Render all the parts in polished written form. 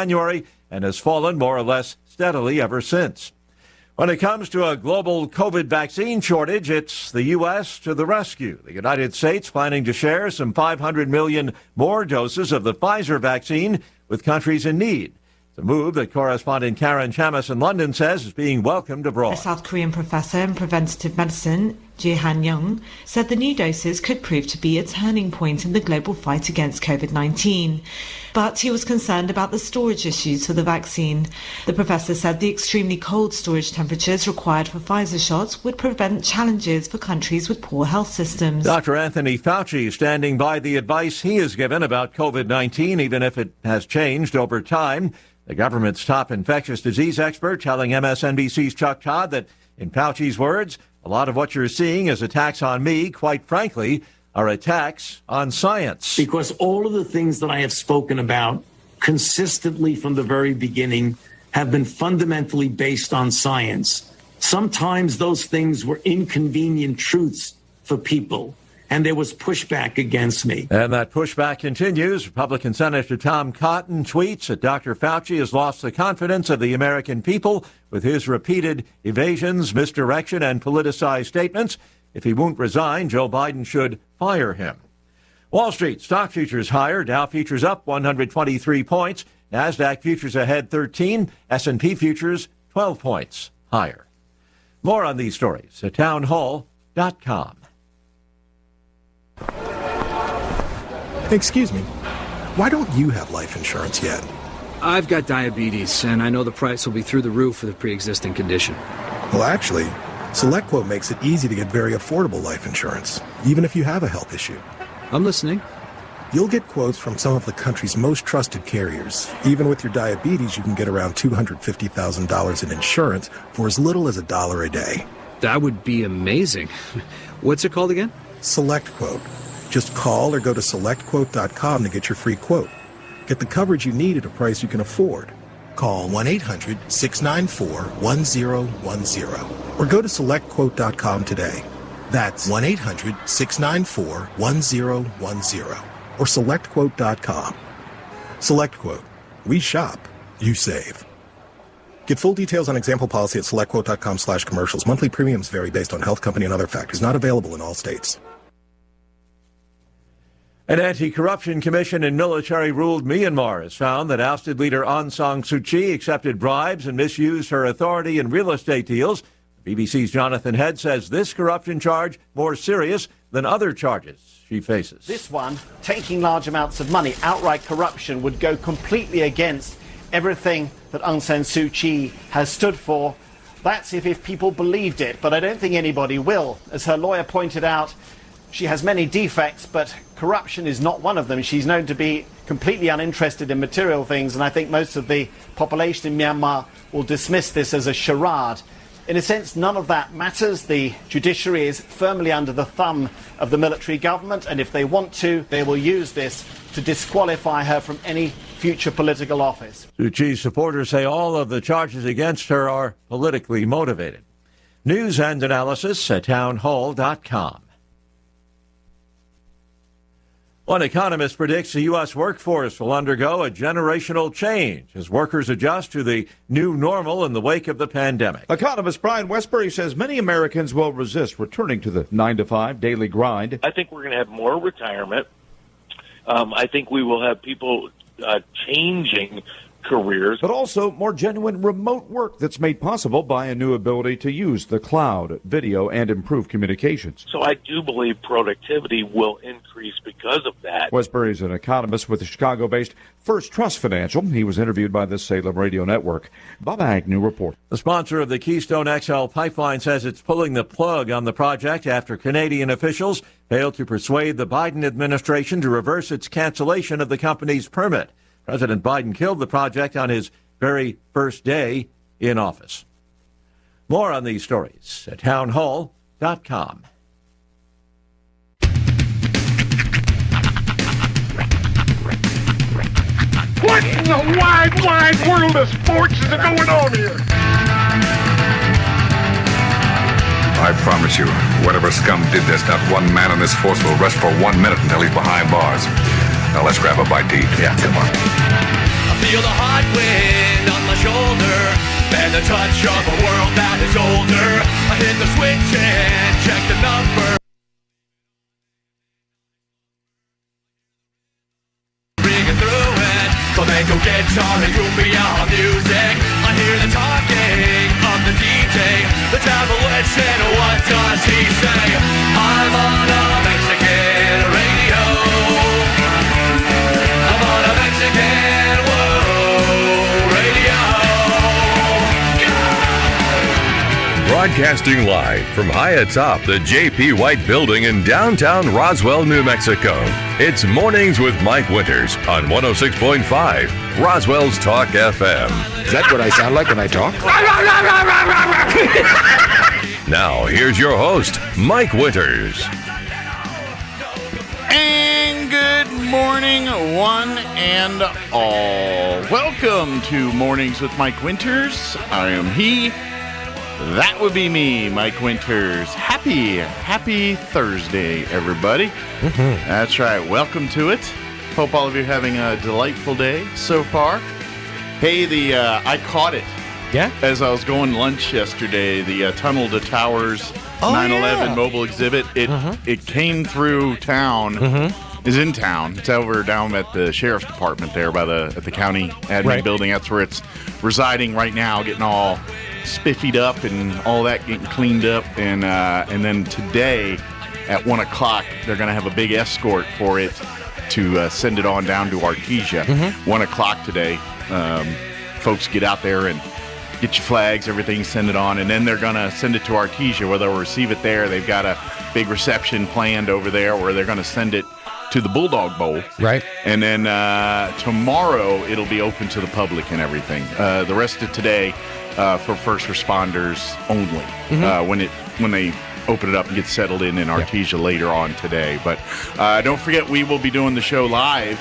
January and has fallen more or less steadily ever since. When it comes to a global COVID vaccine shortage, it's the U.S. to the rescue. The United States planning to share some 500 million more doses of the Pfizer vaccine with countries in need. The move that correspondent Karen Chamis in London says is being welcomed abroad. A South Korean professor in preventative medicine, Jae-han Young, said the new doses could prove to be a turning point in the global fight against COVID-19. But he was concerned about the storage issues for the vaccine. The professor said the extremely cold storage temperatures required for Pfizer shots would prevent challenges for countries with poor health systems. Dr. Anthony Fauci standing by the advice he has given about COVID-19, even if it has changed over time. The government's top infectious disease expert telling MSNBC's Chuck Todd that, in Fauci's words, a lot of what you're seeing is attacks on me, quite frankly, are attacks on science. Because all of the things that I have spoken about consistently from the very beginning have been fundamentally based on science. Sometimes those things were inconvenient truths for people, and there was pushback against me. And that pushback continues. Republican Senator Tom Cotton tweets that Dr. Fauci has lost the confidence of the American people with his repeated evasions, misdirection, and politicized statements. If he won't resign, Joe Biden should fire him. Wall Street stock futures higher. Dow futures up 123 points. NASDAQ futures ahead 13. S&P futures 12 points higher. More on these stories at townhall.com. Excuse me, why don't you have life insurance yet? I've got diabetes, and I know the price will be through the roof for the pre-existing condition. Well, actually, SelectQuote makes it easy to get very affordable life insurance, even if you have a health issue. I'm listening. You'll get quotes from some of the country's most trusted carriers. Even with your diabetes, you can get around $250,000 in insurance for as little as $1 a day. That would be amazing. What's it called again? SelectQuote. Just call or go to SelectQuote.com to get your free quote. Get the coverage you need at a price you can afford. Call 1-800-694-1010 or go to SelectQuote.com today. That's 1-800-694-1010 or SelectQuote.com. SelectQuote. We shop. You save. Get full details on example policy at SelectQuote.com/commercials. Monthly premiums vary based on health company and other factors. Not available in all states. An anti-corruption commission in military-ruled Myanmar has found that ousted leader Aung San Suu Kyi accepted bribes and misused her authority in real estate deals. The BBC's Jonathan Head says this corruption charge more serious than other charges she faces. This one, taking large amounts of money, outright corruption, would go completely against everything that Aung San Suu Kyi has stood for. That's if people believed it, but I don't think anybody will. As her lawyer pointed out, she has many defects, but corruption is not one of them. She's known to be completely uninterested in material things, and I think most of the population in Myanmar will dismiss this as a charade. In a sense, none of that matters. The judiciary is firmly under the thumb of the military government, and if they want to, they will use this to disqualify her from any future political office. Suu Kyi's supporters say all of the charges against her are politically motivated. News and analysis at townhall.com. One economist predicts the U.S. workforce will undergo a generational change as workers adjust to the new normal in the wake of the pandemic. Economist Brian Westbury says many Americans will resist returning to the 9-to-5 daily grind. I think we're going to have more retirement. I think we will have people changing careers. But also more genuine remote work that's made possible by a new ability to use the cloud, video, and improve communications. So I do believe productivity will increase because of that. Westbury is an economist with the Chicago-based First Trust Financial. He was interviewed by the Salem Radio Network. Bob Agnew reports. The sponsor of the Keystone XL pipeline says it's pulling the plug on the project after Canadian officials failed to persuade the Biden administration to reverse its cancellation of the company's permit. President Biden killed the project on his very first day in office. More on these stories at townhall.com. What in the wide, wide world of sports is going on here? I promise you, whatever scum did this, not one man in this force will rest for 1 minute until he's behind bars. Now let's grab a bite to eat. Yeah, come on. A feel the hot wind on my shoulder and the touch of a world that is older. I hit the switch and check the number. Ringing through it, flamenco guitar and cumbia music. I hear the talking of the DJ. The travel listen, what does he say? I'm on a Mexican radio. I'm on a Mexican radio. Broadcasting live from high atop the J.P. White Building in downtown Roswell, New Mexico. It's Mornings with Mike Winters on 106.5 Roswell's Talk FM. Is that what I sound like when I talk? Now, here's your host, Mike Winters. And good morning, one and all. Welcome to Mornings with Mike Winters. I am he. That would be me, Mike Winters. Happy Thursday, everybody. Mm-hmm. That's right. Welcome to it. Hope all of you are having a delightful day so far. Hey, I caught it. Yeah? As I was going lunch yesterday, the Tunnel to Towers 9/11 mobile exhibit, it came through town. Is in town. It's over down at the sheriff's department there at the county admin building. That's where it's residing right now, getting all spiffied up and all that getting cleaned up. And then today at 1 o'clock, they're going to have a big escort for it to send it on down to Artesia. 1 o'clock today. Folks get out there and get your flags, everything, send it on, and then they're going to send it to Artesia where they'll receive it there. They've got a big reception planned over there where they're going to send it to the Bulldog Bowl. Right. And then tomorrow it'll be open to the public and everything. The rest of today for first responders only. When they open it up and get settled in Artesia later on today. But don't forget, we will be doing the show live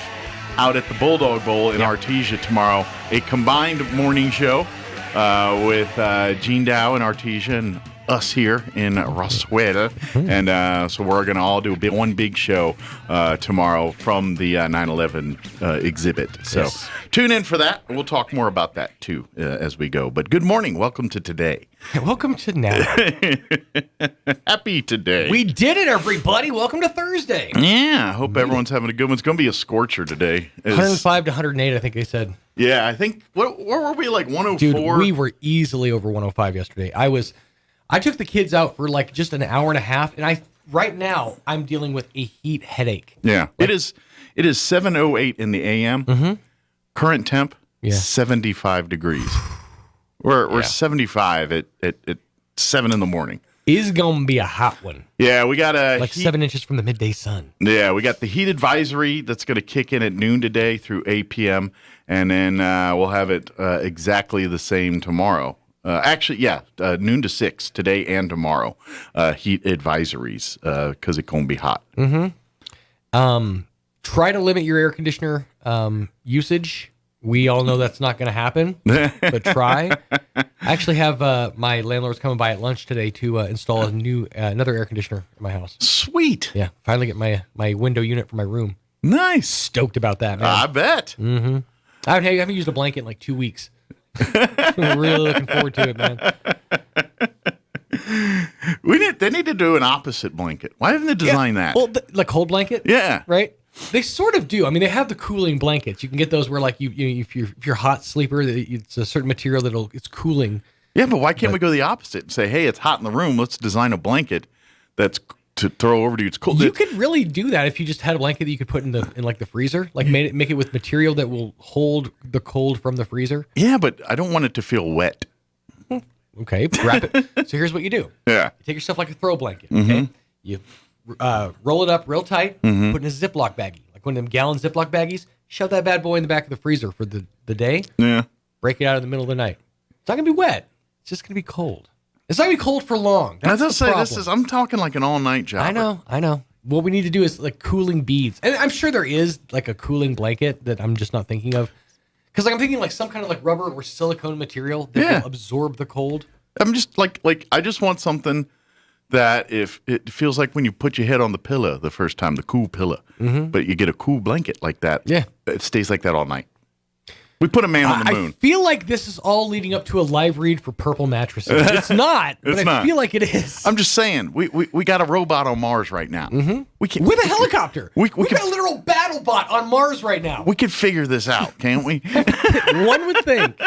out at the Bulldog Bowl in Artesia tomorrow. A combined morning show with Gene Dow in Artesia and us here in Roswell. And so we're going to all do one big show tomorrow from the 9/11 exhibit. So tune in for that. We'll talk more about that, too, as we go. But good morning. Welcome to today. Welcome to now. Happy today. We did it, everybody. Welcome to Thursday. Yeah, I hope everyone's having a good one. It's going to be a scorcher today. 105 to 108, I think they said. Yeah, I think, where were we, like 104? Dude, we were easily over 105 yesterday. I took the kids out for like just an hour and a half, and right now I'm dealing with a heat headache. Yeah, it is 7:08 in the a.m. Current temp 75 degrees. We're 75 at 7 in the morning. Is gonna be a hot one. Yeah, we got 7 inches from the midday sun. Yeah, we got the heat advisory that's going to kick in at noon today through 8 p.m. and then we'll have it exactly the same tomorrow. Noon to 6 today and tomorrow. Heat advisories because it's going to be hot. Try to limit your air conditioner usage. We all know that's not going to happen, but try. I actually have my landlord's coming by at lunch today to install another air conditioner in my house. Sweet. Yeah, finally get my window unit for my room. Nice. Stoked about that, man. I bet. I haven't used a blanket in like 2 weeks. I'm really looking forward to it, man. They need to do an opposite blanket. Why didn't they design that? Well, the cold blanket? Yeah. Right? They sort of do. I mean, they have the cooling blankets. You can get those where, like, if you're a hot sleeper, it's a certain material it's cooling. Yeah, but why can't we go the opposite and say, hey, it's hot in the room. Let's design a blanket that's to throw over to you. It's cool. You could really do that if you just had a blanket that you could put in the freezer, like make it with material that will hold the cold from the freezer. Yeah, but I don't want it to feel wet. Okay, wrap it. So here's what you do. Yeah. You take yourself like a throw blanket. Okay, you roll it up real tight, put it in a Ziploc baggie, like one of them gallon Ziploc baggies. Shove that bad boy in the back of the freezer for the day. Yeah. Break it out in the middle of the night. It's not gonna be wet. It's just gonna be cold. It's not gonna be cold for long. That's the problem. I'm talking like an all-night job. I know. What we need to do is like cooling beads. And I'm sure there is like a cooling blanket that I'm just not thinking of. Because I'm thinking like some kind of like rubber or silicone material that will absorb the cold. I'm just like I just want something that if it feels like when you put your head on the pillow the first time, the cool pillow, but you get a cool blanket like that. Yeah. It stays like that all night. We put a man on the moon. I feel like this is all leading up to a live read for purple mattresses. It's not, but I feel like it is. I'm just saying, we got a robot on Mars right now. Mm-hmm. With a helicopter. We've got a literal battle bot on Mars right now. We could figure this out, can't we? One would think.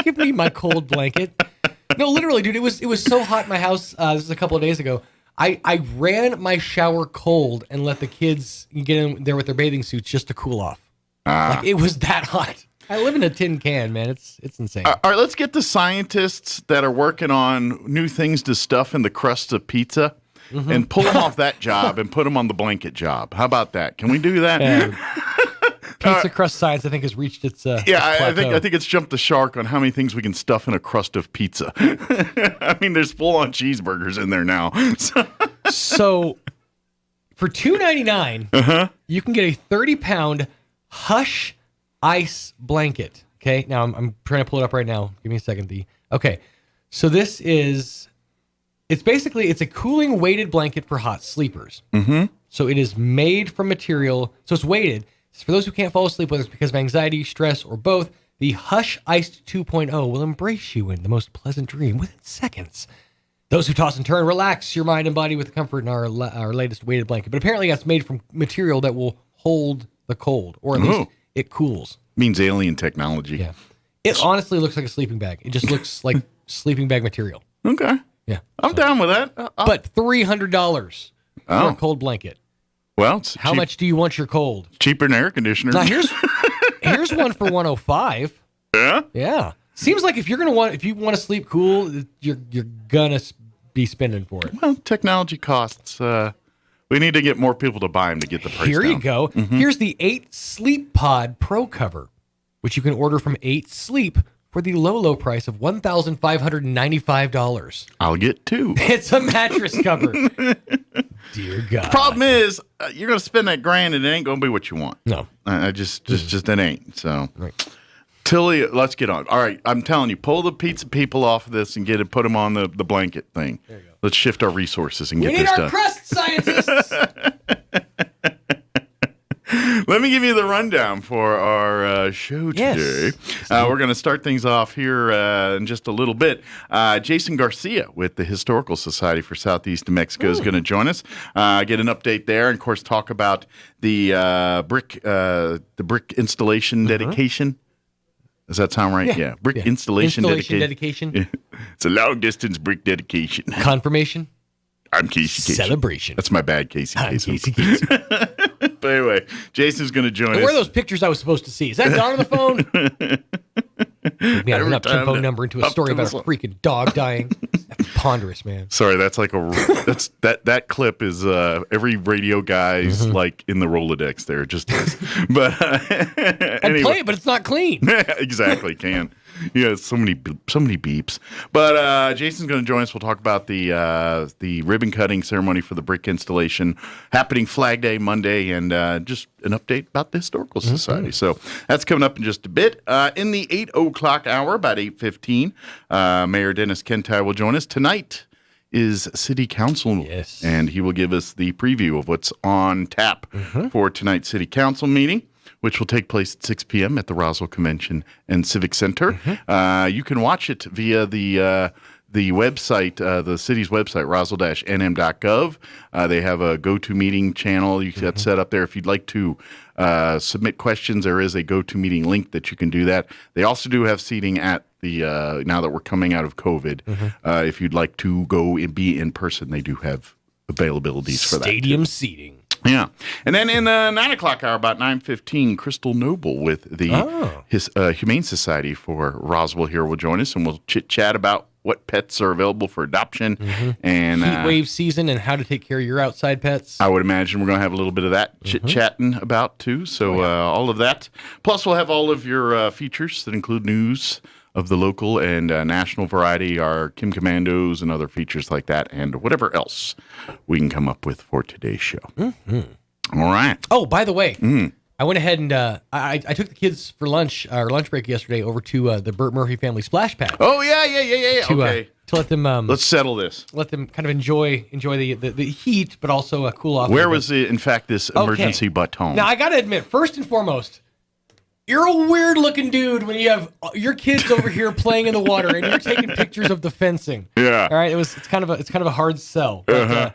Give me my cold blanket. No, literally, dude, it was so hot in my house. This was a couple of days ago. I ran my shower cold and let the kids get in there with their bathing suits just to cool off. Like, it was that hot. I live in a tin can, man. It's insane. All right, let's get the scientists that are working on new things to stuff in the crust of pizza and pull them off that job and put them on the blanket job. How about that? Can we do that? Pizza crust science, I think, has reached its I think it's jumped the shark on how many things we can stuff in a crust of pizza. I mean, there's full-on cheeseburgers in there now. So for $2.99, you can get a 30-pound Hush ice blanket. Okay, now I'm trying to pull it up right now. Give me a second, Okay, so this is, it's a cooling weighted blanket for hot sleepers. Mm-hmm. So it is made from material, so it's weighted. For those who can't fall asleep, whether it's because of anxiety, stress, or both, the Hush Iced 2.0 will embrace you in the most pleasant dream within seconds. Those who toss and turn, relax your mind and body with the comfort in our latest weighted blanket. But apparently that's made from material that will hold the cold, or at least it cools. Means alien technology. Yeah. It honestly looks like a sleeping bag. It just looks like sleeping bag material. Okay. Yeah. I'm down with that. But $300 for a cold blanket. Well, it's how much do you want your cold? Cheaper than air conditioners. Now here's one for $105. Yeah? Yeah. Seems like if you want to sleep cool, you're gonna be spending for it. Well, technology costs. We need to get more people to buy them to get the price Here down. you go. Mm-hmm. Here's the 8 Sleep Pod Pro Cover, which you can order from 8 Sleep for the low price of $1,595. I'll get 2. It's a mattress cover. Dear God. Problem is, you're going to spend that $1,000 and it ain't going to be what you want. No. Just it ain't. So, right. Tilly, let's get on. All right, I'm telling you, pull the pizza people off of this and put them on the blanket thing. There you go. Let's shift our resources and get this done. We need our crust scientists. Let me give you the rundown for our show today. We're going to start things off here in just a little bit. Jason Garcia with the Historical Society for Southeast New Mexico is going to join us. Get an update there, and of course talk about the brick installation dedication. Does that sound right? Yeah. Brick installation dedication. Yeah. It's a long distance brick dedication. Confirmation. I'm Casey. Celebration. That's my bad, Casey. I'm Casey. But anyway, Jason's going to join us. Where are those pictures I was supposed to see? Is that Don on the phone? Maybe I'm an up-tempo number into a story about a freaking dog dying. That's ponderous, man. Sorry, that's like that clip is every radio guy's like in the Rolodex there. It just is. But anyway. Play it, but it's not clean. Exactly, can. Yeah, so many beeps. But Jason's going to join us. We'll talk about the ribbon cutting ceremony for the brick installation happening Flag Day Monday, and just an update about the Historical Society. So that's coming up in just a bit. In the 8 o'clock hour, about 8:15, Mayor Dennis Kentai will join us. Tonight is City Council, and he will give us the preview of what's on tap for tonight's City Council meeting, which will take place at 6 p.m. at the Roswell Convention and Civic Center. You can watch it via the website, the city's website, roswell-nm.gov. They have a go-to-meeting channel you got set up there. If you'd like to submit questions, there is a go-to-meeting link that you can do that. They also do have seating at the, now that we're coming out of COVID, if you'd like to go and be in person, they do have availabilities for that. Stadium seating. Yeah. And then in the 9 o'clock hour, about 9:15, Crystal Noble with his Humane Society for Roswell here will join us, and we'll chit-chat about what pets are available for adoption. And heat wave season and how to take care of your outside pets. I would imagine we're going to have a little bit of that chit-chatting about, too. So all of that. Plus, we'll have all of your features that include news of the local and national variety, our Kim Commandos and other features like that, and whatever else we can come up with for today's show. All right. Oh, by the way, I went ahead and I took the kids for lunch break yesterday over to the Burt Murphy Family Splash Pad. Oh, yeah. Okay. To let them let's settle this. Let them kind of enjoy the heat, but also cool off. Where was in fact this emergency baton? Now I got to admit, first and foremost, You're a weird looking dude when you have your kids over here playing in the water and you're taking pictures of the fencing. Yeah. All right. It's kind of a hard sell. But,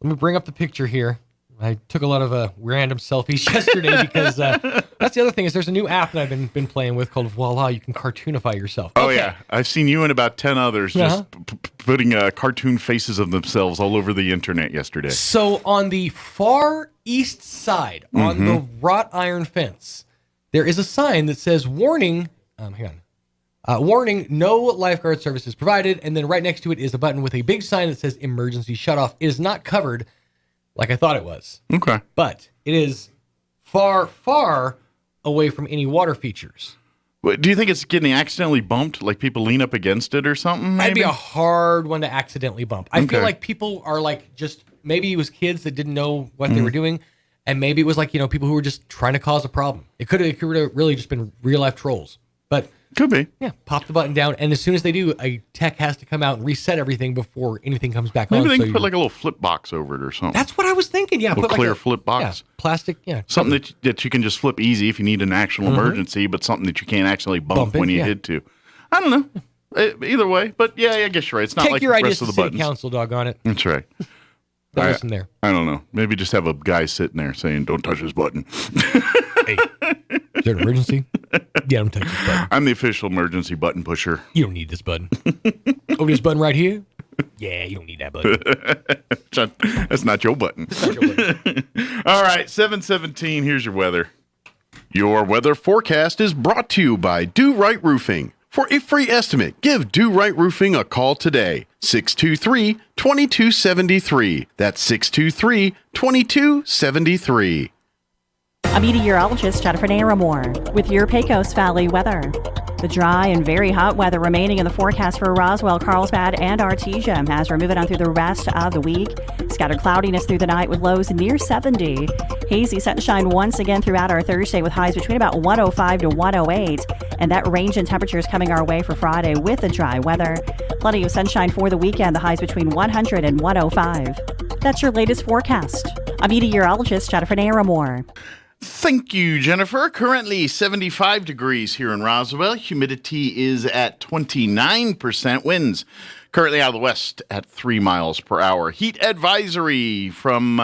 let me bring up the picture here. I took a lot of random selfies yesterday because that's the other thing is there's a new app that I've been playing with called Voila. You can cartoonify yourself. Oh, yeah. I've seen you and about 10 others just putting cartoon faces of themselves all over the internet yesterday. So on the far east side, on the wrought iron fence, there is a sign that says, warning, warning, no lifeguard services provided. And then right next to it is a button with a big sign that says emergency shutoff. It is not covered like I thought it was. Okay. But it is far, far away from any water features. Do you think it's getting accidentally bumped? Like people lean up against it or something? That'd be a hard one to accidentally bump. I feel like people are like just, maybe it was kids that didn't know what they were doing. And maybe it was like, people who were just trying to cause a problem. It could have really just been real life trolls. But could be. Yeah. Pop the button down. And as soon as they do, a tech has to come out and reset everything before anything comes back on. Maybe they can put like a little flip box over it or something. That's what I was thinking. Yeah. A little clear flip box. Yeah, plastic. Yeah. Something that you can just flip easy if you need an actual emergency, but something that you can't actually bump when you hit to. I don't know. Either way. But yeah, I guess you're right. It's not like the rest of the buttons. City Council, doggone it. That's right. Listen there. I don't know. Maybe just have a guy sitting there saying, "Don't touch this button." Hey, is there an emergency? Yeah, don't touch this button. I'm the official emergency button pusher. You don't need this button. Oh, this button right here? Yeah, you don't need that button. That's not your button. All right, 7:17. Here's your weather. Your weather forecast is brought to you by Do Right Roofing. For a free estimate, give Do Right Roofing a call today. 623-2273. That's 623-2273. I'm meteorologist Jennifer Naramore with your Pecos Valley weather. The dry and very hot weather remaining in the forecast for Roswell, Carlsbad, and Artesia as we're moving on through the rest of the week. Scattered cloudiness through the night with lows near 70. Hazy sunshine once again throughout our Thursday with highs between about 105 to 108. And that range in temperatures coming our way for Friday with the dry weather. Plenty of sunshine for the weekend, the highs between 100 and 105. That's your latest forecast. I'm meteorologist Jennifer Naramore. Thank you, Jennifer. Currently 75 degrees here in Roswell. Humidity is at 29%. Winds currently out of the west at 3 miles per hour. Heat advisory from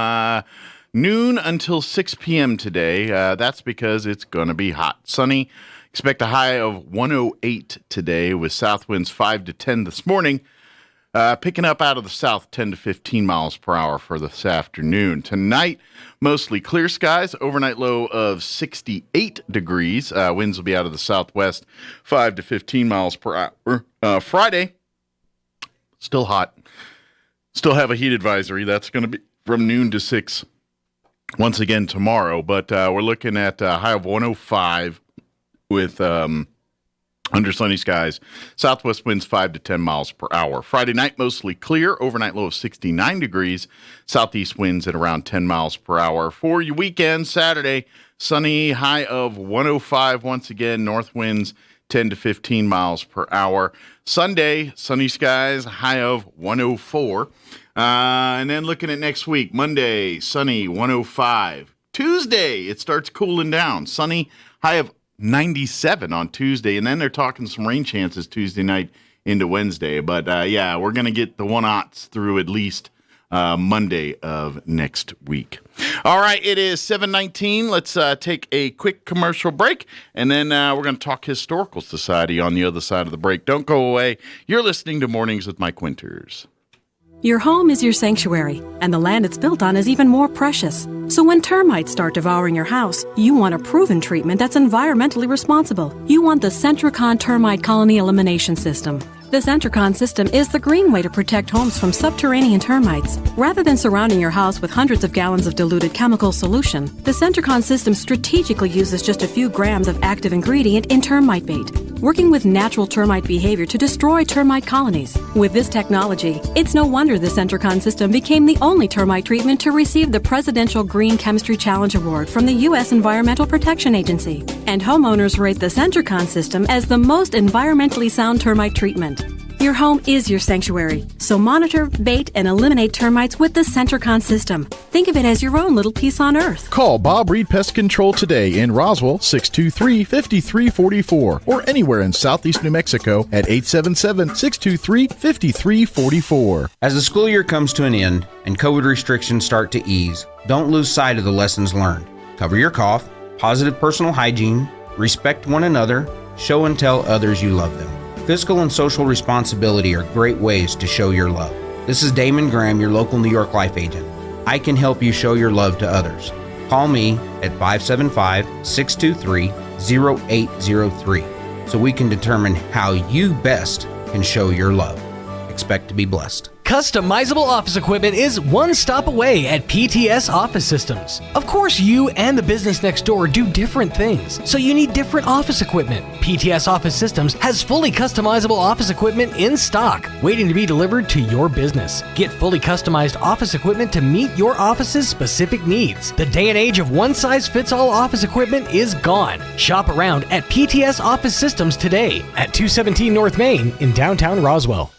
noon until 6 p.m. today. That's because it's going to be hot. Sunny. Expect a high of 108 today with south winds 5 to 10 this morning. Picking up out of the south 10 to 15 miles per hour for this afternoon. Tonight, mostly clear skies. Overnight low of 68 degrees. Winds will be out of the southwest 5 to 15 miles per hour. Friday, still hot. Still have a heat advisory. That's going to be from noon to 6 once again tomorrow. But we're looking at a high of 105 with under sunny skies. Southwest winds 5 to 10 miles per hour. Friday night, mostly clear. Overnight low of 69 degrees. Southeast winds at around 10 miles per hour. For your weekend, Saturday, sunny, high of 105 once again. North winds 10 to 15 miles per hour. Sunday, sunny skies, high of 104. And then looking at next week, Monday, sunny, 105. Tuesday, it starts cooling down. Sunny, high of 97 on Tuesday, and then they're talking some rain chances Tuesday night into Wednesday. But yeah, we're going to get the 1/0s through at least Monday of next week. All right, it is 7:19. Let's take a quick commercial break, and then we're going to talk Historical Society on the other side of the break. Don't go away. You're listening to Mornings with Mike Winters. Your home is your sanctuary, and the land it's built on is even more precious. So when termites start devouring your house, you want a proven treatment that's environmentally responsible. You want the Centricon Termite Colony Elimination System. The Centricon system is the green way to protect homes from subterranean termites. Rather than surrounding your house with hundreds of gallons of diluted chemical solution, the Centricon system strategically uses just a few grams of active ingredient in termite bait, working with natural termite behavior to destroy termite colonies. With this technology, it's no wonder the Centricon system became the only termite treatment to receive the Presidential Green Chemistry Challenge Award from the U.S. Environmental Protection Agency. And homeowners rate the Centricon system as the most environmentally sound termite treatment. Your home is your sanctuary, so monitor, bait, and eliminate termites with the Sentricon system. Think of it as your own little piece on Earth. Call Bob Reed Pest Control today in Roswell, 623-5344, or anywhere in southeast New Mexico at 877-623-5344. As the school year comes to an end and COVID restrictions start to ease, don't lose sight of the lessons learned. Cover your cough, positive personal hygiene, respect one another, show and tell others you love them. Fiscal and social responsibility are great ways to show your love. This is Damon Graham, your local New York Life agent. I can help you show your love to others. Call me at 575-623-0803 so we can determine how you best can show your love. Expect to be blessed. Customizable office equipment is one stop away at PTS Office Systems. Of course, you and the business next door do different things, so you need different office equipment. PTS Office Systems has fully customizable office equipment in stock, waiting to be delivered to your business. Get fully customized office equipment to meet your office's specific needs. The day and age of one-size-fits-all office equipment is gone. Shop around at PTS Office Systems today at 217 North Main in downtown Roswell.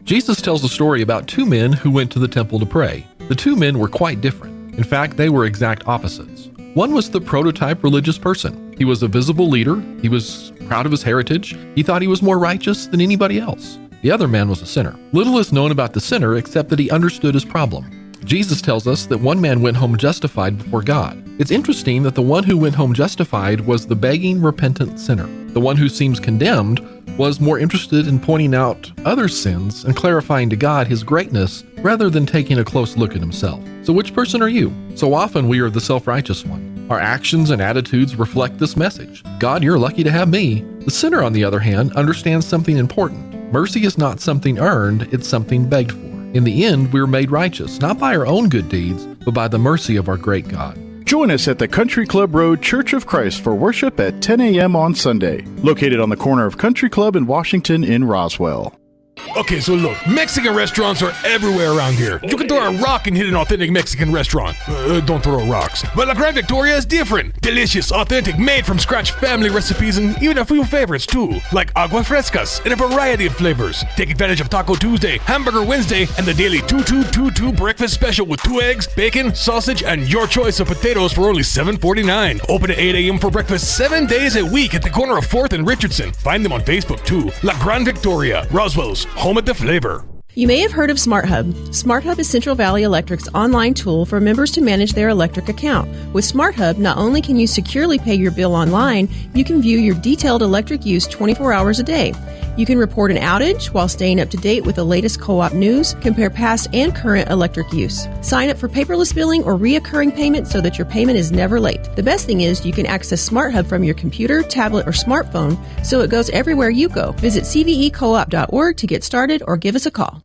Jesus tells a story about two men who went to the temple to pray. The two men were quite different. In fact, they were exact opposites. One was the prototype religious person. He was a visible leader. He was proud of his heritage. He thought he was more righteous than anybody else. The other man was a sinner. Little is known about the sinner except that he understood his problem. Jesus tells us that one man went home justified before God. It's interesting that the one who went home justified was the begging, repentant sinner. The one who seems condemned was more interested in pointing out others' sins and clarifying to God his greatness rather than taking a close look at himself. So which person are you? So often we are the self-righteous one. Our actions and attitudes reflect this message. God, you're lucky to have me. The sinner, on the other hand, understands something important. Mercy is not something earned, it's something begged for. In the end, we are made righteous, not by our own good deeds, but by the mercy of our great God. Join us at the Country Club Road Church of Christ for worship at 10 a.m. on Sunday, located on the corner of Country Club and Washington in Roswell. Okay, so look, Mexican restaurants are everywhere around here. You can throw a rock and hit an authentic Mexican restaurant. Don't throw rocks. But La Gran Victoria is different. Delicious, authentic, made from scratch family recipes and even a few favorites too, like agua frescas in a variety of flavors. Take advantage of Taco Tuesday, Hamburger Wednesday, and the daily 2-2-2-2 breakfast special with 2 eggs, bacon, sausage, and your choice of potatoes for only $7.49. Open at 8 a.m. for breakfast 7 days a week at the corner of 4th and Richardson. Find them on Facebook too. La Gran Victoria, Roswell's home at the flavor. You may have heard of SmartHub. SmartHub is Central Valley Electric's online tool for members to manage their electric account. With SmartHub, not only can you securely pay your bill online, you can view your detailed electric use 24 hours a day. You can report an outage while staying up to date with the latest co-op news, compare past and current electric use. Sign up for paperless billing or reoccurring payment so that your payment is never late. The best thing is you can access SmartHub from your computer, tablet, or smartphone, so it goes everywhere you go. Visit cvecoop.org to get started or give us a call.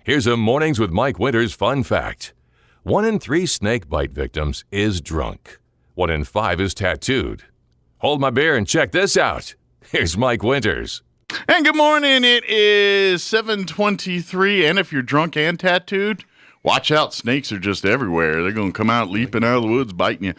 Here's a Mornings with Mike Winters fun fact. 1 in 3 snake bite victims is drunk. 1 in 5 is tattooed. Hold my beer and check this out. Here's Mike Winters. And good morning. It is 7:23, and if you're drunk and tattooed, watch out. Snakes are just everywhere. They're going to come out leaping out of the woods, biting you.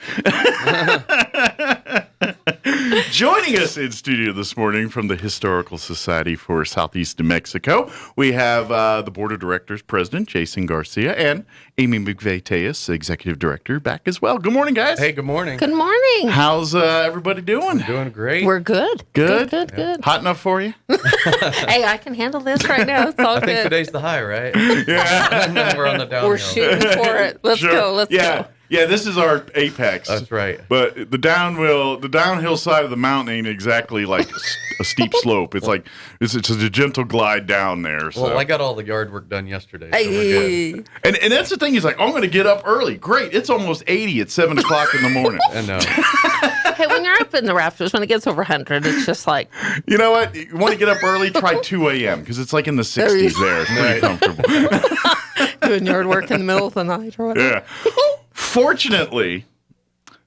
Joining us in studio this morning from the Historical Society for Southeast New Mexico, we have the Board of Directors President, Jason Garcia, and Amy McVeigh-Tejas, Executive Director, back as well. Good morning, guys. Hey, good morning. Good morning. How's everybody doing? Doing great. We're good. Good? Good. Hot enough for you? Hey, I can handle this right now. It's all I good. think today's the high, right? Yeah. And then we're on the downhill. We're shooting for it. Let's go. Let's go. Yeah, this is our apex. That's right. But the downhill side of the mountain ain't exactly like a steep slope. It's like it's a gentle glide down there. So. Well, I got all the yard work done yesterday. So Hey. we're good. And that's the thing. He's like, I'm going to get up early. Great. It's almost 80 at 7 o'clock in the morning. I know. Hey, when you're up in the rafters, when it gets over 100, it's just like... You know what? You want to get up early? Try 2 a.m. because it's like in the 60s there. It's pretty comfortable. Doing yard work in the middle of the night or whatever. Yeah. Fortunately,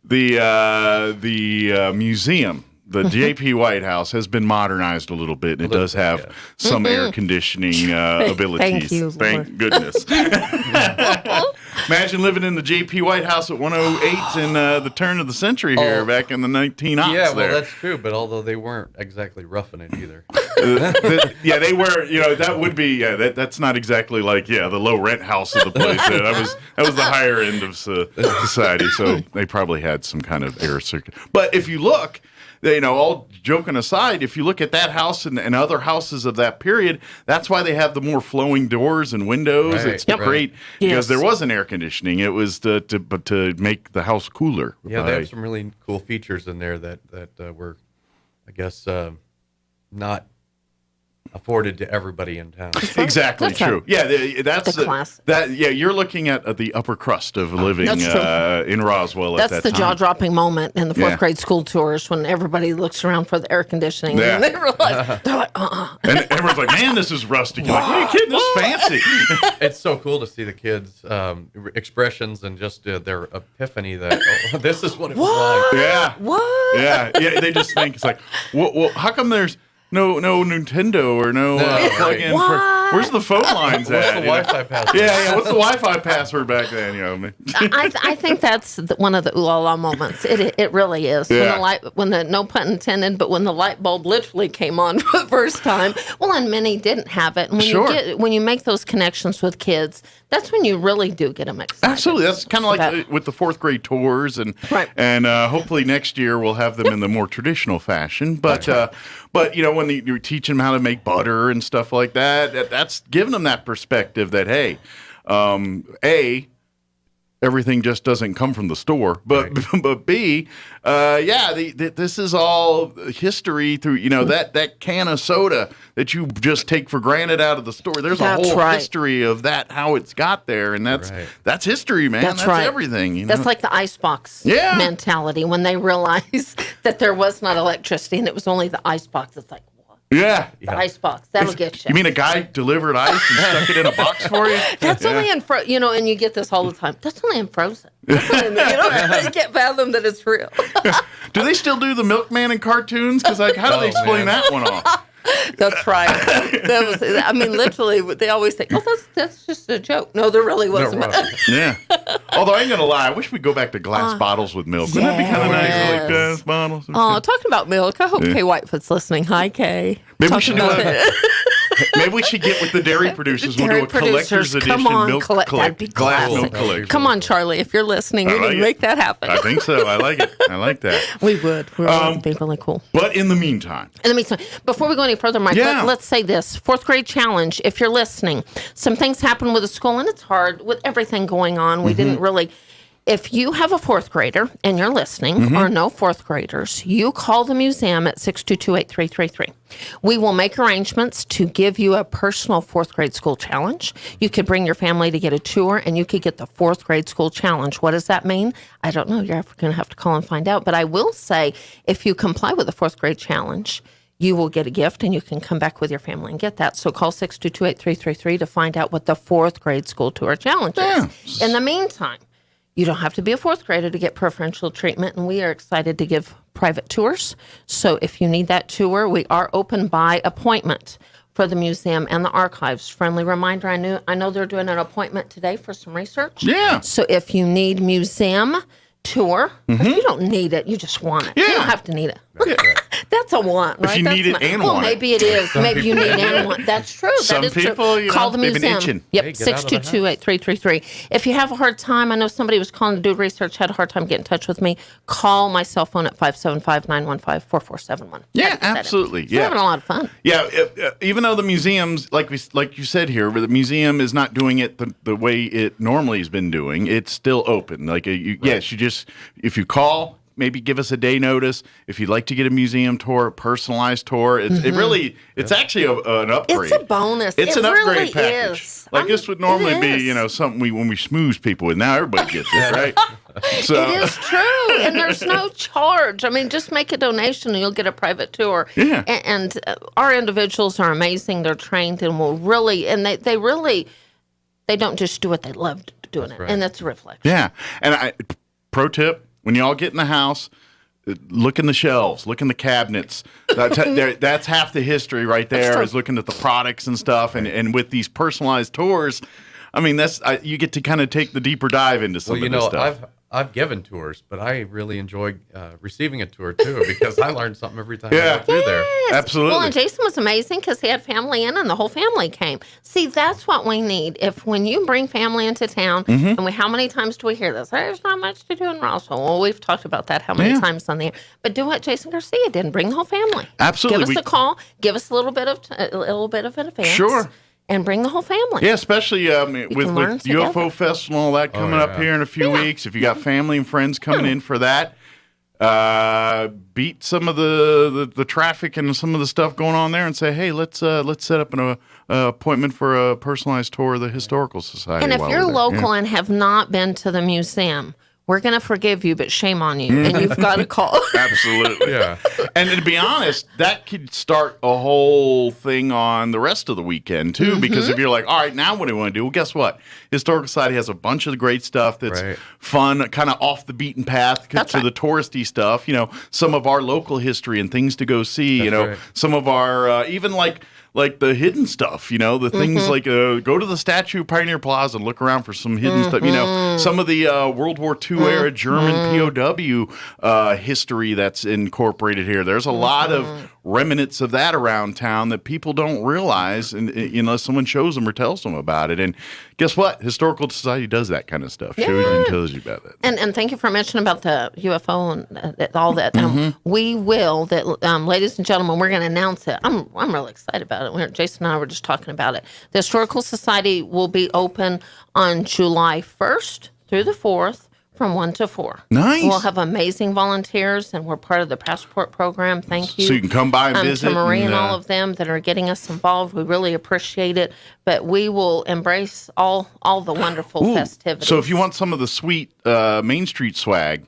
the museum, the J.P. White House, has been modernized a little bit. It does have some air conditioning abilities. Thank you, Thank Lord. goodness. Imagine living in the J.P. White House at 108 in the turn of the century here, back in the 1900s. Yeah, well, there. that's true, but although they weren't exactly roughing it either. They were. That would be. That's not exactly like the low rent house of the place. That was the higher end of society. So they probably had some kind of air circuit. But if you look, all joking aside, if you look at that house and other houses of that period, that's why they have the more flowing doors and windows. Right, it's great because there wasn't air conditioning. It was to make the house cooler. Yeah, they have some really cool features in there that were, I guess, not afforded to everybody in town. Exactly true. Yeah, that's the class. You're looking at the upper crust of living in Roswell. That's at that the time. jaw-dropping moment in the fourth grade school tours when everybody looks around for the air conditioning and they realize they're like, and everyone's like, man, this is rustic. You're like, what are you kidding? This is fancy. It's so cool to see the kids' expressions and just their epiphany that this is what it was like. Yeah. What? Yeah. They just think it's like, well, how come there's no Nintendo or no plug-in for where's the phone lines What's at? the Wi-Fi password? Yeah. What's the Wi-Fi password back then? I think that's one of the ooh la la moments. It really is. Yeah. When the no pun intended, but when the light bulb literally came on for the first time. Well, and many didn't have it. And when you make those connections with kids, that's when you really do get them excited. Absolutely. That's kind of like with the fourth grade tours, and hopefully next year we'll have them in the more traditional fashion. But when you're teaching them how to make butter and stuff like that, that's giving them that perspective that hey, everything just doesn't come from the store, but B, this is all history through that can of soda that you just take for granted out of the store. There's a whole history of that, how it's got there, and that's history, man. That's everything. That's like the icebox mentality when they realize that there was not electricity and it was only the icebox. It's like. Yeah. The icebox. That'll get you. You mean a guy delivered ice and stuck it in a box for you? That's only in and you get this all the time. That's only in Frozen. You can't fathom that it's real. Do they still do the milkman in cartoons? Because how do they explain that one off? That's right. Literally, they always think, "Oh, that's just a joke." No, there really wasn't. Yeah. Although I ain't gonna lie, I wish we'd go back to glass bottles with milk. Wouldn't that be kind of nice, like glass bottles? Oh, talking about milk, I hope Kay Whitefoot's listening. Hi, Kay. Maybe we should Maybe we should get with the dairy producers. We'll do a collector's edition milk glass milk collection. Come on, Charlie, if you're listening, we need to make that happen. I think so. I like it. I like that. We would. It'd be really cool. But in the meantime, before we go any further, Mike, let's say this. Fourth grade challenge, if you're listening, some things happen with the school, and it's hard with everything going on. We didn't really... If you have a fourth grader and you're listening, or no fourth graders, you call the museum at 622-8333. We will make arrangements to give you a personal fourth grade school challenge. You could bring your family to get a tour, and you could get the fourth grade school challenge. What does that mean? I don't know. You're going to have to call and find out. But I will say, if you comply with the fourth grade challenge, you will get a gift, and you can come back with your family and get that. So call 622-8333 to find out what the fourth grade school tour challenge is. In the meantime, you don't have to be a fourth grader to get preferential treatment, and we are excited to give private tours. So if you need that tour, we are open by appointment for the museum and the archives. Friendly reminder, I know they're doing an appointment today for some research. Yeah. So if you need museum tour, if you don't need it, you just want it. You don't have to need it. That's a want, right? If you need it and want it. Maybe it is. Maybe you need and want. That's true. Some that is people, true. Call the museum. Yep, 622-8333. If you have a hard time, I know somebody was calling to do research, had a hard time getting in touch with me, call my cell phone at 575-915-4471. Yeah, absolutely. We're having a lot of fun. Yeah, even though the museums, like you said here, the museum is not doing it the way it normally has been doing, it's still open. Like, yes, if you call, maybe give us a day notice. If you'd like to get a museum tour, a personalized tour, it's actually an upgrade. It's a bonus. It's an upgrade package. Is. Like this would normally be, something when we schmooze people with. Now everybody gets it, right? So. It is true, and there's no charge. Just make a donation and you'll get a private tour. Yeah. And our individuals are amazing. They're trained and will really, and they don't just do it. They love doing it, and that's a reflection. Yeah. And pro tip. When y'all get in the house, look in the shelves, look in the cabinets. That's half the history right there, is looking at the products and stuff. And with these personalized tours, I mean, you get to kind of take the deeper dive into some of this stuff. I've given tours, but I really enjoy receiving a tour too because I learned something every time I go through there. Absolutely. Well, and Jason was amazing because he had family in and the whole family came. See, that's what we need. When you bring family into town, and how many times do we hear this? There's not much to do in Roswell. Well, we've talked about that how many times on the air. But do what Jason Garcia did and bring the whole family. Absolutely. Give us a call. Give us a little bit of an advance. Sure. And bring the whole family. Yeah, especially with UFO Festival and all that coming up here in a few weeks. If you got family and friends coming in for that, beat some of the traffic and some of the stuff going on there and say, hey, let's set up an appointment for a personalized tour of the Historical Society. And if you're local and have not been to the museum, we're going to forgive you, but shame on you. And you've got to call. Absolutely. Yeah. And to be honest, that could start a whole thing on the rest of the weekend, too. Because if you're like, all right, now what do we want to do? Well, guess what? Historical Society has a bunch of great stuff that's fun, kind of off the beaten path to the touristy stuff. You know, some of our local history and things to go see. Some of our, even like the hidden stuff, the things like go to the statue of Pioneer Plaza and look around for some hidden stuff. Some of the World War II era German POW history that's incorporated here. There's a lot of remnants of that around town that people don't realize unless someone shows them or tells them about it. And guess what? Historical Society does that kind of stuff. Shows you and tells you about that. And thank you for mentioning about the UFO and all that. We will, ladies and gentlemen, we're going to announce it. I'm really excited about it. Jason and I were just talking about it. The Historical Society will be open on July 1st through the 4th from 1 to 4. Nice. We'll have amazing volunteers, and we're part of the Passport program. Thank you. So you can come by and visit. To Marie and all of them that are getting us involved. We really appreciate it. But we will embrace all the wonderful festivities. So if you want some of the sweet Main Street swag,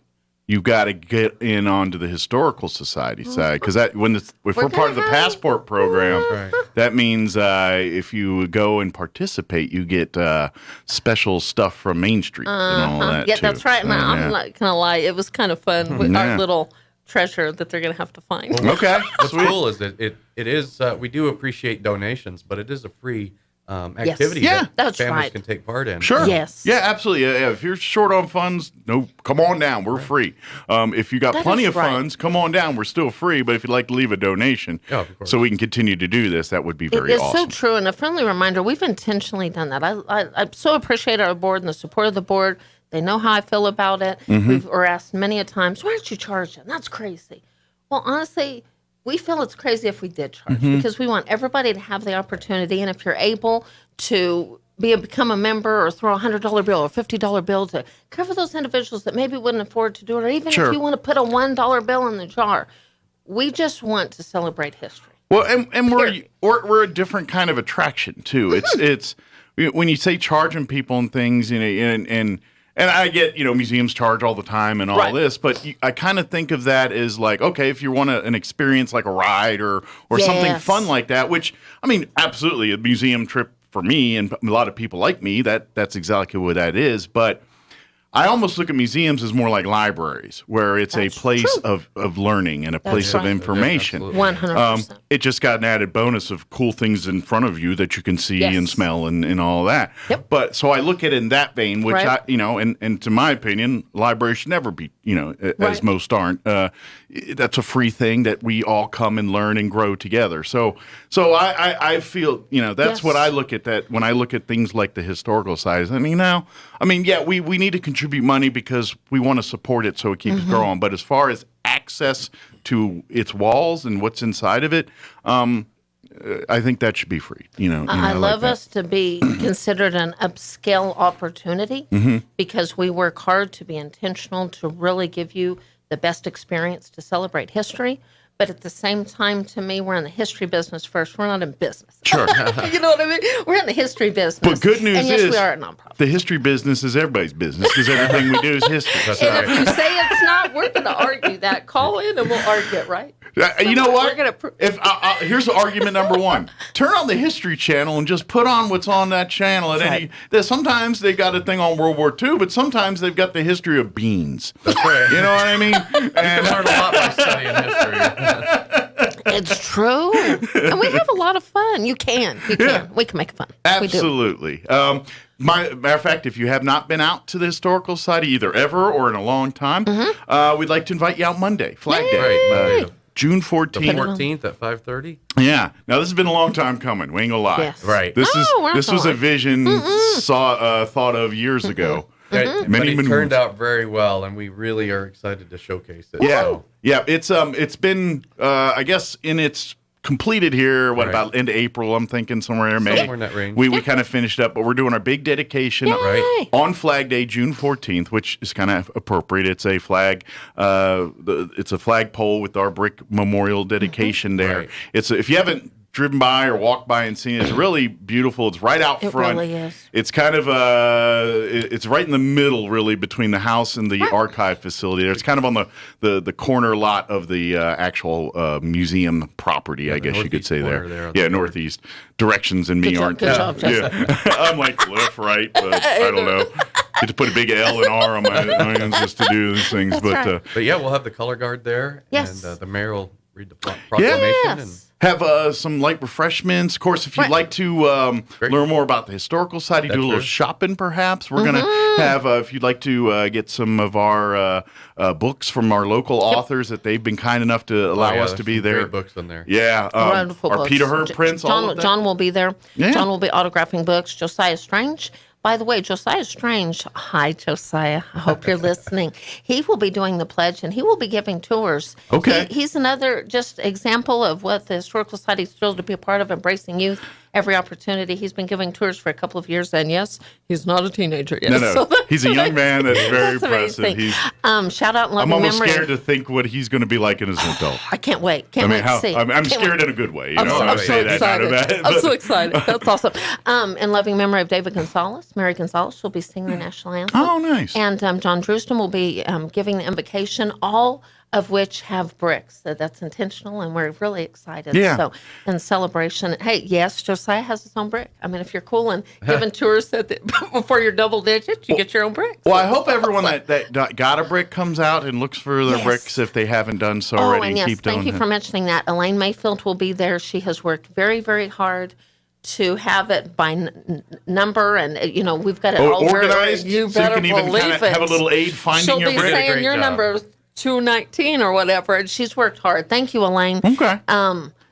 you've got to get in onto the Historical Society side, because if we're part of the Passport program, that means if you go and participate, you get special stuff from Main Street and all that. Yeah, too. that's right. So, I'm not gonna lie, it was kind of fun with our little treasure that they're gonna have to find. Okay, what's cool is that it is. We do appreciate donations, but it is a free activity that families can take part in. Sure. Yes. Yeah, absolutely. Yeah, if you're short on funds, come on down. We're free. If you got plenty of funds, come on down. We're still free. But if you'd like to leave a donation so we can continue to do this, that would be very awesome. It's so true. And a friendly reminder, we've intentionally done that. I so appreciate our board and the support of the board. They know how I feel about it. We're asked many a times, why aren't you charging? That's crazy. Well, honestly, we feel it's crazy if we did charge because we want everybody to have the opportunity. And if you're able to become a member or throw a $100 bill or $50 bill to cover those individuals that maybe wouldn't afford to do it, or even if you want to put a $1 bill in the jar, we just want to celebrate history. Well, and we're a different kind of attraction too. It's when you say charging people and things, and I get, museums charge all the time and all this, but I kind of think of that as like, okay, if you want an experience like a ride or something fun like that, which, I mean, absolutely, a museum trip for me and a lot of people like me, that's exactly what that is. But I almost look at museums as more like libraries, where it's a place of learning and a place of information. 100%. It just got an added bonus of cool things in front of you that you can see and smell and all that. Yep. But so I look at it in that vein, which and to my opinion, libraries should never be, as most aren't. That's a free thing that we all come and learn and grow together. So I feel, that's what I look at that when I look at things like the Historical Society. We need to contribute money because we want to support it so it keeps growing. But as far as access to its walls and what's inside of it, I think that should be free. I love us to be considered an upscale opportunity because we work hard to be intentional to really give you the best experience to celebrate history. But at the same time, to me, we're in the history business first. We're not in business. Sure. You know what I mean? We're in the history business. But good news is we are a nonprofit. The history business is everybody's business because everything we do is history. That's right. If you say it's not, we're going to argue that. Call in and we'll argue it, right? You know what? Here's argument number one. Turn on the History Channel and just put on what's on that channel. Sometimes they've got a thing on World War II, but sometimes they've got the history of beans. That's right. You know what I mean? You can learn a lot by studying history. It's true. And we have a lot of fun. You can. We can make it fun. Absolutely. Matter of fact, if you have not been out to the Historical Society either ever or in a long time, we'd like to invite you out Monday, Flag Day. June 14th. The 14th at 5:30. Yeah. Now this has been a long time coming. We ain't gonna lie. Yes. Right. This was a vision thought of years ago. Many turned out very well, and we really are excited to showcase it. Yeah. So. Yeah. It's been I guess in its completed here. About into April? I'm thinking somewhere in May. Somewhere in that range. We kind of finished up, but we're doing our big dedication on Flag Day, June 14th, which is kind of appropriate. It's a flag. It's a flag pole with our brick memorial dedication there. Right. It's if you haven't driven by or walked by and seen it, it's really beautiful. It's right out front. It really is. It's kind of it's right in the middle, really, between the house and the archive facility. It's kind of on the corner lot of the actual museum property, I guess you could say there. Yeah, northeast. Directions and me aren't. Good job, I'm like left, right, but I don't know. Get to put a big L and R on my hands just to do these things. But yeah, we'll have the color guard there. Yes. And the mayor will read the proclamation. And have some light refreshments. Of course, if you'd like to learn more about the Historical Society, do a little shopping perhaps. We're going to have, if you'd like to get some of our books from our local authors that they've been kind enough to allow us to be there. Great books in there. Yeah. Wonderful our books. Peter Herb prints. John will be there. Yeah. John will be autographing books. Josiah Strange. By the way, Josiah Strange, hi, Josiah. I hope you're listening. He will be doing the pledge, and he will be giving tours. Okay. He's another just example of what the Historical Society is thrilled to be a part of, embracing youth every opportunity. He's been giving tours for a couple of years, and yes, he's not a teenager yet. No. So he's a young man that's very impressive. He's, shout out and loving I'm almost memory. scared to think what he's going to be like in his adult. I can't wait. Can't wait to see. I'm scared in a good way. I'm so excited. That's awesome. In loving memory of David Gonzalez, Mary Gonzalez will be singing the national anthem. Oh, nice. And John Drewston will be giving the invocation, all of which have bricks. That's intentional, and we're really excited. Yeah. So, in celebration, hey, yes, Josiah has his own brick. I mean, if you're cool and giving tours before you're double digits, you get your own brick. Well, I hope everyone that got a brick comes out and looks for their bricks if they haven't done so already. And yes, thank you for mentioning that. Elaine Mayfield will be there. She has worked very, very hard to have it by number, and we've got it all organized. You so better you can even believe it. Have a little aid finding your brick. She'll be saying your number is 219 or whatever, and she's worked hard. Thank you, Elaine. Okay.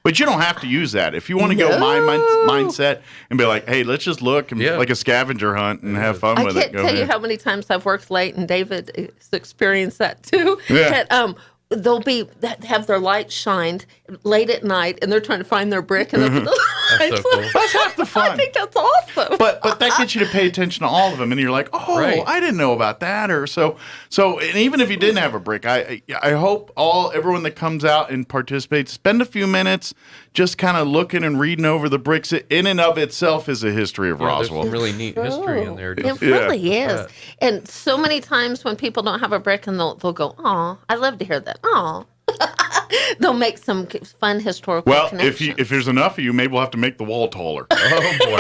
But you don't have to use that. If you want to go my mindset and be like, hey, let's just look and like a scavenger hunt and have fun with it. I can't tell you how many times I've worked late, and David has experienced that too. Yeah. That, they'll have their lights shined late at night, and they're trying to find their brick, and they'll put the That's so cool. That's half the fun. I think that's awesome. But that gets you to pay attention to all of them, and you're like, oh, I didn't know about that, or so. And even if you didn't have a brick, I hope everyone that comes out and participates spend a few minutes just kind of looking and reading over the bricks. In and of itself is a history of Roswell. There's some really neat history in there. It really is. And so many times when people don't have a brick, and they'll go, oh, I love to hear that. Oh. They'll make some fun historical connections. Well, if there's enough of you, maybe we'll have to make the wall taller. Oh, boy.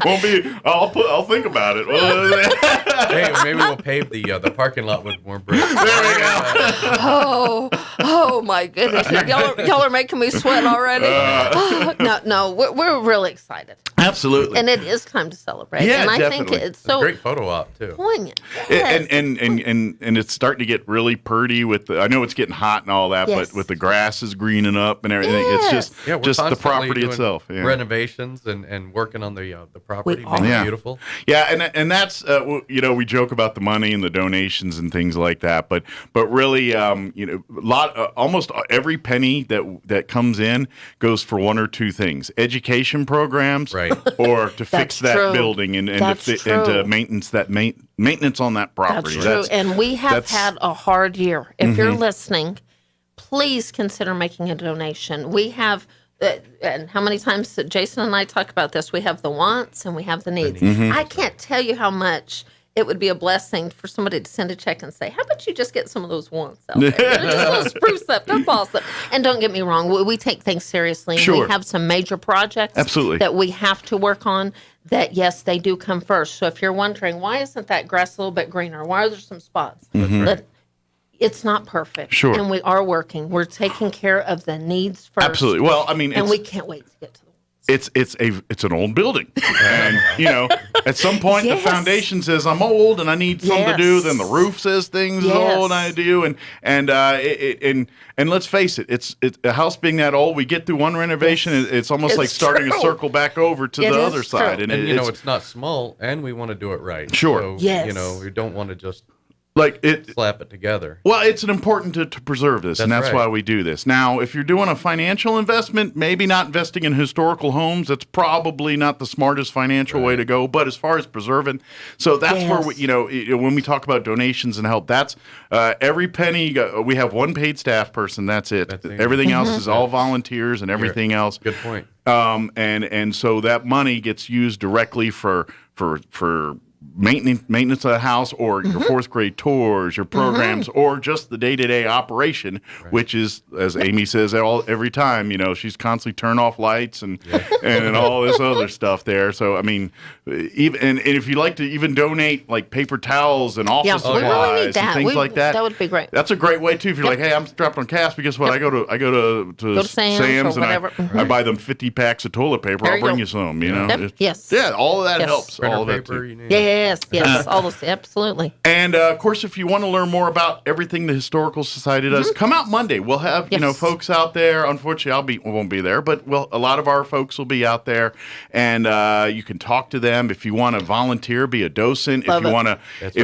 Won't be. I'll think about it. Hey, maybe we'll pave the parking lot with more bricks. There we go. Oh my goodness! Y'all are making me sweat already. No, we're really excited. Absolutely. And it is time to celebrate. Yeah, and I definitely. think it's so great photo op too. Poignant. Yes. And it's starting to get really pretty with I know it's getting hot and all that, but with the grass is greening up and everything, it's just the property doing itself. Renovations and working on the property, making it beautiful. Yeah, and that's we joke about the money and the donations and things like that, but really almost every penny that comes in goes for one or two things: education programs, right, or to fix that building and to maintenance on that property. That's true. And we have had a hard year. If you're listening, please consider making a donation. We have. And how many times Jason and I talk about this? We have the wants and we have the needs. I can't tell you how much it would be a blessing for somebody to send a check and say, how about you just get some of those wants out there? Just spruce up. That's awesome. And don't get me wrong. We take things seriously. Sure. We have some major projects that we have to work on that, yes, they do come first. So if you're wondering, why isn't that grass a little bit greener? Why are there some spots? But it's not perfect. Sure. And we are working. We're taking care of the needs first. Absolutely. Well, I mean, and we can't wait to get to the it's an old building, and at some point the foundation says I'm old and I need something to do. Then the roof says things is old and I do, and let's face it, it's a house being that old. We get through one renovation, it's almost like starting a circle back over to the other side, and it's not small, and we want to do it right. Sure, so, we don't want to just slap it together. Well, it's important to preserve this, and that's why we do this. Now, if you're doing a financial investment, maybe not investing in historical homes, that's probably not the smartest financial way to go. But as far as preserving, so that's where we, when we talk about donations and help, that's every penny. We have one paid staff person. That's it. Everything else is all volunteers and everything else. Good point. And so that money gets used directly for maintenance of the house, or your fourth grade tours, your programs, or just the day-to-day operation, which is, as Amy says every time, she's constantly turn off lights and all this other stuff there. So I mean, even and if you like to even donate like paper towels and office supplies really need that. and things like that, that would be great. That's a great way too. If you're like, hey, I'm strapped on cash, but guess what? I go to Sam's and I buy them 50 packs of toilet paper. I'll bring you some. All of that helps. All of that too. Yes, all those, absolutely. And of course, if you want to learn more about everything the Historical Society does, come out Monday. We'll have folks out there. Unfortunately, won't be there, but a lot of our folks will be out there, and you can talk to them if you want to volunteer, be a docent. If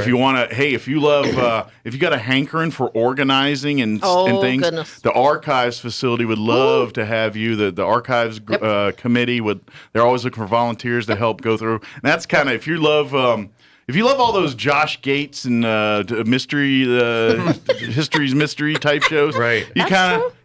you want to, hey, if you love, if you got a hankering for organizing and things, the archives facility would love to have you. The archives committee they're always looking for volunteers to help go through. And that's kind of if you love all those Josh Gates and history's mystery type shows, right? You kind of,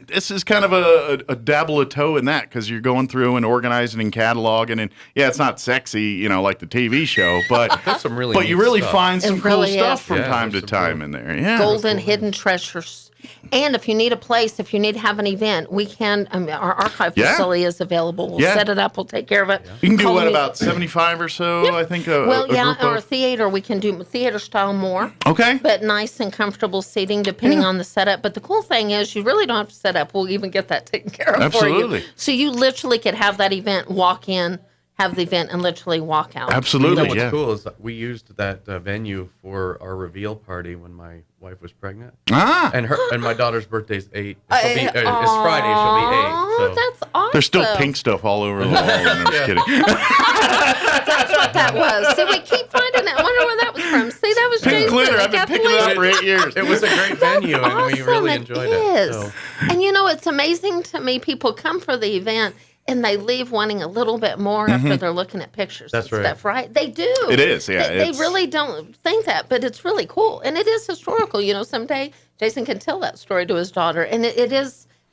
this is kind of a dabble a toe in that, because you're going through and organizing and cataloging, and it's not sexy, like the TV show, but some really, but you really stuff. find some cool stuff from time to time in there. Yeah, golden hidden treasures. And if you need a place, if you need to have an event, we can. Our archive facility is available. We'll set it up. We'll take care of it. You can do about 75 or so, I think. Or a theater. We can do theater style more. Okay. But nice and comfortable seating, depending on the setup. But the cool thing is, you really don't have to set up. We'll even get that taken care of for you. So you literally could have that event, walk in, have the event, and literally walk out. Absolutely. What's cool is that we used that venue for our reveal party when my wife was pregnant. And my daughter's birthday's 8. It's Friday. She'll be 8. So. That's awesome. There's still pink stuff all over the wall. I'm just kidding. That's what that was. See, we keep finding it. I wonder where that was from. See, that was pink Jason. glitter. I've been picking it up for 8 years. It was a great venue, and we really enjoyed it. So. And it's amazing to me. People come for the event, and they leave wanting a little bit more after they're looking at pictures and stuff, right? They do. It is, yeah. They really don't think that, but it's really cool. And it is historical. Someday Jason can tell that story to his daughter. And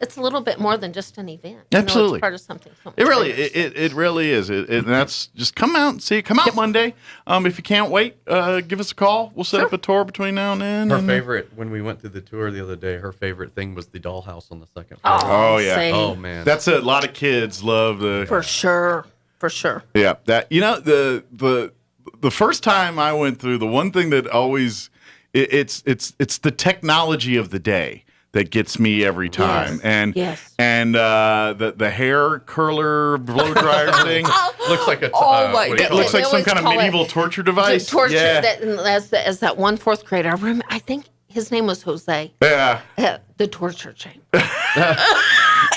it's a little bit more than just an event. Absolutely. It's part of something. It really is. And that's just come out and see. Come out Monday. If you can't wait, give us a call. We'll set up a tour between now and then. Her favorite, when we went through the tour the other day, her favorite thing was the dollhouse on the second floor. Oh yeah. Same. Oh man. That's a lot of kids love the. For sure. Yeah. That the first time I went through, the one thing that always it's the technology of the day that gets me every time. And the hair curler blow dryer thing looks like it looks like some kind of medieval torture device. Torture. As that one fourth grader, I think his name was Jose. Yeah. The torture chamber.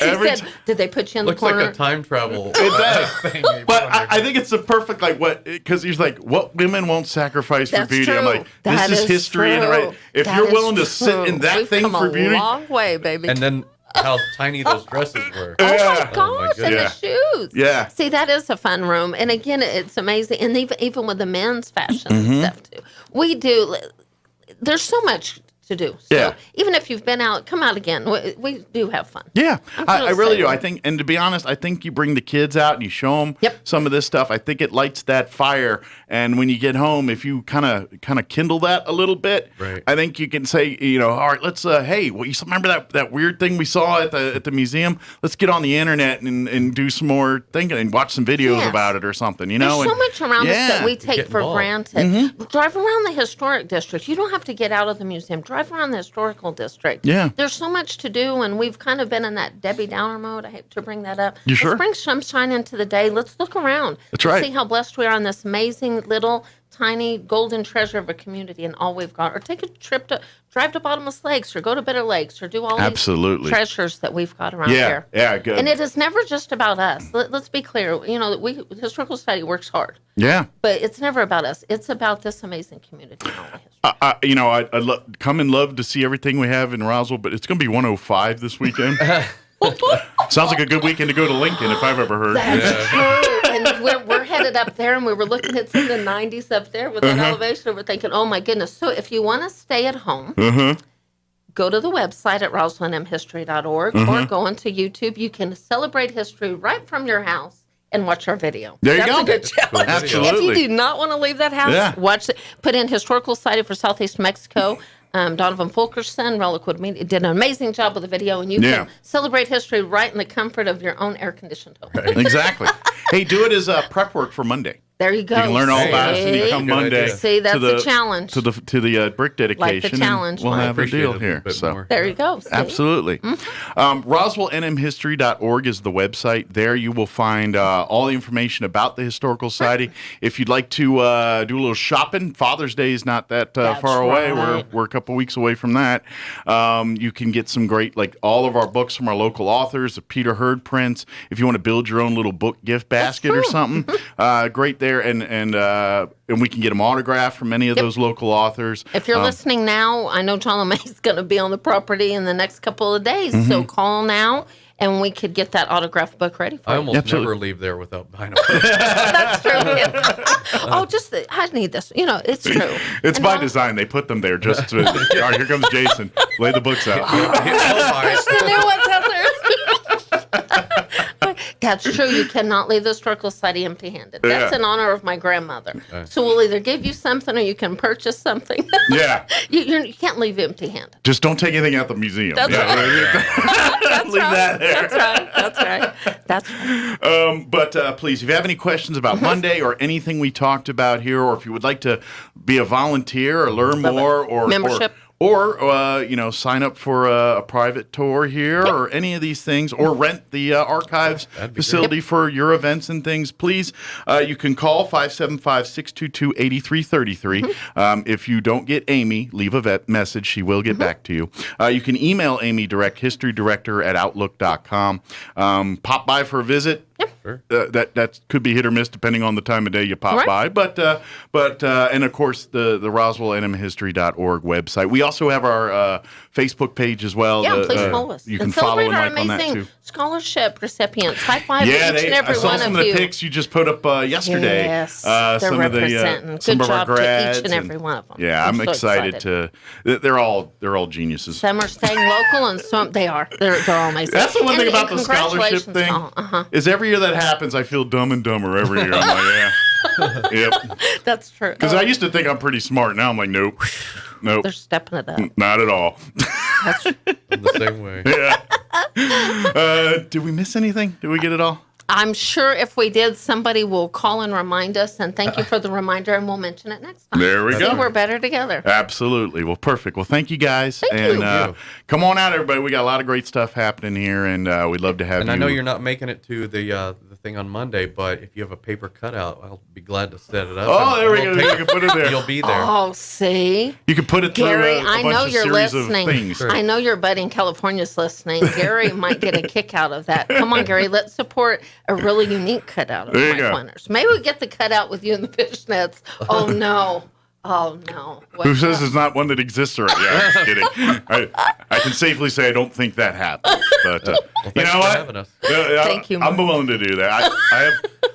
He said, did they put you in the looks corner? Looks like a time travel thing. But I think it's the perfect, because he's like, what women won't sacrifice for beauty? True. I'm like, this is history. And if you're willing to sit in that thing for beauty. We've come a long way, baby. And then how tiny those dresses were. Oh my gosh, and the shoes. Yeah. See, that is a fun room. And again, it's amazing. And even with the men's fashion and stuff too. There's so much to do. So even if you've been out, come out again. We do have fun. Yeah, I really do. I think, and to be honest, I think you bring the kids out and you show them some of this stuff. I think it lights that fire. And when you get home, if you kind of kindle that a little bit, I think you can say, all right, let's hey, you remember that weird thing we saw at the museum? Let's get on the internet and do some more thinking and watch some videos about it or something. There's so much around us that we take for granted. Drive around the historic district. You don't have to get out of the museum. Drive drive around the historical district. Yeah. There's so much to do, and we've kind of been in that Debbie Downer mode. I hate to bring that up. You sure? Let's bring sunshine into the day. Let's look around. That's right. See how blessed we are in this amazing little tiny golden treasure of a community and all we've got. Or take a trip to drive to Bottomless Lakes or go to Bitter Lakes or do all Absolutely. these treasures that we've got around here. Yeah, good. And it is never just about us. Let's be clear. You know, the Historical Society works hard. Yeah. But it's never about us. It's about this amazing community. I come and love to see everything we have in Roswell, but it's going to be 105 this weekend. Sounds like a good weekend to go to Lincoln, if I've ever heard. That's true. And we're headed up there, and we were looking at some of the 90s up there with that elevation, and we're thinking, oh, my goodness. So if you want to stay at home, go to the website at roswellmhistory.org or go onto YouTube. You can celebrate history right from your house and watch our video. There you That's go. a good challenge. Absolutely. If you do not want to leave that house, watch it. Put in Historical Society for Southeast Mexico. Donovan Fulkerson, Reliquid Media, did an amazing job with the video, and you can celebrate history right in the comfort of your own air-conditioned home. Exactly. Hey, do it as prep work for Monday. There you go. You can learn all about it, and you come Monday. See, that's the challenge. To the brick dedication. Like the challenge, we'll Mike. have a deal here. So There you go. See? Absolutely. RoswellNMHistory.org is the website. There you will find all the information about the Historical Society. If you'd like to do a little shopping, Father's Day is not that far away. We're a couple weeks away from that. You can get some great, like all of our books from our local authors, the Peter Hurd prints. If you want to build your own little book gift basket or something, great there. And we can get them autographed from many of those local authors. If you're listening now, I know John LeMay's going to be on the property in the next couple of days, so call now, and we could get that autographed book ready for you. I almost never leave there without buying a book. That's true. I need this. You know, it's true. It's by design. They put them there just to. All right, here comes Jason. Lay the books out. There's the new ones out there. That's true. You cannot leave the Historical Society empty-handed. That's in honor of my grandmother. So we'll either give you something or you can purchase something. Yeah. You can't leave empty-handed. Just don't take anything out the museum. That's right. Leave that there. That's right. But please, if you have any questions about Monday or anything we talked about here, or if you would like to be a volunteer or learn more, or membership. Or sign up for a private tour here or any of these things, or rent the archives facility for your events and things, please, you can call 575-622-8333. If you don't get Amy, leave a message. She will get back to you. You can email Amy direct, historydirector@outlook.com. Pop by for a visit. Sure. That could be hit or miss depending on the time of day you pop by. But and of course the RoswellNMHistory.org website. We also have our Facebook page as well. Yeah, please follow us. You can follow and like on that too. Scholarship recipients. High five to each and every I saw one some of of you. the pics you just put up yesterday. Yes, they're representing. Some Good of our job to grads each and every one of them. Yeah, I'm so excited to. They're all geniuses. Some are staying local, and some they are. They're all amazing. That's the one thing about the congratulations. scholarship thing. Is every year that happens, I feel dumb and dumber every year. I'm like, yeah. Yep. That's true. Because I used to think I'm pretty smart. Now I'm like, nope. They're stepping it up. Not at all. That's I'm the same way. Yeah. Did we miss anything? Did we get it all? I'm sure if we did, somebody will call and remind us. And thank you for the reminder, and we'll mention it next time. There we go. We're better together. Absolutely. Well, perfect. Well, thank you guys. Thank you. Come on out, everybody. We got a lot of great stuff happening here, and we'd love to have you. And I know you're not making it to the thing on Monday, but if you have a paper cutout, I'll be glad to set it up. Oh, there we go. You can put it there. You'll be there. Oh, see? You can put it through Gary, a I bunch know of you're series listening. of things. I know your buddy in California's listening. Gary might get a kick out of that. Come on, Gary. Let's support a really unique cutout of There you Mike go. Winters. Maybe we get the cutout with you in the fishnets. Oh, no. Oh, no. Who says there's not one that exists already? Yeah, I'm just kidding. I can safely say I don't think that happened. But you know what? Thank you, I'm willing to do that.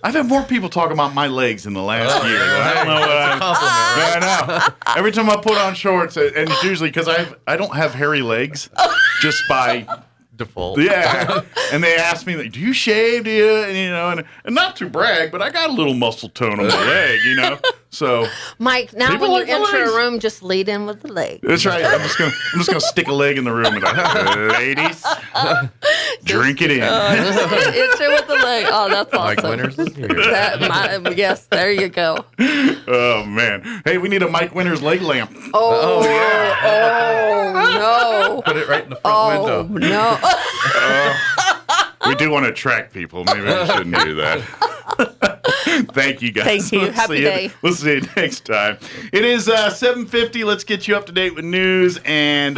I've had more people talk about my legs in the last year. I don't know what I know. Every time I put on shorts, and it's usually because I don't have hairy legs, just by default. Yeah. And they ask me, like, do you shave? Do you? And not to brag, but I got a little muscle tone on my leg, So Mike, now people when you like my enter legs. a room, just lead in with the leg. That's right. I'm just gonna stick a leg in the room and ladies. Drink it in. It's it with the leg. Oh, that's awesome. Mike Winters is here. Yes, there you go. Oh, man. Hey, we need a Mike Winters leg lamp. Oh, no. Put it right in the front window. No. We do want to attract people. Maybe I shouldn't do that. Thank you, guys. Thank you. Happy day. We'll see you next time. It is 7:50. Let's get you up to date with news and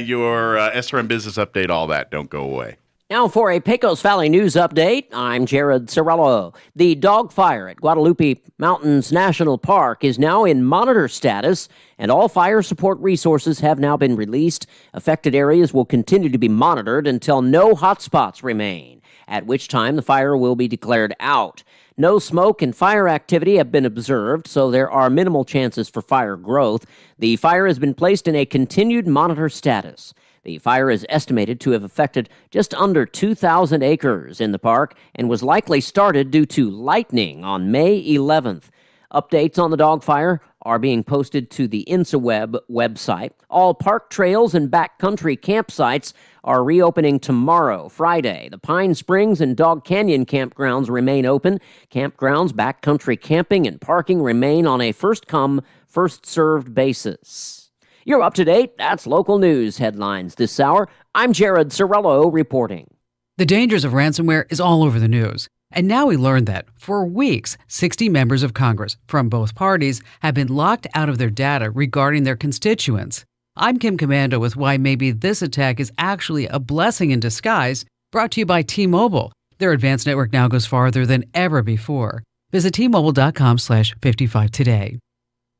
your SRM business update, all that. Don't go away. Now for a Pecos Valley news update, I'm Jared Cirillo. The dog fire at Guadalupe Mountains National Park is now in monitor status, and all fire support resources have now been released. Affected areas will continue to be monitored until no hotspots remain, at which time the fire will be declared out. No smoke and fire activity have been observed, so there are minimal chances for fire growth. The fire has been placed in a continued monitor status. The fire is estimated to have affected just under 2,000 acres in the park and was likely started due to lightning on May 11th. Updates on the dog fire are being posted to the InsaWeb website. All park trails and backcountry campsites are reopening tomorrow, Friday. The Pine Springs and Dog Canyon campgrounds remain open. Campgrounds, backcountry camping, and parking remain on a first-come, first-served basis. You're up to date. That's local news headlines this hour. I'm Jared Cirillo reporting. The dangers of ransomware is all over the news. And now we learned that, for weeks, 60 members of Congress from both parties have been locked out of their data regarding their constituents. I'm Kim Commando with why maybe this attack is actually a blessing in disguise, brought to you by T-Mobile. Their advanced network now goes farther than ever before. Visit T-Mobile.com/55 today.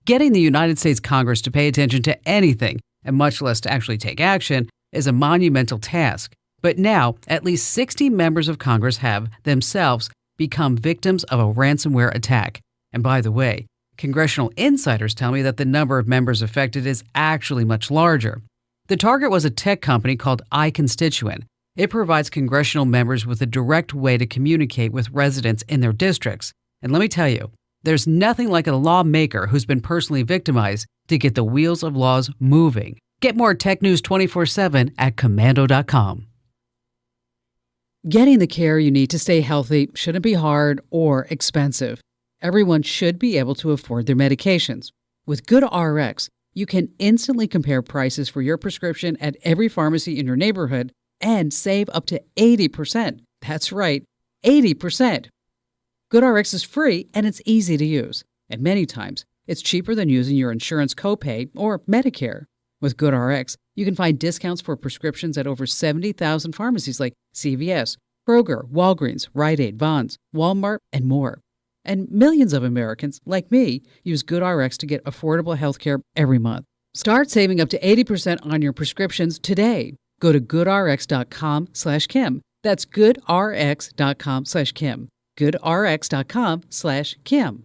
Getting the United States Congress to pay attention to anything, and much less to actually take action, is a monumental task. But now, at least 60 members of Congress have, themselves, become victims of a ransomware attack. And by the way, congressional insiders tell me that the number of members affected is actually much larger. The target was a tech company called iConstituent. It provides congressional members with a direct way to communicate with residents in their districts. And let me tell you, there's nothing like a lawmaker who's been personally victimized to get the wheels of laws moving. Get more tech news 24/7 at Commando.com. Getting the care you need to stay healthy shouldn't be hard or expensive. Everyone should be able to afford their medications. With GoodRx, you can instantly compare prices for your prescription at every pharmacy in your neighborhood and save up to 80%. That's right, 80%. GoodRx is free and it's easy to use. And many times, it's cheaper than using your insurance copay or Medicare. With GoodRx, you can find discounts for prescriptions at over 70,000 pharmacies like CVS, Kroger, Walgreens, Rite Aid, Vons, Walmart, and more. And millions of Americans, like me, use GoodRx to get affordable health care every month. Start saving up to 80% on your prescriptions today. Go to goodrx.com/Kim. That's goodrx.com/Kim. goodrx.com/Kim.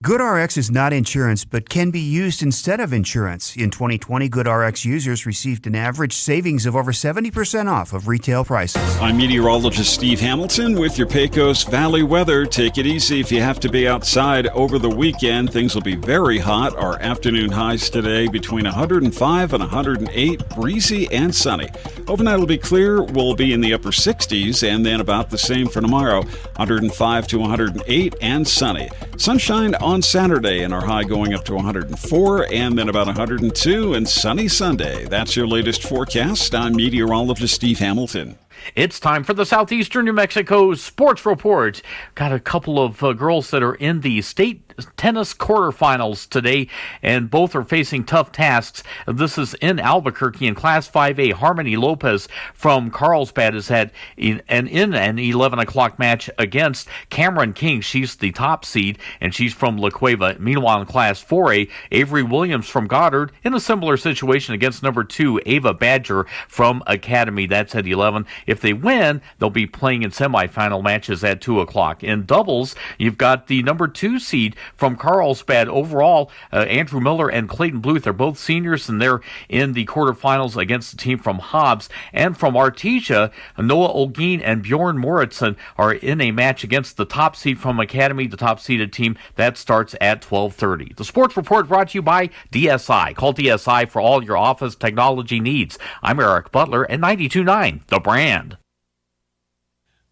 GoodRx is not insurance, but can be used instead of insurance. In 2020, GoodRx users received an average savings of over 70% off of retail prices. I'm meteorologist Steve Hamilton with your Pecos Valley weather. Take it easy if you have to be outside over the weekend. Things will be very hot. Our afternoon highs today between 105 and 108, breezy and sunny. Overnight will be clear. We'll be in the upper 60s, and then about the same for tomorrow, 105 to 108 and sunny. Sunshine on Saturday, and our high going up to 104, and then about 102, and sunny Sunday. That's your latest forecast. I'm meteorologist Steve Hamilton. It's time for the Southeastern New Mexico Sports Report. Got a couple of girls that are in the state tennis quarterfinals today, and both are facing tough tasks. This is in Albuquerque in Class 5A. Harmony Lopez from Carlsbad has had in an 11 o'clock match against Cameron King. She's the top seed, and she's from La Cueva. Meanwhile, in Class 4A, Avery Williams from Goddard in a similar situation against number 2, Ava Badger from Academy. That's at 11. If they win, they'll be playing in semifinal matches at 2 o'clock. In doubles, you've got the number 2 seed from Carlsbad. Overall, Andrew Miller and Clayton Bluth are both seniors, and they're in the quarterfinals against the team from Hobbs. And from Artesia, Noah Olguin and Bjorn Moritzen are in a match against the top seed from Academy, the top seeded team. That starts at 12:30. The Sports Report brought to you by DSI. Call DSI for all your office technology needs. I'm Eric Butler at 92.9 The Brand.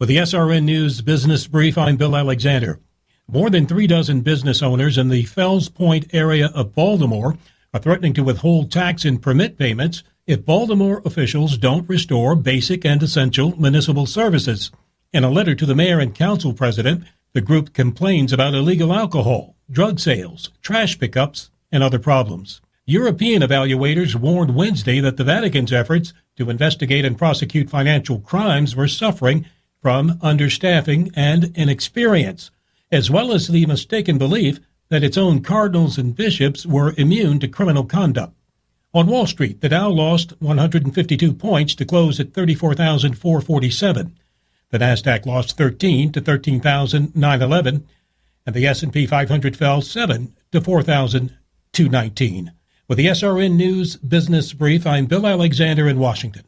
With the SRN News Business Brief, I'm Bill Alexander. More than 36 business owners in the Fells Point area of Baltimore are threatening to withhold tax and permit payments if Baltimore officials don't restore basic and essential municipal services. In a letter to the mayor and council president, the group complains about illegal alcohol, drug sales, trash pickups, and other problems. European evaluators warned Wednesday that the Vatican's efforts to investigate and prosecute financial crimes were suffering from understaffing and inexperience, as well as the mistaken belief that its own cardinals and bishops were immune to criminal conduct. On Wall Street, the Dow lost 152 points to close at 34,447. The Nasdaq lost 13 to 13,911, and the S&P 500 fell 7 to 4,219. With the SRN News Business Brief, I'm Bill Alexander in Washington.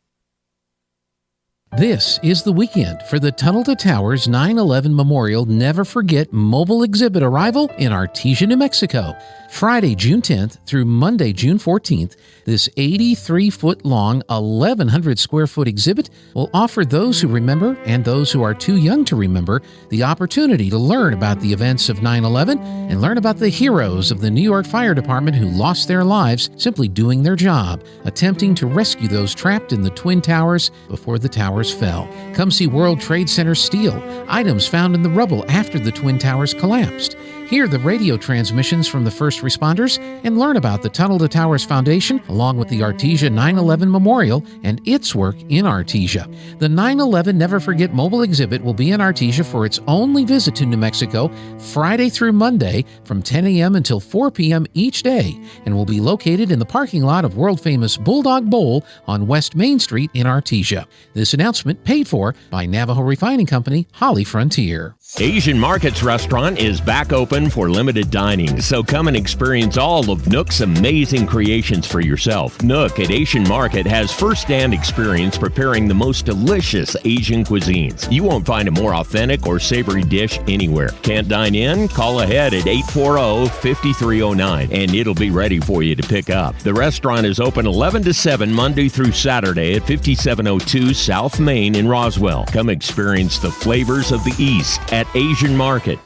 This is the weekend for the Tunnel to Towers 9/11 Memorial Never Forget mobile exhibit arrival in Artesia, New Mexico. Friday, June 10th through Monday, June 14th, this 83-foot-long, 1,100-square-foot exhibit will offer those who remember and those who are too young to remember the opportunity to learn about the events of 9/11 and learn about the heroes of the New York Fire Department who lost their lives simply doing their job, attempting to rescue those trapped in the Twin Towers before the towers fell. Come see World Trade Center steel, items found in the rubble after the Twin Towers collapsed. Hear the radio transmissions from the first responders and learn about the Tunnel to Towers Foundation along with the Artesia 9/11 Memorial and its work in Artesia. The 9/11 Never Forget mobile exhibit will be in Artesia for its only visit to New Mexico Friday through Monday from 10 a.m. until 4 p.m. each day and will be located in the parking lot of world-famous Bulldog Bowl on West Main Street in Artesia. This announcement paid for by Navajo Refining Company, Holly Frontier. Asian Market's restaurant is back open for limited dining, so come and experience all of Nook's amazing creations for yourself. Nook at Asian Market has first-hand experience preparing the most delicious Asian cuisines. You won't find a more authentic or savory dish anywhere. Can't dine in? Call ahead at 840-5309 and it'll be ready for you to pick up. The restaurant is open 11 to 7 Monday through Saturday at 5702 South Main in Roswell. Come experience the flavors of the East at Asian Market.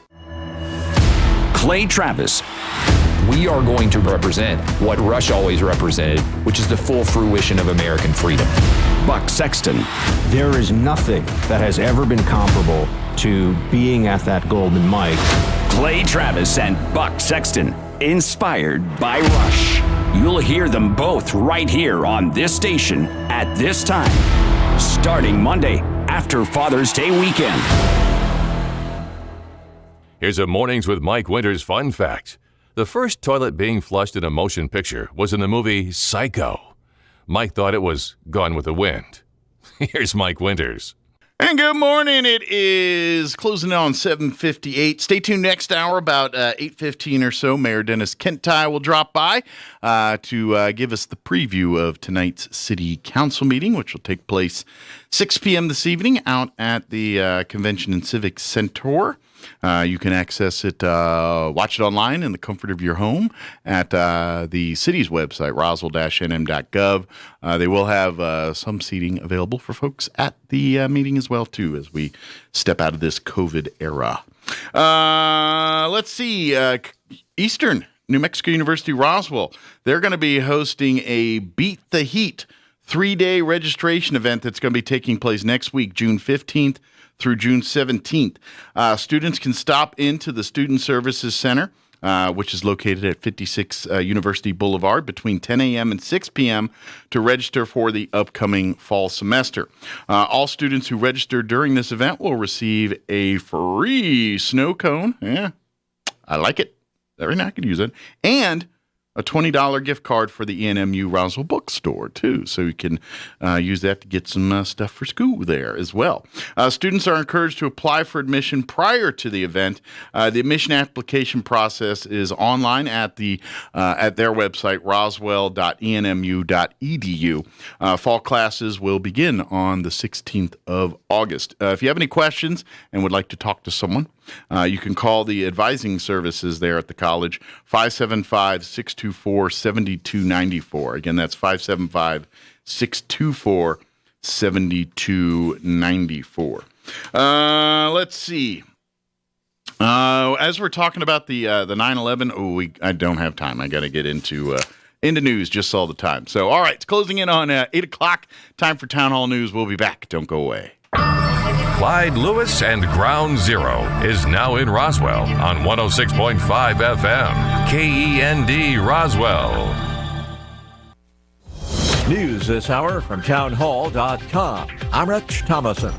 Clay Travis. We are going to represent what Rush always represented, which is the full fruition of American freedom. Buck Sexton. There is nothing that has ever been comparable to being at that golden mic. Clay Travis and Buck Sexton, inspired by Rush. You'll hear them both right here on this station at this time, starting Monday after Father's Day weekend. Here's a Mornings with Mike Winters fun fact. The first toilet being flushed in a motion picture was in the movie Psycho. Mike thought it was Gone with the Wind. Here's Mike Winters. And good morning. It is closing on 7:58. Stay tuned next hour about 8:15 or so. Mayor Dennis Kentai will drop by to give us the preview of tonight's city council meeting, which will take place 6 p.m. this evening out at the Convention and Civic Center. You can access it, watch it online in the comfort of your home at the city's website, roswell-nm.gov. They will have some seating available for folks at the meeting as well, too, as we step out of this COVID era. Let's see. Eastern New Mexico University Roswell, they're going to be hosting a Beat the Heat 3-day registration event that's going to be taking place next week, June 15th. Through June 17th. Students can stop into the Student Services Center, which is located at 56 University Boulevard, between 10 a.m. and 6 p.m. to register for the upcoming fall semester. All students who register during this event will receive a free snow cone. Yeah, I like it. Every night I could use it. And a $20 gift card for the ENMU Roswell bookstore, too. So you can use that to get some stuff for school there as well. Students are encouraged to apply for admission prior to the event. The admission application process is online at their website, roswell.enmu.edu. Fall classes will begin on the 16th of August. If you have any questions and would like to talk to someone, you can call the advising services there at the college, 575-624-7294. Again, that's 575-624-7294. Let's see. As we're talking about the 9/11, I don't have time. I got to get into news just all the time. So, all right, it's closing in on 8 o'clock. Time for Town Hall News. We'll be back. Don't go away. Clyde Lewis and Ground Zero is now in Roswell on 106.5 FM. KEND Roswell. News this hour from townhall.com. I'm Rich Thomason.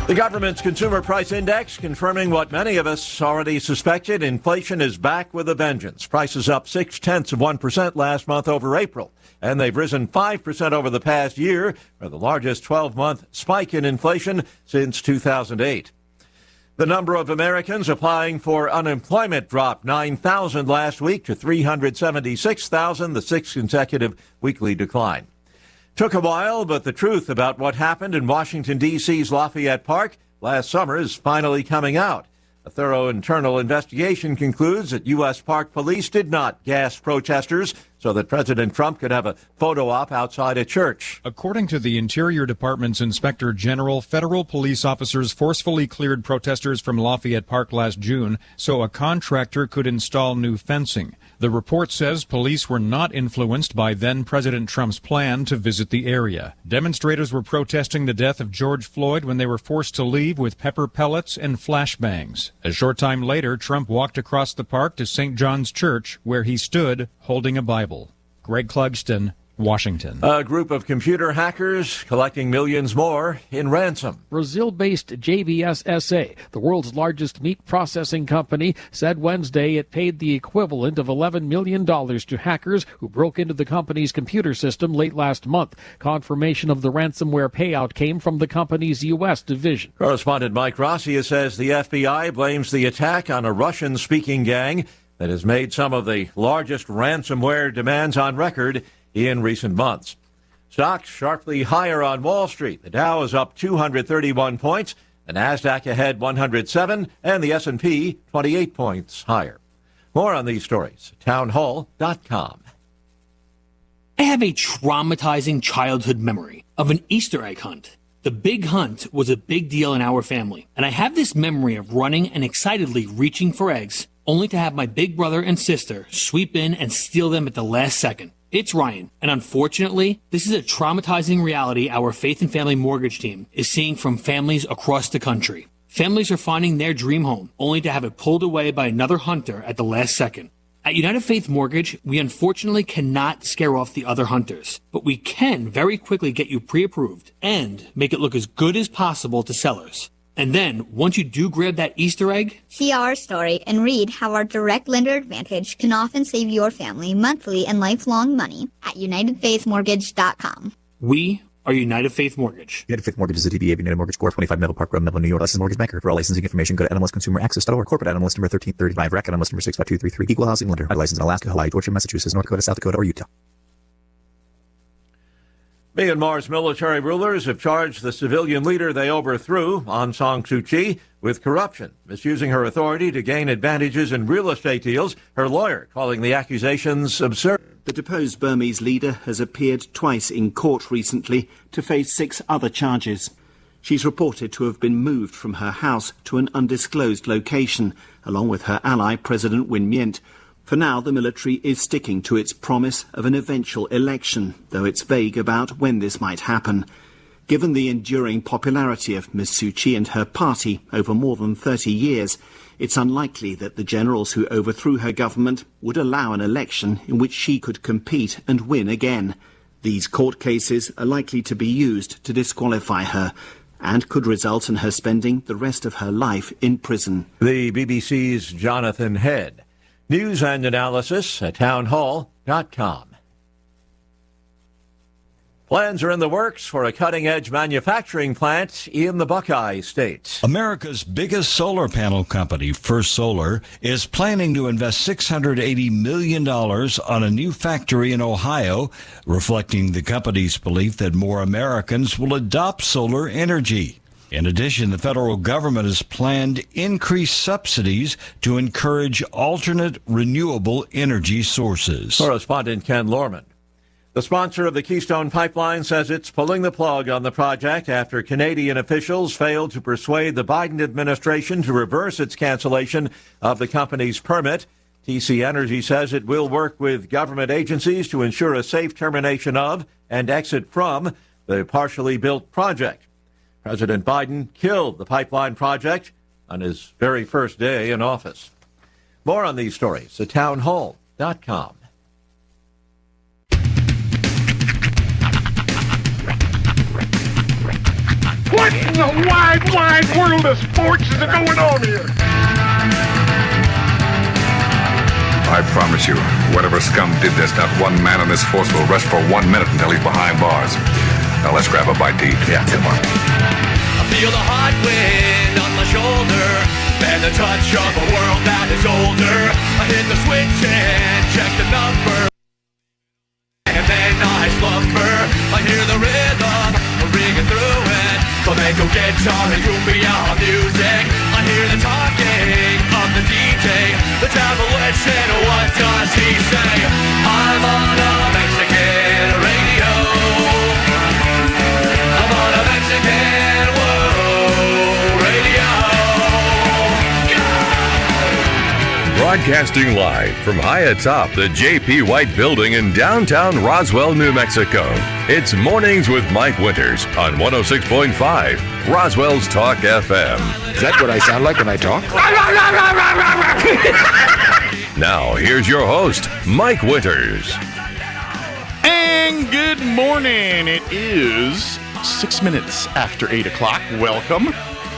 The government's Consumer Price Index confirming what many of us already suspected. Inflation is back with a vengeance. Prices up 0.6% last month over April, and they've risen 5% over the past year, for the largest 12-month spike in inflation since 2008. The number of Americans applying for unemployment dropped 9,000 last week to 376,000, the sixth consecutive weekly decline. Took a while, but the truth about what happened in Washington, D.C.'s Lafayette Park last summer is finally coming out. A thorough internal investigation concludes that U.S. Park Police did not gas protesters so that President Trump could have a photo op outside a church. According to the Interior Department's Inspector General, federal police officers forcefully cleared protesters from Lafayette Park last June so a contractor could install new fencing. The report says police were not influenced by then-President Trump's plan to visit the area. Demonstrators were protesting the death of George Floyd when they were forced to leave with pepper pellets and flashbangs. A short time later, Trump walked across the park to St. John's Church, where he stood holding a Bible. Greg Clugston, Washington. A group of computer hackers collecting millions more in ransom. Brazil-based JBS SA, the world's largest meat processing company, said Wednesday it paid the equivalent of $11 million to hackers who broke into the company's computer system late last month. Confirmation of the ransomware payout came from the company's U.S. division. Correspondent Mike Rossia says the FBI blames the attack on a Russian-speaking gang that has made some of the largest ransomware demands on record in recent months. Stocks sharply higher on Wall Street. The Dow is up 231 points, the Nasdaq ahead 107, and the S&P 28 points higher. More on these stories at townhall.com. I have a traumatizing childhood memory of an Easter egg hunt. The big hunt was a big deal in our family, and I have this memory of running and excitedly reaching for eggs, only to have my big brother and sister sweep in and steal them at the last second. It's Ryan, and unfortunately, this is a traumatizing reality our Faith and Family Mortgage team is seeing from families across the country. Families are finding their dream home, only to have it pulled away by another hunter at the last second. At United Faith Mortgage, we unfortunately cannot scare off the other hunters, but we can very quickly get you pre-approved and make it look as good as possible to sellers. And then, once you do grab that Easter egg, see our story and read how our direct lender advantage can often save your family monthly and lifelong money at UnitedFaithMortgage.com. We are United Faith Mortgage. United Faith Mortgage is a DBA of United Mortgage Corp. 25 Melville Park Road, Melville, New York. Licensed mortgage banker. For all licensing information, go to NMLSConsumerAccess.org. Corporate NMLS number 1335. REC NMLS number 65233. Equal housing lender. Licensed in Alaska, Hawaii, Georgia, Massachusetts, North Dakota, South Dakota, or Utah. Myanmar's military rulers have charged the civilian leader they overthrew, Aung San Suu Kyi, with corruption, misusing her authority to gain advantages in real estate deals, her lawyer calling the accusations absurd. The deposed Burmese leader has appeared twice in court recently to face 6 other charges. She's reported to have been moved from her house to an undisclosed location, along with her ally, President Win Myint. For now, the military is sticking to its promise of an eventual election, though it's vague about when this might happen. Given the enduring popularity of Ms Suu Kyi and her party over more than 30 years, it's unlikely that the generals who overthrew her government would allow an election in which she could compete and win again. These court cases are likely to be used to disqualify her and could result in her spending the rest of her life in prison. The BBC's Jonathan Head. News and analysis at townhall.com. Plans are in the works for a cutting-edge manufacturing plant in the Buckeye State. America's biggest solar panel company, First Solar, is planning to invest $680 million on a new factory in Ohio, reflecting the company's belief that more Americans will adopt solar energy. In addition, the federal government has planned increased subsidies to encourage alternate renewable energy sources. Correspondent Ken Lorman. The sponsor of the Keystone Pipeline says it's pulling the plug on the project after Canadian officials failed to persuade the Biden administration to reverse its cancellation of the company's permit. TC Energy says it will work with government agencies to ensure a safe termination of and exit from the partially built project. President Biden killed the pipeline project on his very first day in office. More on these stories at townhall.com. What in the wide, wide world of sports is going on here? I promise you, whatever scum did this, not one man in this force will rest for 1 minute until he's behind bars. Now let's grab a bite to eat. Yeah, come on. I feel the hot wind on my shoulder and the touch of a world that is older. I hit the switch and check the number, and then I slumber. I hear the rhythm ringing through it. Flamenco guitar and cumbia music. I hear the talking of the DJ. The travel listen, what does he say? I'm on a Mexican radio. I'm on a Mexican world radio. Broadcasting live from high atop the J.P. White Building in downtown Roswell, New Mexico. It's Mornings with Mike Winters on 106.5 Roswell's Talk FM. Is that what I sound like when I talk? Now, here's your host, Mike Winters. And good morning. It is 6 minutes after 8 o'clock. Welcome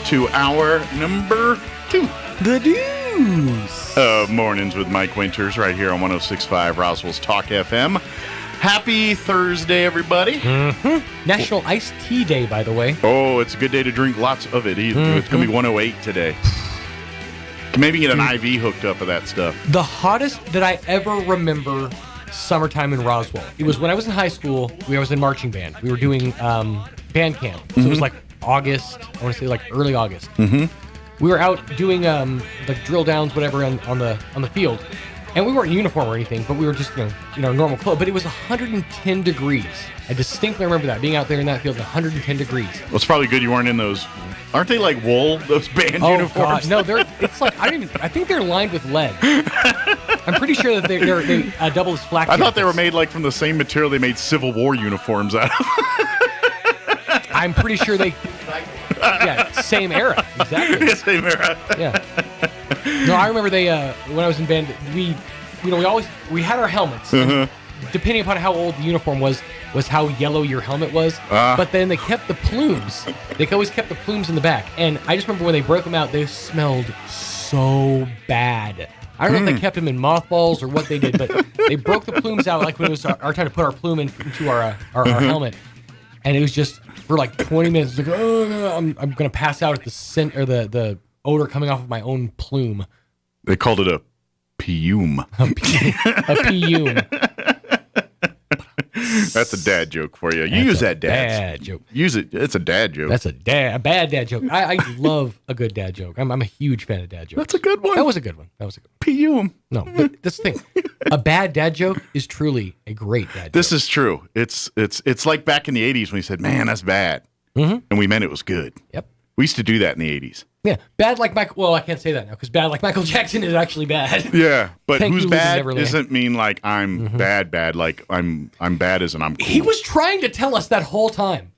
to hour number 2. The Deuce. Mornings with Mike Winters right here on 106.5 Roswell's Talk FM. Happy Thursday, everybody. Mm-hmm. National Iced Tea Day, by the way. Oh, it's a good day to drink lots of it. It's going to be 108 today. Maybe get an IV hooked up of that stuff. The hottest that I ever remember summertime in Roswell. It was when I was in high school. I was in marching band. We were doing band camp. So it was like August. I want to say like early August. Mm-hmm. We were out doing like drill downs, whatever, on the field. And we weren't in uniform or anything, but we were just, normal clothes. But it was 110 degrees. I distinctly remember that, being out there in that field, 110 degrees. Well, it's probably good you weren't in those. Aren't they like wool, those band uniforms? God. No, it's like, I think they're lined with lead. I'm pretty sure that they double as flak. I thought they were made like from the same material they made Civil War uniforms out of. I'm pretty sure they, same era. Exactly. Yeah, same era. Yeah. No, I remember they when I was in band, we had our helmets. Uh-huh. Depending upon how old the uniform was how yellow your helmet was. But then they kept the plumes. They always kept the plumes in the back. And I just remember when they broke them out, they smelled so bad. I don't know if they kept them in mothballs or what they did, but they broke the plumes out like when it was our time to put our plume into our helmet. And it was just for like 20 minutes. Like, oh no, I'm gonna pass out at the scent or the odor coming off of my own plume. They called it a pume. A pume. That's a dad joke for you. You use that dad joke. Use it. It's a dad joke. That's a bad dad joke. I love a good dad joke. I'm a huge fan of dad jokes. That's a good one. That was a good one. Pume. No, but that's the thing. A bad dad joke is truly a great dad joke. This is true. It's like back in the 80s when we said, man, that's bad. Mm-hmm. And we meant it was good. Yep. We used to do that in the 80s. Yeah, bad like Michael. Well, I can't say that now because bad like Michael Jackson is actually bad. Yeah, but Thank who's you, bad Neverland. doesn't mean like I'm bad. Like I'm bad as in I'm cool. He was trying to tell us that whole time.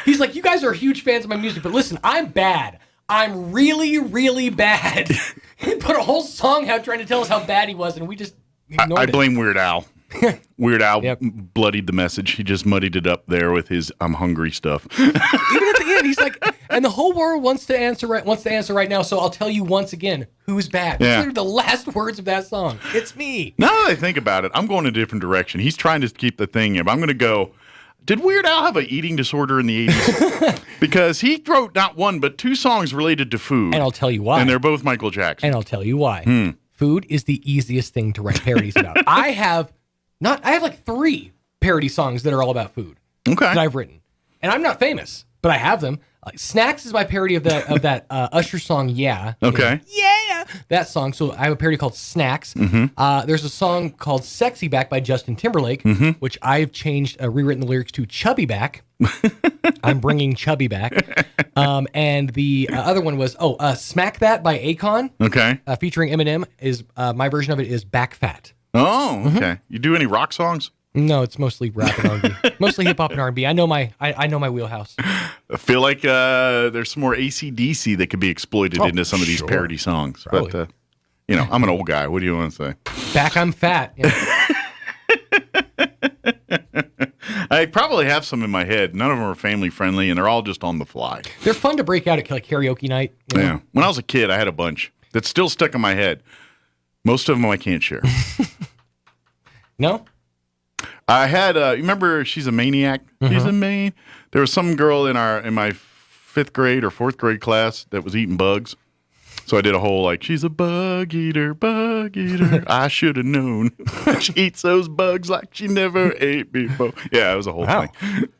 He's like, you guys are huge fans of my music, but listen, I'm bad. I'm really, really bad. He put a whole song out trying to tell us how bad he was, and we just ignored I it. blame Weird Al. Weird Al bloodied the message. He just muddied it up there with his "I'm hungry" stuff. Even at the end, he's like, and the whole world wants to answer right now. So I'll tell you once again, who's bad? Yeah. These are the last words of that song. It's me. Now that I think about it, I'm going a different direction. He's trying to keep the thing. If I'm going to go, did Weird Al have an eating disorder in the 80s? Because he wrote not one but 2 songs related to food. And I'll tell you why. And they're both Michael Jackson. And I'll tell you why. Food is the easiest thing to write parodies about. I have like 3 parody songs that are all about food. Okay. That I've written. And I'm not famous, but I have them. Snacks is my parody of that Usher song, Yeah. Okay. Yeah, That song. So I have a parody called Snacks. There's a song called Sexy Back by Justin Timberlake, which I've changed, rewritten the lyrics to Chubby Back. I'm bringing Chubby back. And the other one was, Smack That by Akon. Okay. Featuring Eminem. Is my version of it is Back Fat. Oh, okay. You do any rock songs? No, it's mostly rap and R&B. Mostly hip hop and R&B. I know my wheelhouse. I feel like there's some more AC/DC that could be exploited into some of these parody songs. Probably. But, I'm an old guy. What do you want to say? Back I'm fat. Yeah. I probably have some in my head. None of them are family friendly, and they're all just on the fly. They're fun to break out at like karaoke night. You know? Yeah. When I was a kid, I had a bunch that's still stuck in my head. Most of them I can't share. No? I had, you remember She's a Maniac? She's a man. There was some girl in my 5th grade or 4th grade class that was eating bugs. So I did a whole she's a bug eater. I should have known. She eats those bugs like she never ate before. Yeah, it was a whole thing.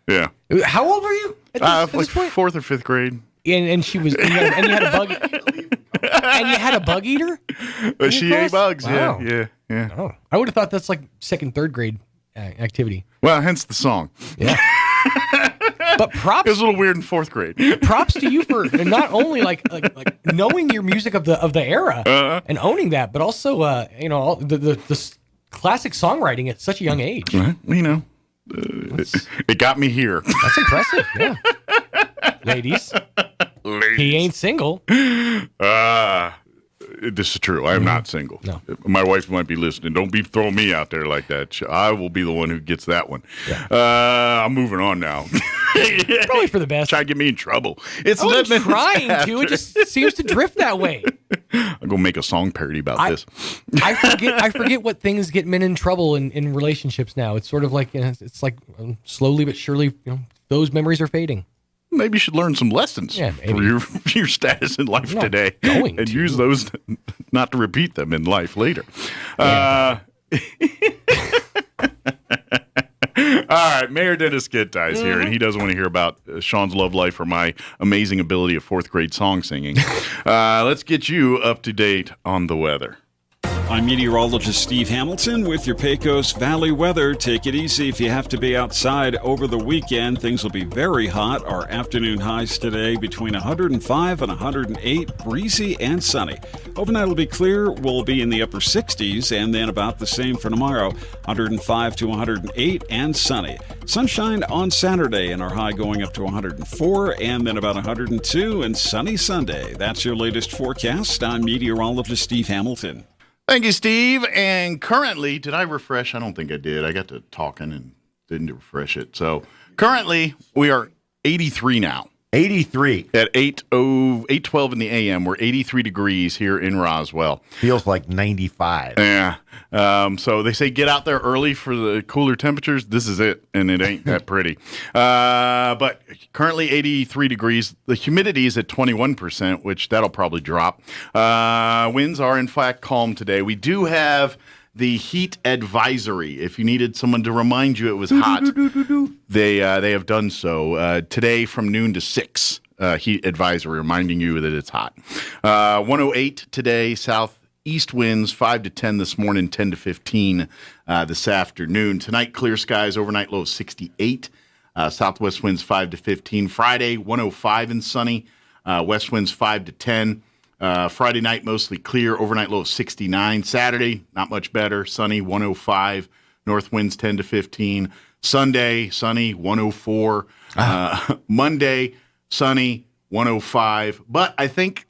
Yeah. How old were you at this point? 4th or 5th grade. And she was, and you had a bug, and you had a bug eater? But she ate bugs. Wow. Yeah. Oh, I would have thought that's like 2nd, 3rd grade activity. Well, hence the song. Yeah. But props. It was a little weird in 4th grade. Props to you for not only like knowing your music of the era and owning that, but also the classic songwriting at such a young age. It got me here. That's impressive. Yeah. Ladies. He ain't single. This is true. I am not single. No. My wife might be listening. Don't be throwing me out there like that. I will be the one who gets that one. Yeah. I'm moving on now. Probably for the best. Try to get me in trouble. I'm trying to. It just seems to drift that way. I'm gonna make a song parody about this. I forget what things get men in trouble in relationships now. It's sort of like it's like slowly but surely those memories are fading. Maybe you should learn some lessons for your status in life today, and use those not to repeat them in life later. Yeah. All right, Mayor Dennis Gittai is here, and he doesn't want to hear about Sean's love life or my amazing ability of 4th grade song singing. Let's get you up to date on the weather. I'm meteorologist Steve Hamilton with your Pecos Valley weather. Take it easy if you have to be outside over the weekend. Things will be very hot. Our afternoon highs today between 105 and 108, breezy and sunny. Overnight will be clear. We'll be in the upper 60s, and then about the same for tomorrow, 105 to 108 and sunny. Sunshine on Saturday, and our high going up to 104, and then about 102 and sunny Sunday. That's your latest forecast. I'm meteorologist Steve Hamilton. Thank you, Steve. And currently, did I refresh? I don't think I did. I got to talking and didn't refresh it. So currently, we are 83 now. 83. At 8:12 in the a.m., we're 83 degrees here in Roswell. Feels like 95. Yeah. So they say get out there early for the cooler temperatures. This is it, and it ain't that pretty. But currently 83 degrees. The humidity is at 21%, which that'll probably drop. Winds are, in fact, calm today. We do have the heat advisory. If you needed someone to remind you it was hot, they have done so. Today from noon to 6, heat advisory reminding you that it's hot. 108 today, southeast winds 5 to 10 this morning, 10 to 15 this afternoon. Tonight, clear skies, overnight low of 68. Southwest winds 5 to 15. Friday, 105 and sunny. West winds 5 to 10. Friday night, mostly clear, overnight low of 69. Saturday, not much better, sunny, 105. North winds 10 to 15. Sunday, sunny, 104. Monday, sunny, 105. But I think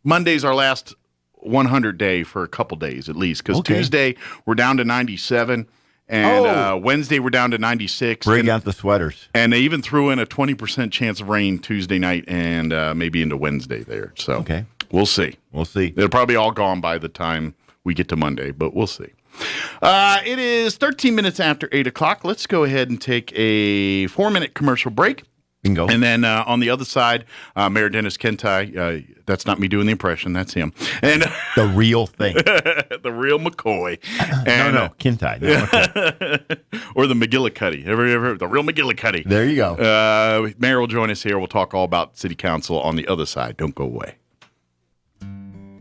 Monday's our last 100 day for a couple days at least, because Tuesday, we're down to 97. And Wednesday, we're down to 96. Bring out the sweaters. And they even threw in a 20% chance of rain Tuesday night and maybe into Wednesday there. So we'll see. We'll see. They're probably all gone by the time we get to Monday, but we'll see. It is 13 minutes after 8 o'clock. Let's go ahead and take a 4-minute commercial break. Bingo. And then on the other side, Mayor Dennis Gittai. That's not me doing the impression. That's him. And the real thing. The real McCoy. And, no, Gittai. Or the McGillicuddy. The real McGillicuddy. There you go. Mayor will join us here. We'll talk all about City Council on the other side. Don't go away.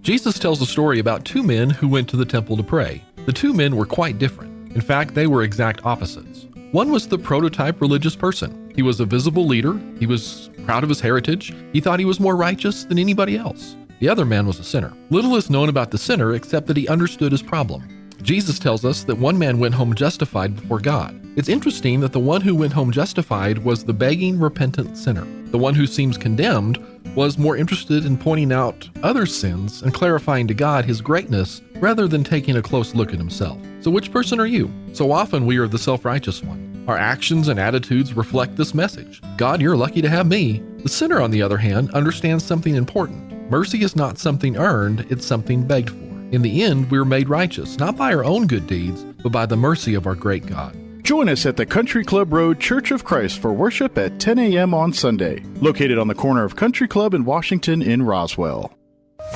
Jesus tells a story about two men who went to the temple to pray. The two men were quite different. In fact, they were exact opposites. One was the prototype religious person. He was a visible leader. He was proud of his heritage. He thought he was more righteous than anybody else. The other man was a sinner. Little is known about the sinner except that he understood his problem. Jesus tells us that one man went home justified before God. It's interesting that the one who went home justified was the begging, repentant sinner. The one who seems condemned was more interested in pointing out other sins and clarifying to God his greatness rather than taking a close look at himself. So which person are you? So often we are the self-righteous one. Our actions and attitudes reflect this message. God, you're lucky to have me. The sinner, on the other hand, understands something important. Mercy is not something earned, it's something begged for. In the end, we're made righteous, not by our own good deeds, but by the mercy of our great God. Join us at the Country Club Road Church of Christ for worship at 10 a.m. on Sunday, located on the corner of Country Club and Washington in Roswell.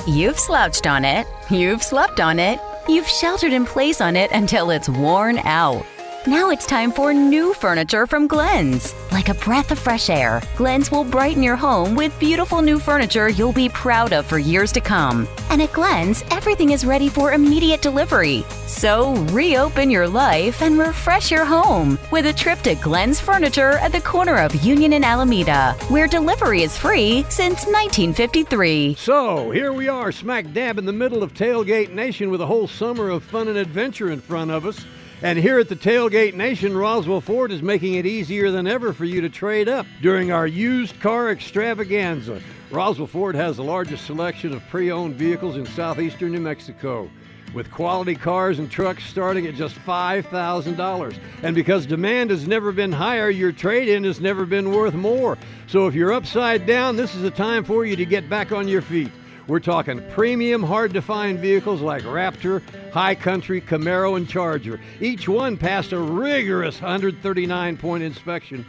You've slouched on it. You've slept on it. You've sheltered in place on it until it's worn out. Now it's time for new furniture from Glenn's. Like a breath of fresh air, Glenn's will brighten your home with beautiful new furniture you'll be proud of for years to come. And at Glenn's, everything is ready for immediate delivery. So reopen your life and refresh your home with a trip to Glenn's Furniture at the corner of Union and Alameda, where delivery is free since 1953. So, here we are, smack dab in the middle of Tailgate Nation with a whole summer of fun and adventure in front of us. And here at the Tailgate Nation, Roswell Ford is making it easier than ever for you to trade up during our used car extravaganza. Roswell Ford has the largest selection of pre-owned vehicles in southeastern New Mexico, with quality cars and trucks starting at just $5,000. And because demand has never been higher, your trade-in has never been worth more. So if you're upside down, this is the time for you to get back on your feet. We're talking premium, hard-to-find vehicles like Raptor, High Country, Camaro, and Charger. Each one passed a rigorous 139-point inspection.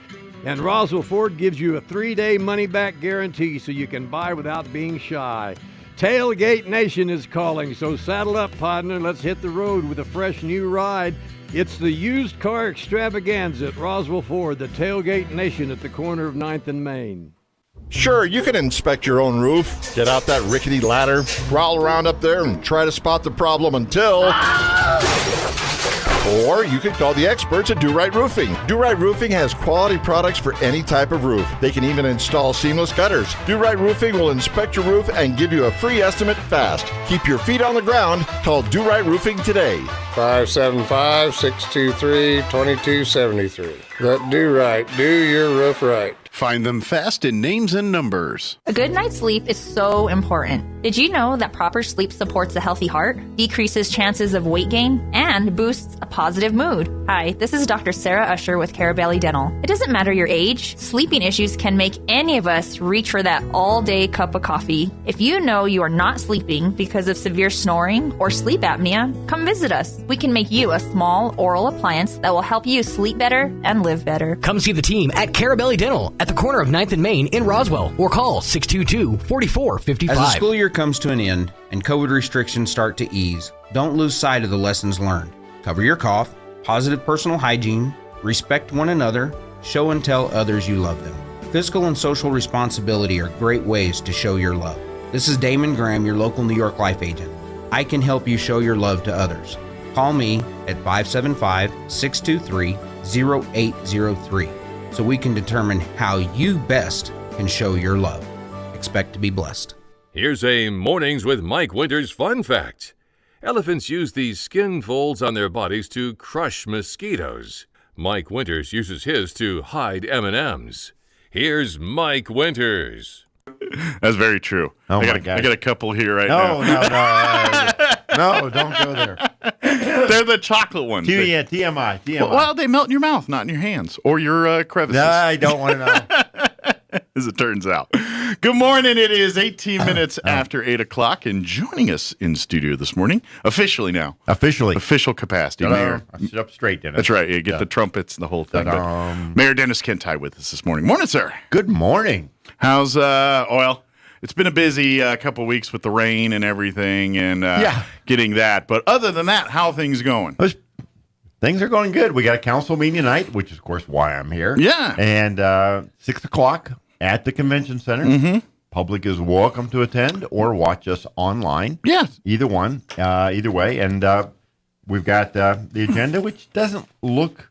And Roswell Ford gives you a 3-day money-back guarantee so you can buy without being shy. Tailgate Nation is calling, so saddle up, partner. Let's hit the road with a fresh new ride. It's the used car extravaganza at Roswell Ford, the Tailgate Nation at the corner of 9th and Main. Sure, you can inspect your own roof, get out that rickety ladder, crawl around up there and try to spot the problem until... Or you can call the experts at Do Right Roofing. Do Right Roofing has quality products for any type of roof. They can even install seamless gutters. Do Right Roofing will inspect your roof and give you a free estimate fast. Keep your feet on the ground. Call Do Right Roofing today. 575-623-2273. Let Do Right do your roof right. Find them fast in names and numbers. A good night's sleep is so important. Did you know that proper sleep supports a healthy heart, decreases chances of weight gain, and boosts a positive mood? Hi, this is Dr. Sarah Usher with Carabelli Dental. It doesn't matter your age, sleeping issues can make any of us reach for that all-day cup of coffee. If you know you are not sleeping because of severe snoring or sleep apnea, come visit us. We can make you a small oral appliance that will help you sleep better and live better. Come see the team at Carabelli Dental at the corner of 9th and Main in Roswell, or call 622-4455. As the school year comes to an end and COVID restrictions start to ease, don't lose sight of the lessons learned. Cover your cough, positive personal hygiene, respect one another, show and tell others you love them. Fiscal and social responsibility are great ways to show your love. This is Damon Graham, your local New York Life agent. I can help you show your love to others. Call me at 575-623-0803 so we can determine how you best can show your love. Expect to be blessed. Here's a Mornings with Mike Winters fun fact. Elephants use these skin folds on their bodies to crush mosquitoes. Mike Winters uses his to hide M&Ms. Here's Mike Winters. That's very true. Oh, I my God. I got a couple here right now. No, don't go there. They're the chocolate ones. TMI. Well, they melt in your mouth, not in your hands or your crevices. No, I don't want to know. As it turns out. Good morning. It is 18 minutes after 8 o'clock, and joining us in studio this morning, officially now. Official capacity. Mayor. Sit up straight, Dennis. That's right. You get the trumpets and the whole thing. Mayor Dennis Kentai with us this morning. Morning, sir. Good morning. How's, well, it's been a busy couple weeks with the rain and everything and getting that. But other than that, how are things going? Things are going good. We got a council meeting tonight, which is, of course, why I'm here. Yeah. And 6 o'clock at the convention center. Mm-hmm. public is welcome to attend or watch us online. Yes. Either one, either way. And we've got the agenda, which doesn't look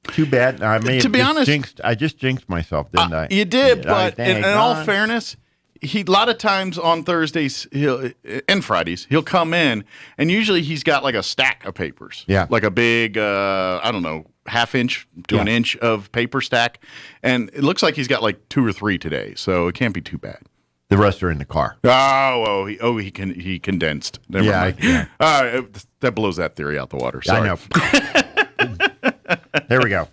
too bad. I may to be honest, I just jinxed myself, didn't I? You did, but in all fairness, a lot of times on Thursdays and Fridays, he'll come in, and usually he's got like a stack of papers. Yeah. Like a big, half inch to an inch of paper stack. And it looks like he's got like 2 or 3 today, so it can't be too bad. The rest are in the car. He condensed. Never mind. That blows that theory out the water. Sorry. I know. There we go.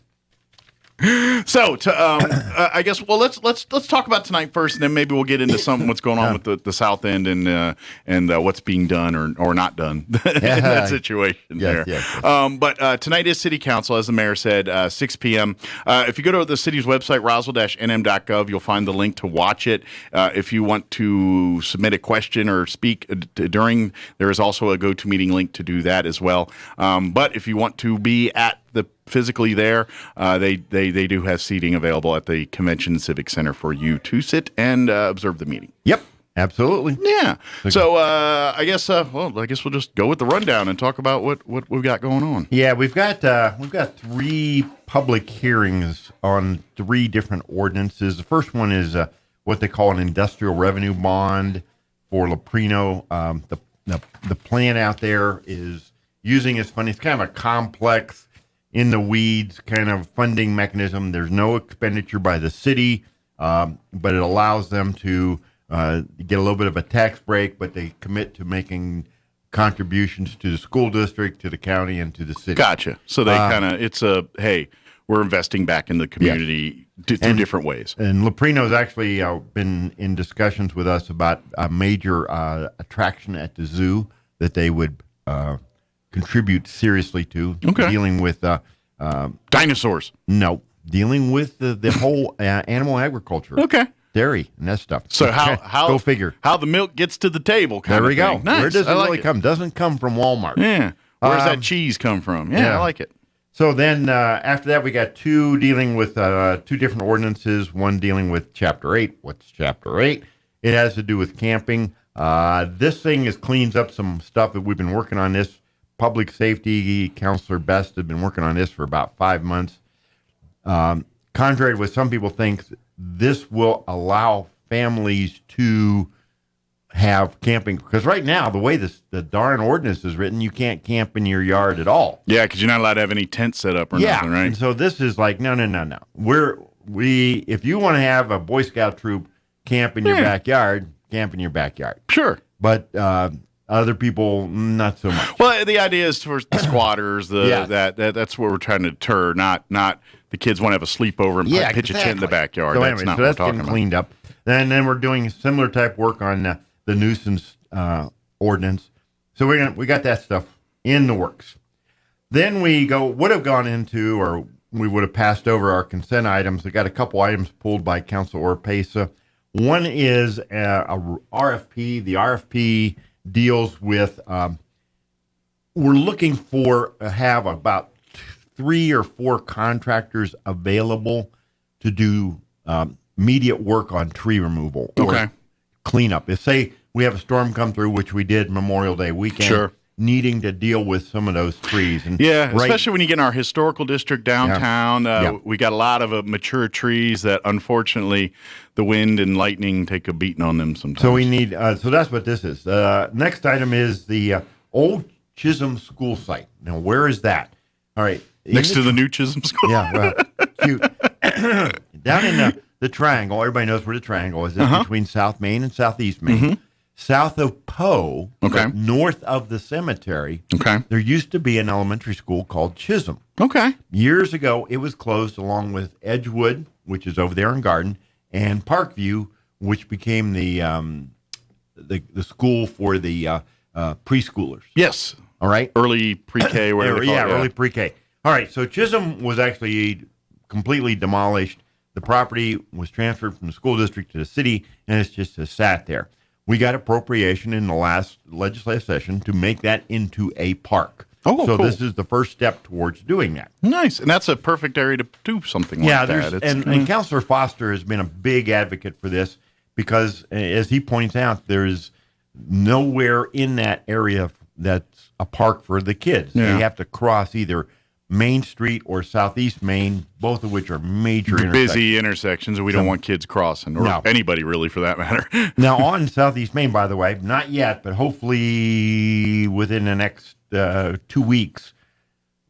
So, I guess let's talk about tonight first, and then maybe we'll get into what's going on with the South End and what's being done or not done in that situation there. Yes. But tonight is City Council, as the mayor said, 6 p.m. If you go to the city's website, roswell-nm.gov, you'll find the link to watch it. If you want to submit a question or speak during, there is also a GoToMeeting link to do that as well. But if you want to be physically there, they do have seating available at the Convention Civic Center for you to sit and observe the meeting. Yep, absolutely. Yeah. So I guess we'll just go with the rundown and talk about what we've got going on. Yeah, we've got 3 public hearings on 3 different ordinances. The first one is what they call an industrial revenue bond for Leprino. The plan out there is using this fund. It's kind of a complex, in the weeds kind of funding mechanism. There's no expenditure by the city, but it allows them to get a little bit of a tax break, but they commit to making contributions to the school district, to the county, and to the city. Gotcha. So they hey, we're investing back in the community through different ways. And Leprino's actually been in discussions with us about a major attraction at the zoo that they would contribute seriously to, dealing with dinosaurs. No, dealing with the whole animal agriculture. Dairy and that stuff. So how go figure how the milk gets to the table. There we go. Nice. Where does it really come? Doesn't come from Walmart. Yeah. Where does that cheese come from? Yeah, I like it. So then after that, we got 2 dealing with 2 different ordinances. One dealing with Chapter 8. What's Chapter 8? It has to do with camping. This thing cleans up some stuff that we've been working on this. Public Safety Counselor Best had been working on this for about 5 months. Contrary to what some people think, this will allow families to have camping. Because right now, the way the darn ordinance is written, you can't camp in your yard at all. Yeah, because you're not allowed to have any tents set up or nothing, right? And so this is like, no. If you want to have a Boy Scout troop camp in your backyard, camp in your backyard. Sure. But other people, not so much. Well, the idea is for the squatters, that's what we're trying to deter, not the kids want to have a sleepover and pitch a tent in the backyard. So that's not what we're talking about. Cleaned up. Then we're doing similar type work on the nuisance ordinance. So we got that stuff in the works. Then we would have gone into, or we would have passed over our consent items. We got a couple items pulled by Council Orpesa. One is a RFP. The RFP deals with we're looking for have about 3 or 4 contractors available to do immediate work on tree removal or cleanup. If say we have a storm come through, which we did Memorial Day weekend, needing to deal with some of those trees. And especially when you get in our historical district downtown, we got a lot of mature trees that unfortunately the wind and lightning take a beating on them sometimes. So we need, so that's what this is. Next item is the old Chisholm School site. Now, where is that? All right. Next to the new Chisholm School? Yeah, well, cute. Down in the triangle, everybody knows where the triangle is. It's between South Main and Southeast Main. South of Poe, north of the cemetery, there used to be an elementary school called Chisholm. Years ago, it was closed along with Edgewood, which is over there in Garden, and Parkview, which became the school for the preschoolers. Yes. All right. Early pre-K, whatever. Early pre-K. All right. So Chisholm was actually completely demolished. The property was transferred from the school district to the city, and it's just sat there. We got appropriation in the last legislative session to make that into a park. Oh, so cool. This is the first step towards doing that. Nice. And that's a perfect area to do something like that. And Councilor Foster has been a big advocate for this because, as he points out, there's nowhere in that area that's a park for the kids. Yeah. They have to cross either Main Street or Southeast Main, both of which are major busy intersections, and we don't want kids crossing, or anybody really for that matter. Now, on Southeast Main, by the way, not yet, but hopefully within the next 2 weeks,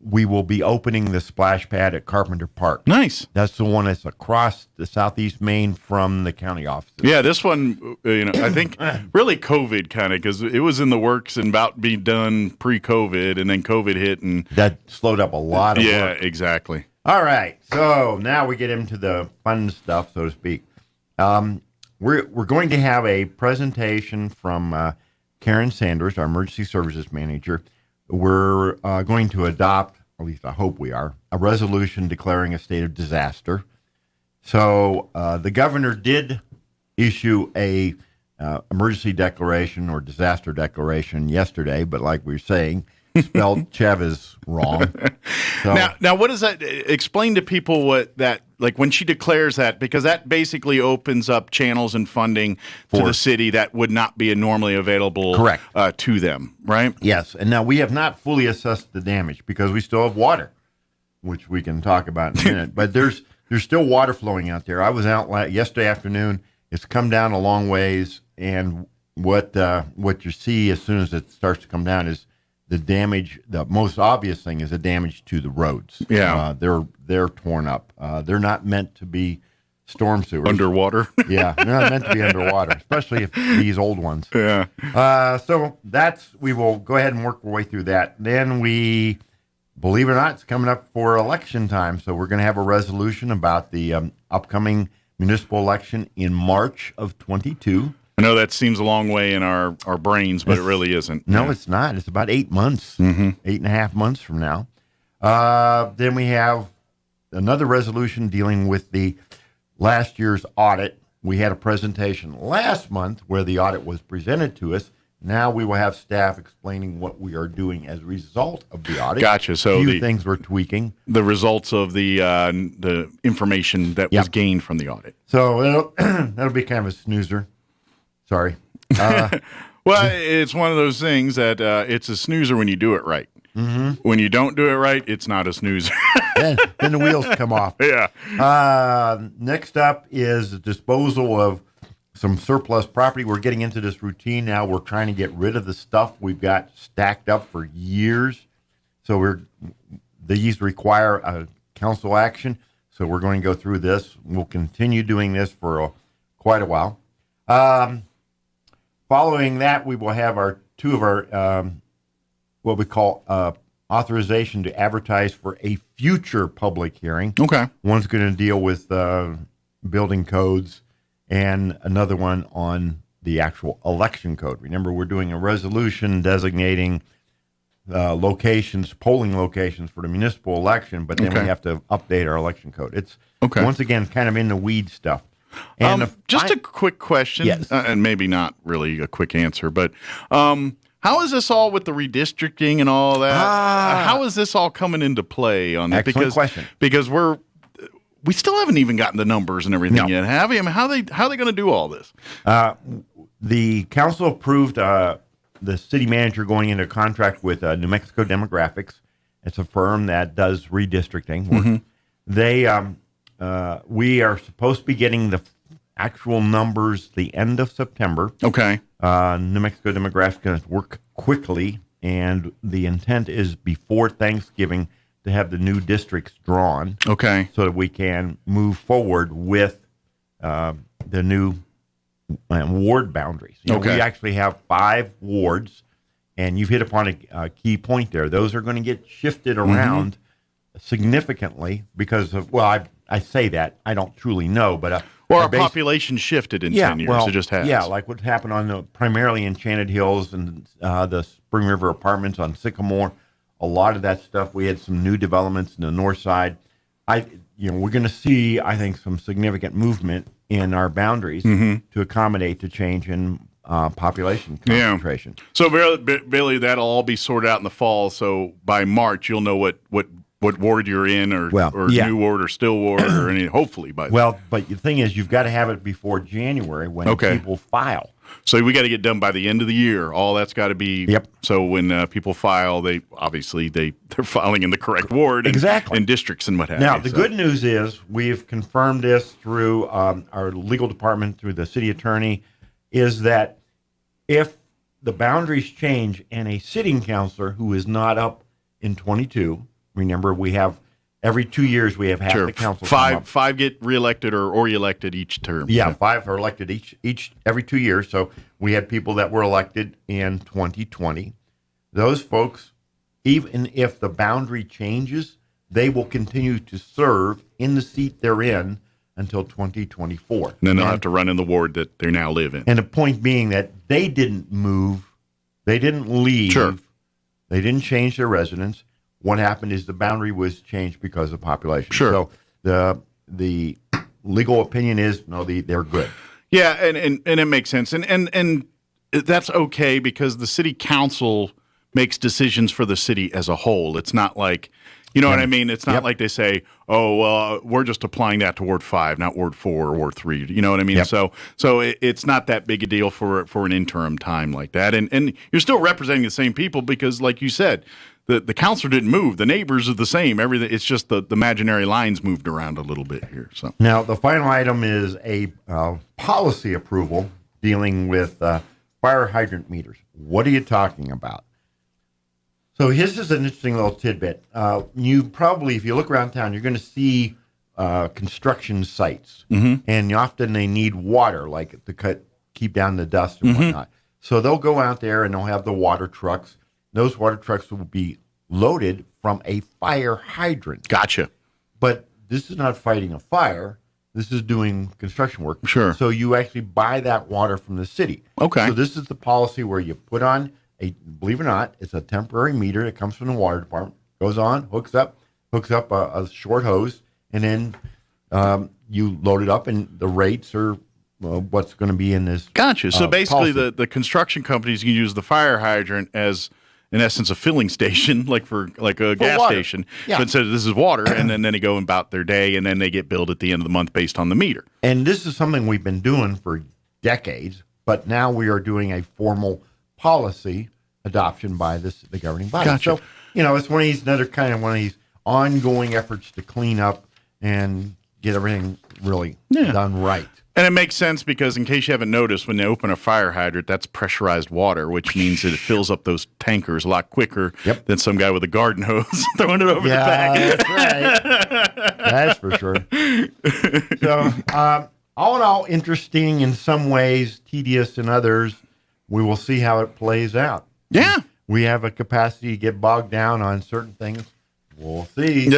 we will be opening the splash pad at Carpenter Park. Nice. That's the one that's across the Southeast Main from the county offices. Yeah, this one, I think really COVID kind of, because it was in the works and about to be done pre-COVID, and then COVID hit, and that slowed up a lot of work. Yeah, exactly. All right, so now we get into the fun stuff, so to speak. We're going to have a presentation from Karen Sanders, our emergency services manager. We're going to adopt, at least I hope we are, a resolution declaring a state of disaster. So the governor did issue a emergency declaration or disaster declaration yesterday, but like we were saying, spelled Chavez wrong. So, now, what does that explain to people? What that, like, when she declares that, because that basically opens up channels and funding to the city that would not be normally available, correct, to them, right? Yes, and now we have not fully assessed the damage because we still have water, which we can talk about in a minute. But there's still water flowing out there. I was out yesterday afternoon. It's come down a long ways, and what you see as soon as it starts to come down is the damage. The most obvious thing is the damage to the roads. Yeah, they're torn up. They're not meant to be storm sewers. Underwater. Yeah, they're not meant to be underwater, especially if these old ones. Yeah. So we will go ahead and work our way through that. Then we, believe it or not, it's coming up for election time. So we're going to have a resolution about the upcoming municipal election in March of 22. I know that seems a long way in our brains, but it really isn't. No, it's not. It's about 8 months, 8.5 months from now. Then we have another resolution dealing with the last year's audit. We had a presentation last month where the audit was presented to us. Now we will have staff explaining what we are doing as a result of the audit. Gotcha. So a few things we're tweaking. The results of the information that was gained from the audit. So that'll be kind of a snoozer. Sorry. Well, it's one of those things that it's a snoozer when you do it right. Mm-hmm. When you don't do it right, it's not a snoozer. then the wheels come off. Yeah. Next up is the disposal of some surplus property. We're getting into this routine now. We're trying to get rid of the stuff we've got stacked up for years. So these require a council action. So we're going to go through this. We'll continue doing this for quite a while. Following that, we will have two of our what we call authorization to advertise for a future public hearing. Okay. One's going to deal with building codes, and another one on the actual election code. Remember, we're doing a resolution designating polling locations for the municipal election, but then we have to update our election code. It's once again kind of in the weed stuff. And just a quick question, yes. And maybe not really a quick answer, but how is this all with the redistricting and all that? How is this all coming into play on that? Excellent question. Because we still haven't even gotten the numbers and everything yet, have we? I mean, how are they going to do all this? The council approved the city manager going into contract with New Mexico Demographics. It's a firm that does redistricting. Mm-hmm. We are supposed to be getting the actual numbers the end of September. Okay. New Mexico Demographics is going to work quickly, and the intent is before Thanksgiving to have the new districts drawn. Okay. So that we can move forward with the new ward boundaries. We actually have 5 wards, and you've hit upon a key point there. Those are going to get shifted around significantly because of, I say that. I don't truly know, but... our population shifted in 10 years. It just has. Yeah, like what happened on primarily Enchanted Hills and the Spring River Apartments on Sycamore. A lot of that stuff, we had some new developments in the north side. We're going to see, I think, some significant movement in our boundaries to accommodate the change in population concentration. So, Billy, that'll all be sorted out in the fall. So by March, you'll know what what ward you're in, or new ward, or still ward, or any. Hopefully, but the thing is, you've got to have it before January when people file. So we got to get done by the end of the year. All that's got to be. Yep. So when people file, they're filing in the correct ward, and districts and what have you. Now the good news is we've confirmed this through our legal department, through the city attorney, is that if the boundaries change and a sitting councilor who is not up in 22, remember we have every 2 years we have half the council. Five get reelected or elected each term. Yeah, 5 are elected each every 2 years. So we had people that were elected in 2020. Those folks, even if the boundary changes, they will continue to serve in the seat they're in until 2024. And then they'll have to run in the ward that they now live in. And the point being that they didn't move, they didn't leave, they didn't change their residence. What happened is the boundary was changed because of population. So the legal opinion is they're good. Yeah, and it makes sense, and that's okay because the city council makes decisions for the city as a whole. It's not like, you know what I mean? It's not like they say, oh, well, we're just applying that to Ward 5, not Ward 4 or Ward 3. You know what I mean? So it's not that big a deal for an interim time like that. And you're still representing the same people because, like you said, the councilor didn't move. The neighbors are the same. Everything. It's just the imaginary lines moved around a little bit here. So now the final item is a policy approval dealing with fire hydrant meters. What are you talking about? So this is an interesting little tidbit. You probably, if you look around town, you're going to see construction sites, and often they need water, like to keep down the dust and whatnot. So they'll go out there and they'll have the water trucks. Those water trucks will be loaded from a fire hydrant. Gotcha. But this is not fighting a fire. This is doing construction work. Sure. So you actually buy that water from the city. Okay. So this is the policy where you put on believe it or not, it's a temporary meter that comes from the water department. Goes on, hooks up a short hose, and then you load it up, and the rates are what's going to be in this. Gotcha. So basically, policy. the construction companies can use the fire hydrant as, in essence, a filling station, like a gas water. station. Yeah. So instead of this is water, and then they go about their day, and then they get billed at the end of the month based on the meter. And this is something we've been doing for decades, but now we are doing a formal policy adoption by the governing body. Gotcha. So, it's one of these ongoing efforts to clean up and get everything really done right. And it makes sense because, in case you haven't noticed, when they open a fire hydrant, that's pressurized water, which means that it fills up those tankers a lot quicker than some guy with a garden hose throwing it over the back. That's right. That's for sure. So, all in all, interesting in some ways, tedious in others. We will see how it plays out. Yeah. We have a capacity to get bogged down on certain things. We'll see.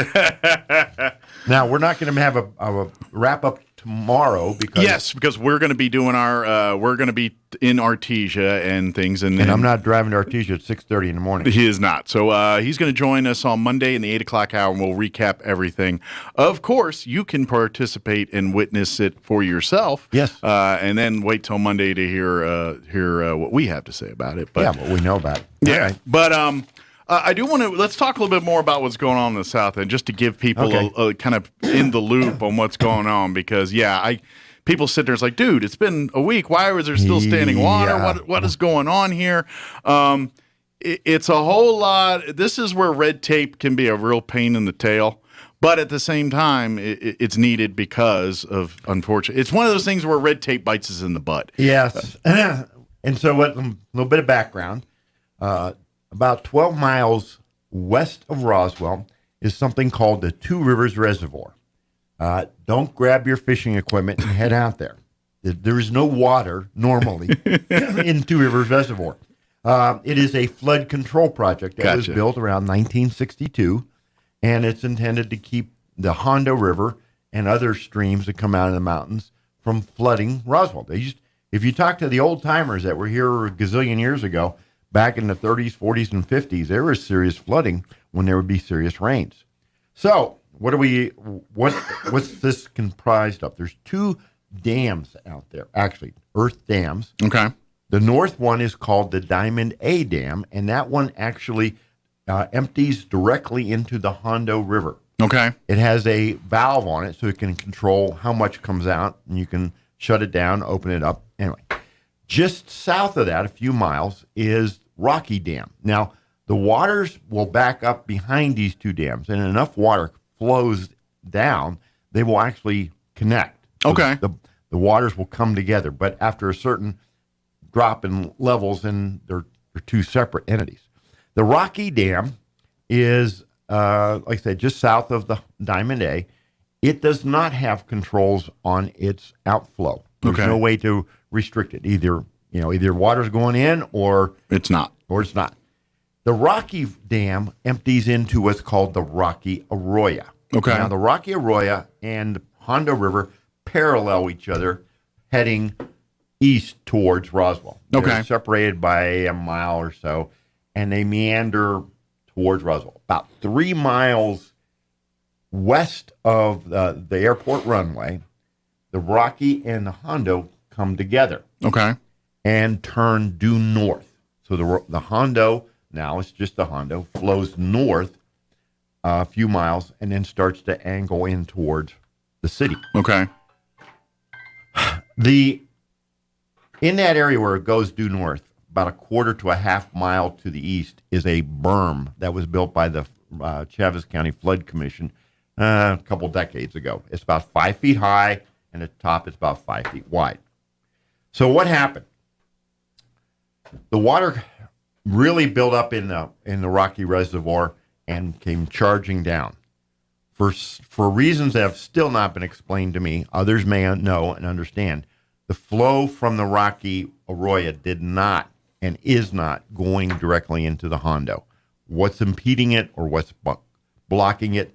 Now, we're not going to have a wrap up tomorrow because we're going to be doing we're going to be in Artesia and things, and I'm not driving to Artesia at 6:30 in the morning. He is not. So he's going to join us on Monday in the 8 o'clock hour, and we'll recap everything. Of course, you can participate and witness it for yourself. Yes, and then wait till Monday to hear what we have to say about it. But what we know about it. Yeah, right. but I do want to let's talk a little bit more about what's going on in the South End, just to give people a kind of in the loop on what's going on. Because people sit there, it's like, dude, it's been a week. Why was there still standing water? What is going on here? It's a whole lot. This is where red tape can be a real pain in the tail. But at the same time, it's needed because of, unfortunately, it's one of those things where red tape bites us in the butt. Yes. And so a little bit of background. About 12 miles west of Roswell is something called the Two Rivers Reservoir. Don't grab your fishing equipment and head out there. There is no water normally in Two Rivers Reservoir. It is a flood control project that was built around 1962, and it's intended to keep the Hondo River and other streams that come out of the mountains from flooding Roswell. If you talk to the old timers that were here a gazillion years ago, back in the 30s, 40s, and 50s, there was serious flooding when there would be serious rains. So, what's this comprised of? There's 2 dams out there, actually, earth dams. Okay. The north one is called the Diamond A Dam, and that one actually empties directly into the Hondo River. Okay. It has a valve on it so it can control how much comes out, and you can shut it down, open it up. Anyway, just south of that, a few miles, is Rocky Dam. Now, the waters will back up behind these two dams, and enough water flows down, they will actually connect. So okay. The waters will come together, but after a certain drop in levels, then they're two separate entities. The Rocky Dam is, like I said, just south of the Diamond A. It does not have controls on its outflow. There's no way to restrict it. Either water's going in or it's not. The Rocky Dam empties into what's called the Rocky Arroyo. Okay. Now, the Rocky Arroyo and the Hondo River parallel each other, heading east towards Roswell. They're separated by a mile or so, and they meander towards Roswell. About 3 miles west of the airport runway, the Rocky and the Hondo come together. Okay. And turn due north. So the Hondo, now it's just the Hondo, flows north a few miles and then starts to angle in towards the city. Okay. In that area where it goes due north, about a quarter to a half mile to the east is a berm that was built by the Chaves County Flood Commission a couple decades ago. It's about 5 feet high, and at the top it's about 5 feet wide. So what happened? The water really built up in the Rocky Reservoir and came charging down. For reasons that have still not been explained to me, others may know and understand, the flow from the Rocky Arroyo did not and is not going directly into the Hondo. What's impeding it or what's blocking it,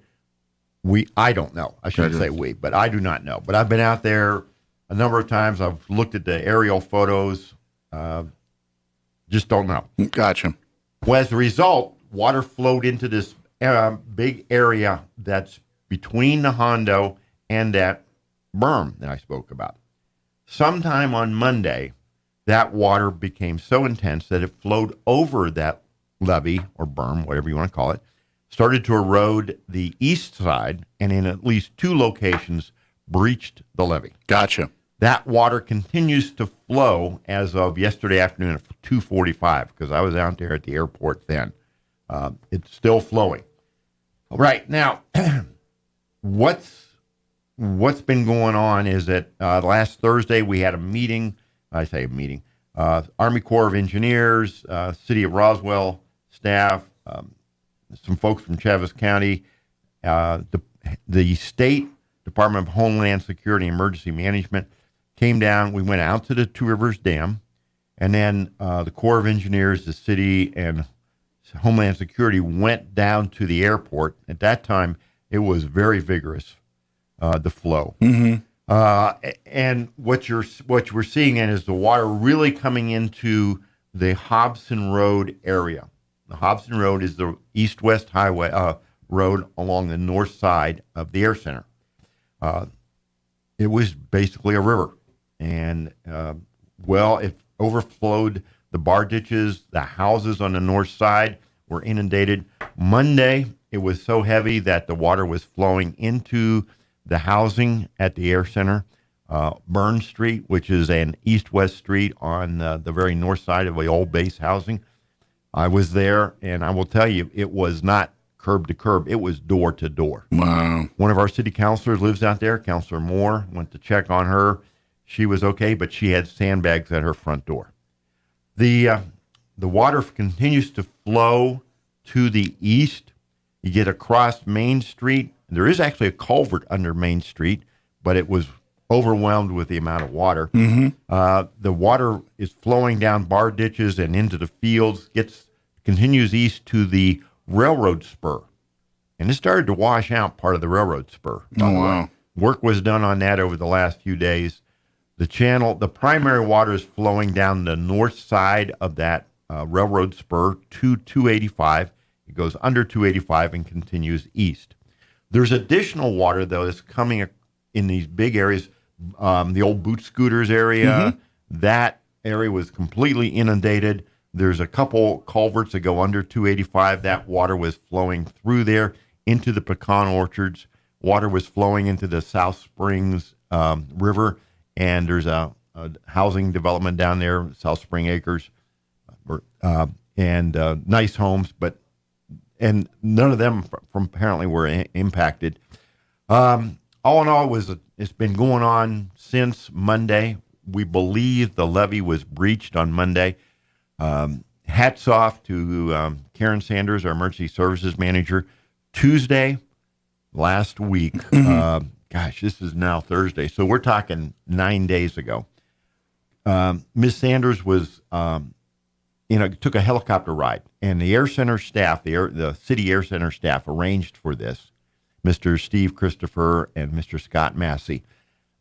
I don't know. I shouldn't say we, but I do not know. But I've been out there a number of times. I've looked at the aerial photos. Just don't know. Gotcha. Well, as a result, water flowed into this big area that's between the Hondo and that berm that I spoke about. Sometime on Monday, that water became so intense that it flowed over that levee or berm, whatever you want to call it, started to erode the east side, and in at least 2 locations breached the levee. Gotcha. That water continues to flow as of yesterday afternoon at 2:45, because I was out there at the airport then. It's still flowing. Right now, what's been going on is that last Thursday we had a meeting. I say a meeting. Army Corps of Engineers, City of Roswell staff, some folks from Chaves County, the State Department of Homeland Security and Emergency Management came down. We went out to the Two Rivers Dam, and then the Corps of Engineers, the city, and Homeland Security went down to the airport. At that time, it was very vigorous, the flow. Mm-hmm. And what we're seeing is the water really coming into the Hobson Road area. The Hobson Road is the east-west highway road along the north side of the air center. It was basically a river, and it overflowed the bar ditches. The houses on the north side were inundated. Monday, it was so heavy that the water was flowing into the housing at the air center. Burn Street, which is an east-west street on the very north side of the old base housing. I was there, and I will tell you, it was not curb to curb. It was door to door. Wow. One of our city councilors lives out there, Councilor Moore. Went to check on her. She was okay, but she had sandbags at her front door. The water continues to flow to the east. You get across Main Street. There is actually a culvert under Main Street, but it was overwhelmed with the amount of water. Mm-hmm. The water is flowing down bar ditches and into the fields, continues east to the railroad spur. And it started to wash out part of the railroad spur. Oh, wow. Work was done on that over the last few days. The primary water is flowing down the north side of that railroad spur to 285. It goes under 285 and continues east. There's additional water, though, that's coming in these big areas. The old boot scooters area, that area was completely inundated. There's a couple culverts that go under 285. That water was flowing through there into the pecan orchards. Water was flowing into the South Springs River, and there's a housing development down there, South Spring Acres, and nice homes, and none of them from apparently were impacted. All in all, it's been going on since Monday. We believe the levee was breached on Monday. Hats off to Karen Sanders, our emergency services manager. Tuesday, last week, this is now Thursday, so we're talking 9 days ago. Ms. Sanders was, took a helicopter ride, and the Air Center staff, the City Air Center staff arranged for this. Mr. Steve Christopher and Mr. Scott Massey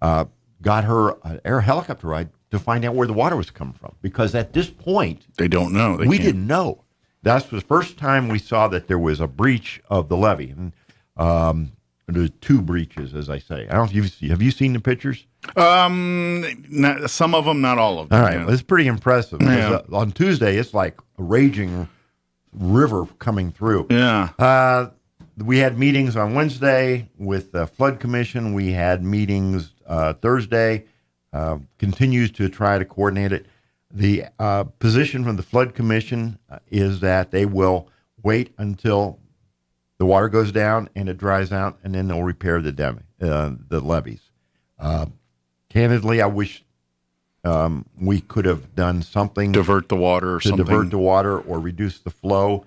got her an air helicopter ride to find out where the water was coming from, because at this point they don't know. We didn't know. That's the first time we saw that there was a breach of the levee. And there's two breaches, as I say. I don't know if have you seen the pictures? Some of them, not all of them. All right, it's pretty impressive. Yeah. On Tuesday, it's like a raging river coming through. Yeah. We had meetings on Wednesday with the Flood Commission. We had meetings Thursday. Continues to try to coordinate it. The position from the Flood Commission is that they will wait until the water goes down and it dries out, and then they'll repair the levees. Candidly, I wish we could have done something divert the water or reduce the flow.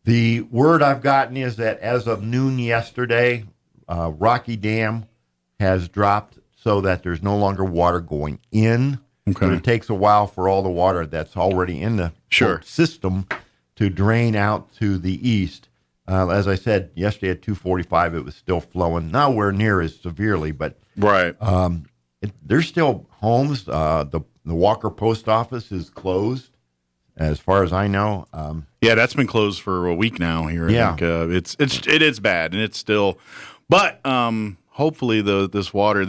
The word I've gotten is that as of noon yesterday, Rocky Dam has dropped so that there's no longer water going in. Okay. But it takes a while for all the water that's already in the system to drain out to the east. As I said, yesterday at 2:45, it was still flowing, nowhere near as severely, but there's still homes. The Walker Post Office is closed, as far as I know. That's been closed for a week now here. I think. It is bad, and it's still, but hopefully this water,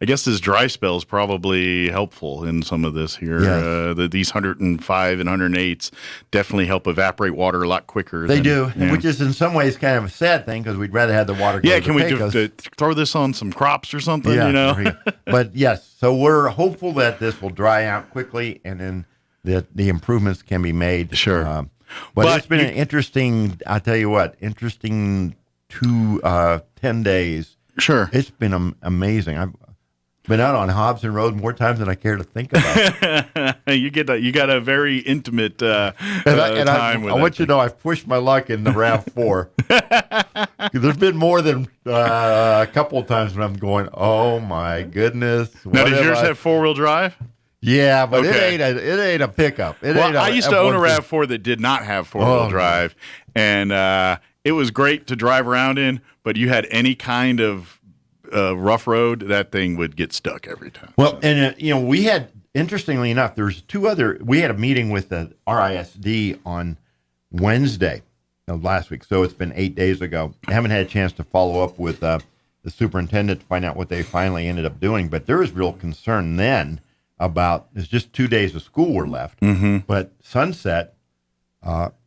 I guess this dry spell is probably helpful in some of this here. Yes. These 105 and 108s definitely help evaporate water a lot quicker. They do, which is in some ways kind of a sad thing, because we'd rather have the water go to can we Pecos. throw this on some crops or something, But yes, so we're hopeful that this will dry out quickly, and then the improvements can be made. Sure. But it's been an interesting, I'll tell you what, 10 days. Sure. It's been amazing. I've been out on Hobson Road more times than I care to think about. You got a very intimate time with I want you to know I've pushed my luck in the RAV4. There's been more than a couple of times when I'm going, oh my goodness. Now, does yours have four-wheel drive? Yeah, but it ain't a pickup. I used to own a RAV4 that did not have four-wheel drive, and it was great to drive around in, but you had any kind of rough road, that thing would get stuck every time. Well, and we had, interestingly enough, we had a meeting with the RISD on Wednesday of last week, so it's been 8 days ago. I haven't had a chance to follow up with the superintendent to find out what they finally ended up doing, but there was real concern then about, it's just 2 days of school were left, but Sunset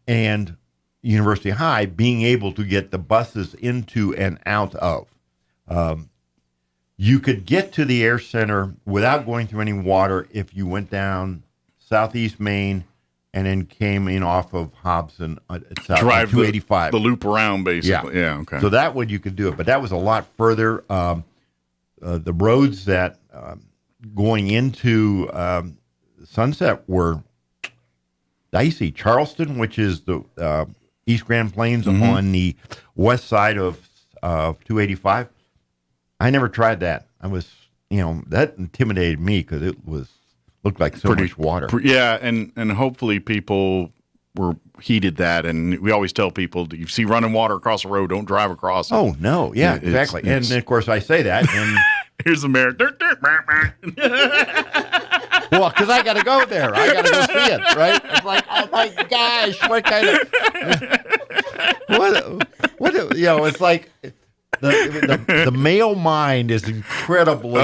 and University High being able to get the buses into and out of. You could get to the Air Center without going through any water if you went down Southeast Main and then came in off of Hobson Drive 285. The loop around, basically. Yeah, okay. So that way you could do it, but that was a lot further. The roads that going into Sunset were dicey. Charleston, which is the East Grand Plains on the west side of 285. I never tried that. I was, that intimidated me because it looked like so much water. And hopefully people heeded that. And we always tell people, if you see running water across the road, don't drive across it. Oh, no. Yeah, exactly. And of course I say that. And here's the mayor. Well, because I got to go there. I got to go see it, right? It's like, oh my gosh, what kind of, it's like, the male mind is incredibly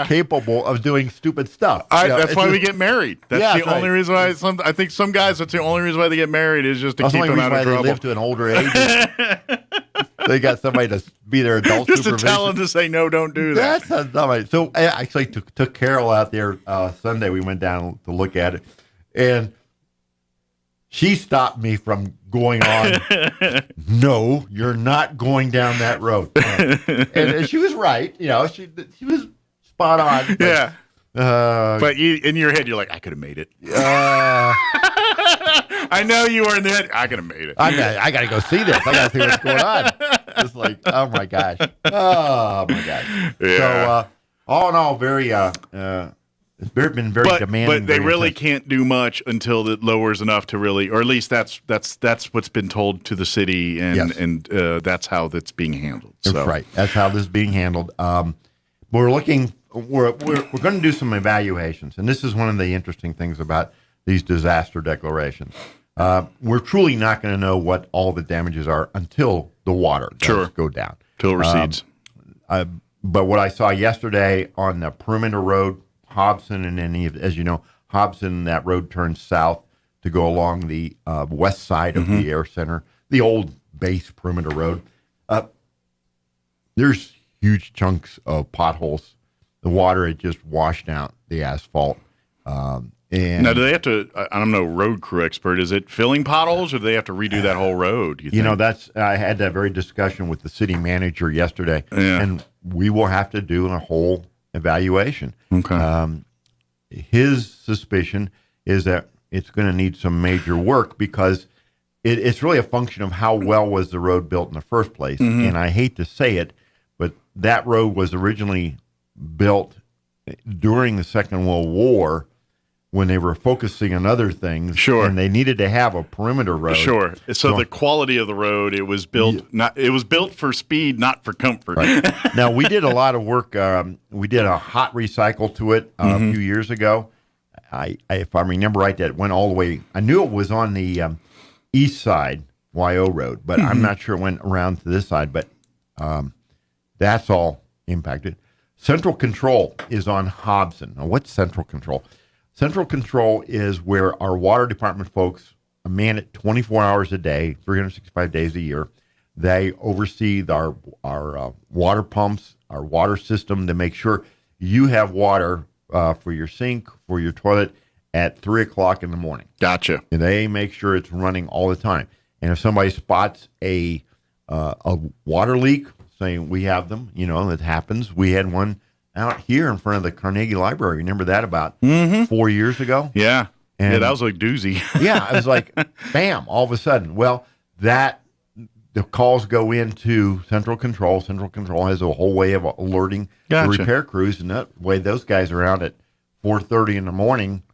capable of doing stupid stuff. That's why we get married. That's the only reason why. I think some guys, that's the only reason why they get married is just to keep them out of trouble. They live to an older age. They got somebody to be their adult just supervision. to tell them to say no, don't do that. That's not so. I actually took Carol out there Sunday. We went down to look at it, and she stopped me from going on. No, you're not going down that road. And she was right. You know, she was spot on. But, but you, in your head, you're like, I could have made it. I know you were in the head. I could have made it. I got to go see this. I got to see what's going on. It's like, oh my gosh. Oh my gosh. Yeah. So, all in all, it's been very demanding. But they really can't do much until it lowers enough to really, or at least that's what's been told to the city, and that's how that's being handled. So. That's right. That's how this is being handled. We're going to do some evaluations, and this is one of the interesting things about these disaster declarations. We're truly not going to know what all the damages are until the water does go down. Until it recedes. But what I saw yesterday on the perimeter road, Hobson, and then, as you know, Hobson, that road turns south to go along the west side of the air center, the old base perimeter road. There's huge chunks of potholes. The water had just washed out the asphalt. And now, do they have to? I'm no road crew expert. Is it filling potholes, or do they have to redo that whole road? You know, I had that very discussion with the city manager yesterday, and we will have to do a whole evaluation. Okay. His suspicion is that it's going to need some major work because it's really a function of how well was the road built in the first place. And I hate to say it, but that road was originally built during the Second World War, when they were focusing on other things, and they needed to have a perimeter road. So the quality of the road, it was built for speed, not for comfort. Right. Now, we did a lot of work. We did a hot recycle to it a few years ago. If I remember right, that went all the way. I knew it was on the east side, YO Road, but I'm not sure it went around to this side. But that's all impacted. Central Control is on Hobson. Now, what's Central Control? Central Control is where our water department folks man it 24 hours a day, 365 days a year. They oversee our water pumps, our water system, to make sure you have water for your sink, for your toilet at 3 o'clock in the morning. Gotcha. And they make sure it's running all the time. And if somebody spots a water leak, saying we have them, it happens. We had one out here in front of the Carnegie Library. Remember that about 4 years ago? Yeah. And that was like doozy. Yeah, it was like, bam, all of a sudden. Well, the calls go into Central Control. Central Control has a whole way of alerting the repair crews, and that way those guys are out at 4:30 in the morning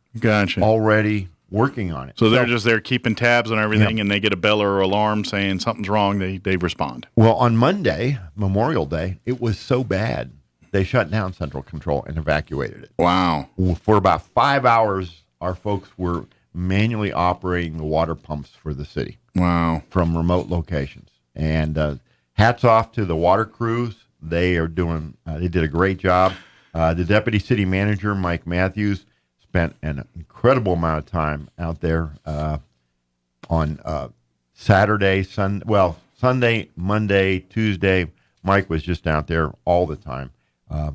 already working on it. So they're just there keeping tabs on everything, and they get a bell or alarm saying something's wrong, they respond. Well, on Monday, Memorial Day, it was so bad, they shut down Central Control and evacuated it. Wow. For about 5 hours, our folks were manually operating the water pumps for the city. Wow. From remote locations. And hats off to the water crews. They did a great job. The deputy city manager, Mike Matthews, spent an incredible amount of time out there on Sunday, Monday, Tuesday. Mike was just out there all the time.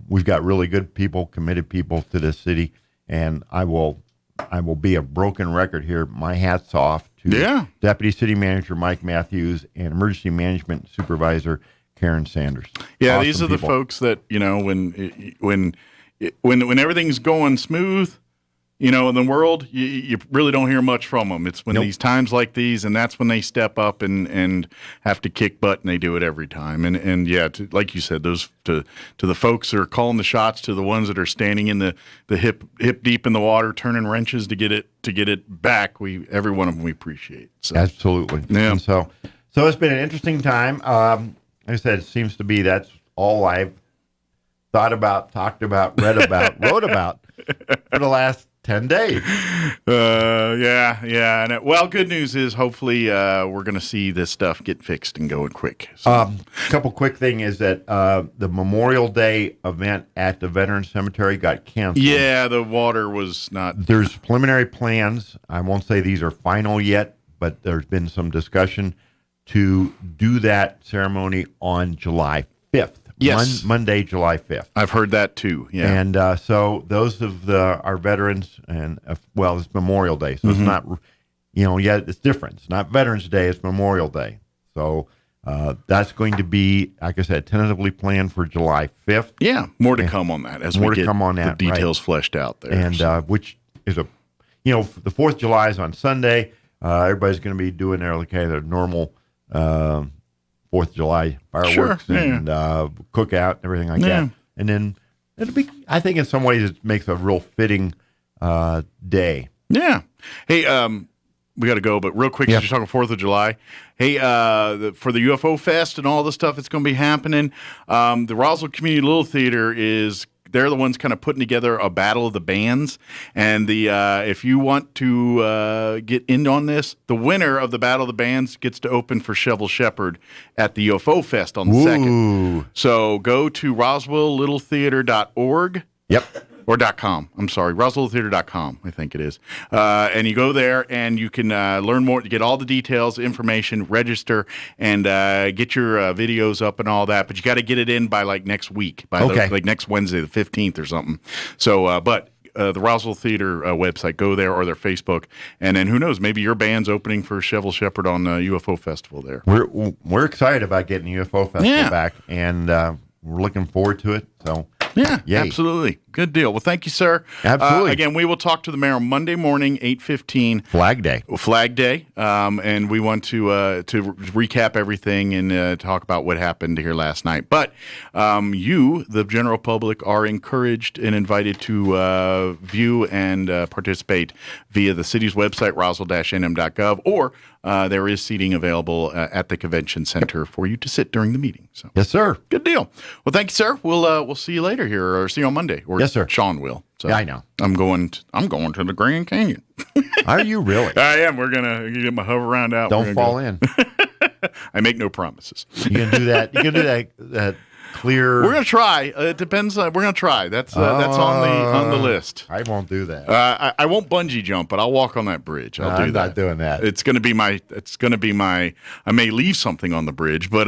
We've got really good people, committed people to this city, and I will be a broken record here. My hat's off to Deputy City Manager Mike Matthews and Emergency Management Supervisor Karen Sanders. Yeah, Awesome these are the people. folks that when everything's going smooth, in the world, you really don't hear much from them. It's when these times like these, and that's when they step up and have to kick butt, and they do it every time. And like you said, those to the folks that are calling the shots, to the ones that are standing in the hip deep in the water, turning wrenches to get it back. Every one of them we appreciate. So. Absolutely. Yeah. And so it's been an interesting time. Like I said, it seems to be that's all I've thought about, talked about, read about, wrote about for the last 10 days. Yeah. And well, good news is hopefully we're going to see this stuff get fixed and going quick. So. A couple quick thing is that the Memorial Day event at the Veterans Cemetery got canceled. Yeah, the water was not. There's preliminary plans. I won't say these are final yet, but there's been some discussion to do that ceremony on July 5th. Yes. Monday, July 5th. I've heard that too. Yeah. And so those of our veterans, and it's Memorial Day, so it's not, it's different. It's not Veterans Day, it's Memorial Day. So that's going to be, like I said, tentatively planned for July 5th. Yeah, more to come on that as we get the details fleshed out there. And which is the 4th of July is on Sunday. Everybody's going to be doing their normal 4th of July fireworks and cookout and everything like that. And then it'll be, I think in some ways it makes a real fitting day. Yeah. Hey, we got to go, but real quick, you're talking 4th of July. Hey, for the UFO Fest and all the stuff that's going to be happening, the Roswell Community Little Theater they're the ones kind of putting together a battle of the bands. And if you want to get in on this, the winner of the battle of the bands gets to open for Shovel Shepherd at the UFO Fest on the 2nd. So go to roswelllittletheater.org. Yep. Or .com. I'm sorry, roswelltheater.com, I think it is. And you go there and you can learn more, get all the details, information, register, and get your videos up and all that. But you got to get it in by next week, by next Wednesday, the 15th or something. So, the Roswell Theater website, go there, or their Facebook, and then who knows, maybe your band's opening for Shovel Shepherd on UFO Festival there. We're excited about getting the UFO Festival back, and we're looking forward to it. So. Yeah, Yay. Absolutely. Good deal. Well, thank you, sir. Absolutely. Again, we will talk to the mayor on Monday morning, 8:15. Flag Day. And we want to recap everything and talk about what happened here last night. But you, the general public, are encouraged and invited to view and participate via the city's website, roswell-nm.gov, or there is seating available at the convention center for you to sit during the meeting. So, yes, sir. Good deal. Well, thank you, sir. We'll see you later here, or see you on Monday. Or yes, sir. Sean will. So yeah, I know. I'm going to the Grand Canyon. Are you really? I am. We're gonna get my hover round out. Don't fall in. I make no promises. You can do that. You can do that clear. We're gonna try. It depends. We're gonna try. That's on the list. I won't do that. I won't bungee jump, but I'll walk on that bridge. I'm not doing that. It's gonna be my. I may leave something on the bridge, but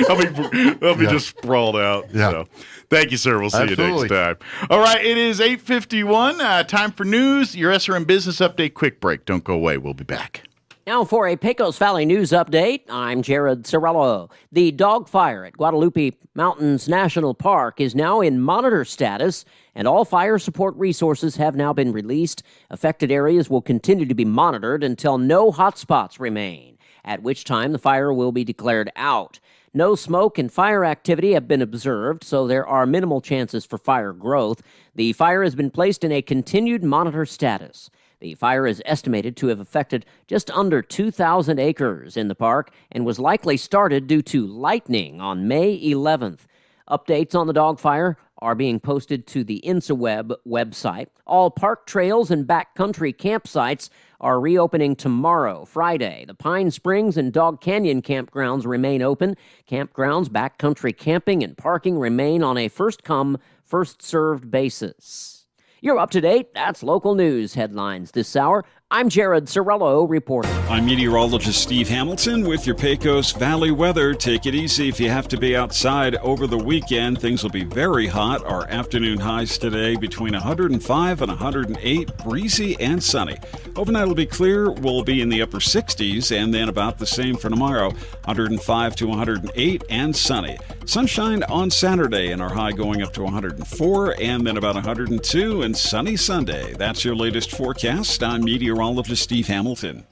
I'll be just sprawled out. Yeah. So, thank you, sir. We'll see you next time. All right, it is 8:51. Time for news. Your SRM Business Update. Quick break. Don't go away. We'll be back. Now for a Pecos Valley news update, I'm Jared Cirillo. The dog fire at Guadalupe Mountains National Park is now in monitor status, and all fire support resources have now been released. Affected areas will continue to be monitored until no hotspots remain, at which time the fire will be declared out. No smoke and fire activity have been observed, so there are minimal chances for fire growth. The fire has been placed in a continued monitor status. The fire is estimated to have affected just under 2,000 acres in the park and was likely started due to lightning on May 11th. Updates on the dog fire are being posted to the InsaWeb website. All park trails and backcountry campsites are reopening tomorrow, Friday. The Pine Springs and Dog Canyon campgrounds remain open. Campgrounds, backcountry camping, and parking remain on a first-come, first-served basis. You're up to date. That's local news headlines this hour. I'm Jared Cirillo reporting. I'm meteorologist Steve Hamilton with your Pecos Valley weather. Take it easy if you have to be outside over the weekend. Things will be very hot. Our afternoon highs today between 105 and 108, breezy and sunny. Overnight will be clear. We'll be in the upper 60s, and then about the same for tomorrow, 105 to 108 and sunny. Sunshine on Saturday, and our high going up to 104, and then about 102, and sunny Sunday. That's your latest forecast. I'm meteorologist Steve Hamilton.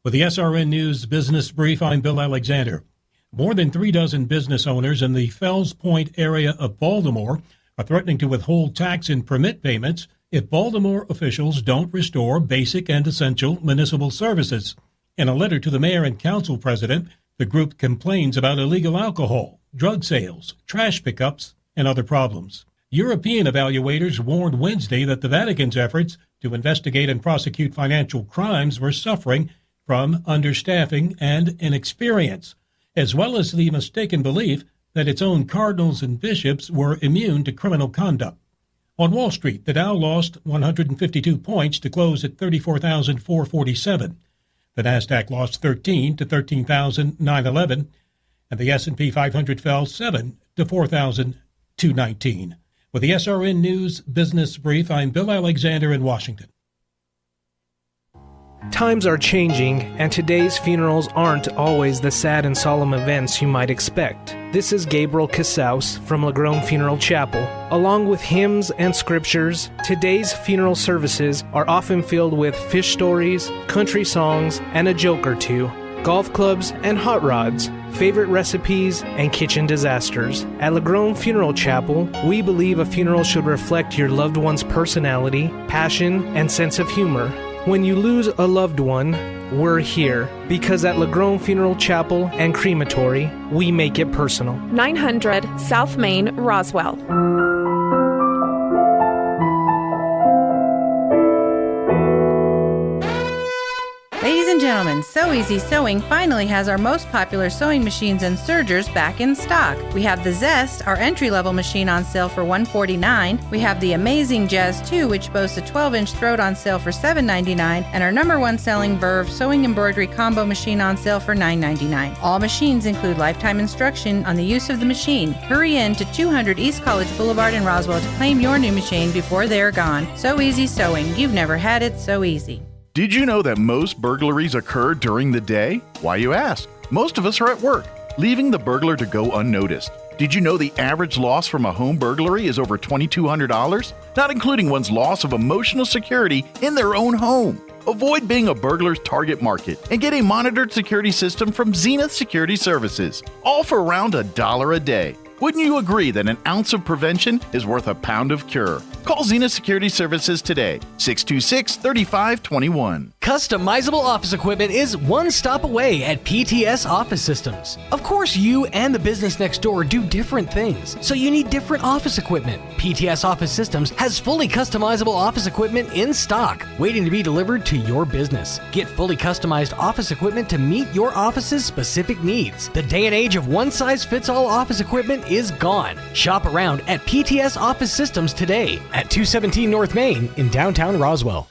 With the SRN News Business Brief, I'm Bill Alexander. More than 36 business owners in the Fells Point area of Baltimore are threatening to withhold tax and permit payments if Baltimore officials don't restore basic and essential municipal services. In a letter to the mayor and council president, the group complains about illegal alcohol, drug sales, trash pickups, and other problems. European evaluators warned Wednesday that the Vatican's efforts to investigate and prosecute financial crimes were suffering from understaffing and inexperience, as well as the mistaken belief that its own cardinals and bishops were immune to criminal conduct. On Wall Street, the Dow lost 152 points to close at 34,447. The Nasdaq lost 13 to 13,911, and the S&P 500 fell 7 to 4,219. With the SRN News Business Brief, I'm Bill Alexander in Washington. Times are changing, and today's funerals aren't always the sad and solemn events you might expect. This is Gabriel Casaus from Lagrone Funeral Chapel. Along with hymns and scriptures, today's funeral services are often filled with fish stories, country songs, and a joke or two, golf clubs and hot rods, favorite recipes, and kitchen disasters. At Lagrone Funeral Chapel, we believe a funeral should reflect your loved one's personality, passion, and sense of humor. When you lose a loved one, we're here, because at Lagrone Funeral Chapel and Crematory, we make it personal. 900 South Main, Roswell. Ladies and gentlemen, So Easy Sewing finally has our most popular sewing machines and sergers back in stock. We have the Zest, our entry-level machine, on sale for $149. We have the Amazing Jazz 2, which boasts a 12-inch throat, on sale for $7.99, and our number one selling Verve sewing embroidery combo machine on sale for $9.99. All machines include lifetime instruction on the use of the machine. Hurry in to 200 East College Boulevard in Roswell to claim your new machine before they're gone. So Easy Sewing. You've never had it so easy. Did you know that most burglaries occur during the day? Why, you ask? Most of us are at work, leaving the burglar to go unnoticed. Did you know the average loss from a home burglary is over $2,200? Not including one's loss of emotional security in their own home. Avoid being a burglar's target market and get a monitored security system from Zenith Security Services, all for around $1 a day. Wouldn't you agree that an ounce of prevention is worth a pound of cure? Call Zenith Security Services today, 626-3521. Customizable office equipment is one stop away at PTS Office Systems. Of course, you and the business next door do different things, so you need different office equipment. PTS Office Systems has fully customizable office equipment in stock, waiting to be delivered to your business. Get fully customized office equipment to meet your office's specific needs. The day and age of one-size-fits-all office equipment is gone. Shop around at PTS Office Systems today at 217 North Main in downtown Roswell.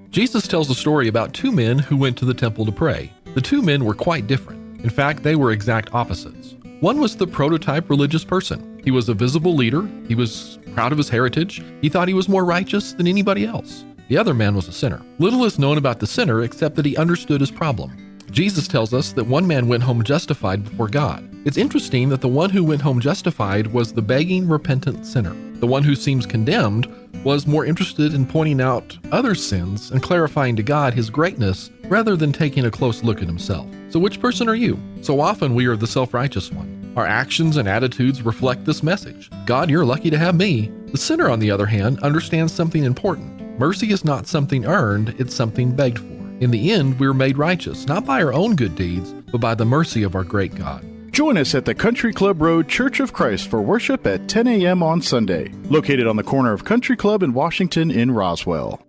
Jesus tells a story about two men who went to the temple to pray. The two men were quite different. In fact, they were exact opposites. One was the prototype religious person. He was a visible leader. He was proud of his heritage. He thought he was more righteous than anybody else. The other man was a sinner. Little is known about the sinner except that he understood his problem. Jesus tells us that one man went home justified before God. It's interesting that the one who went home justified was the begging, repentant sinner. The one who seems condemned was more interested in pointing out other sins and clarifying to God his greatness rather than taking a close look at himself. So which person are you? So often we are the self-righteous one. Our actions and attitudes reflect this message. God, you're lucky to have me. The sinner, on the other hand, understands something important. Mercy is not something earned, it's something begged for. In the end, we are made righteous, not by our own good deeds, but by the mercy of our great God. Join us at the Country Club Road Church of Christ for worship at 10 a.m. on Sunday, located on the corner of Country Club and Washington in Roswell.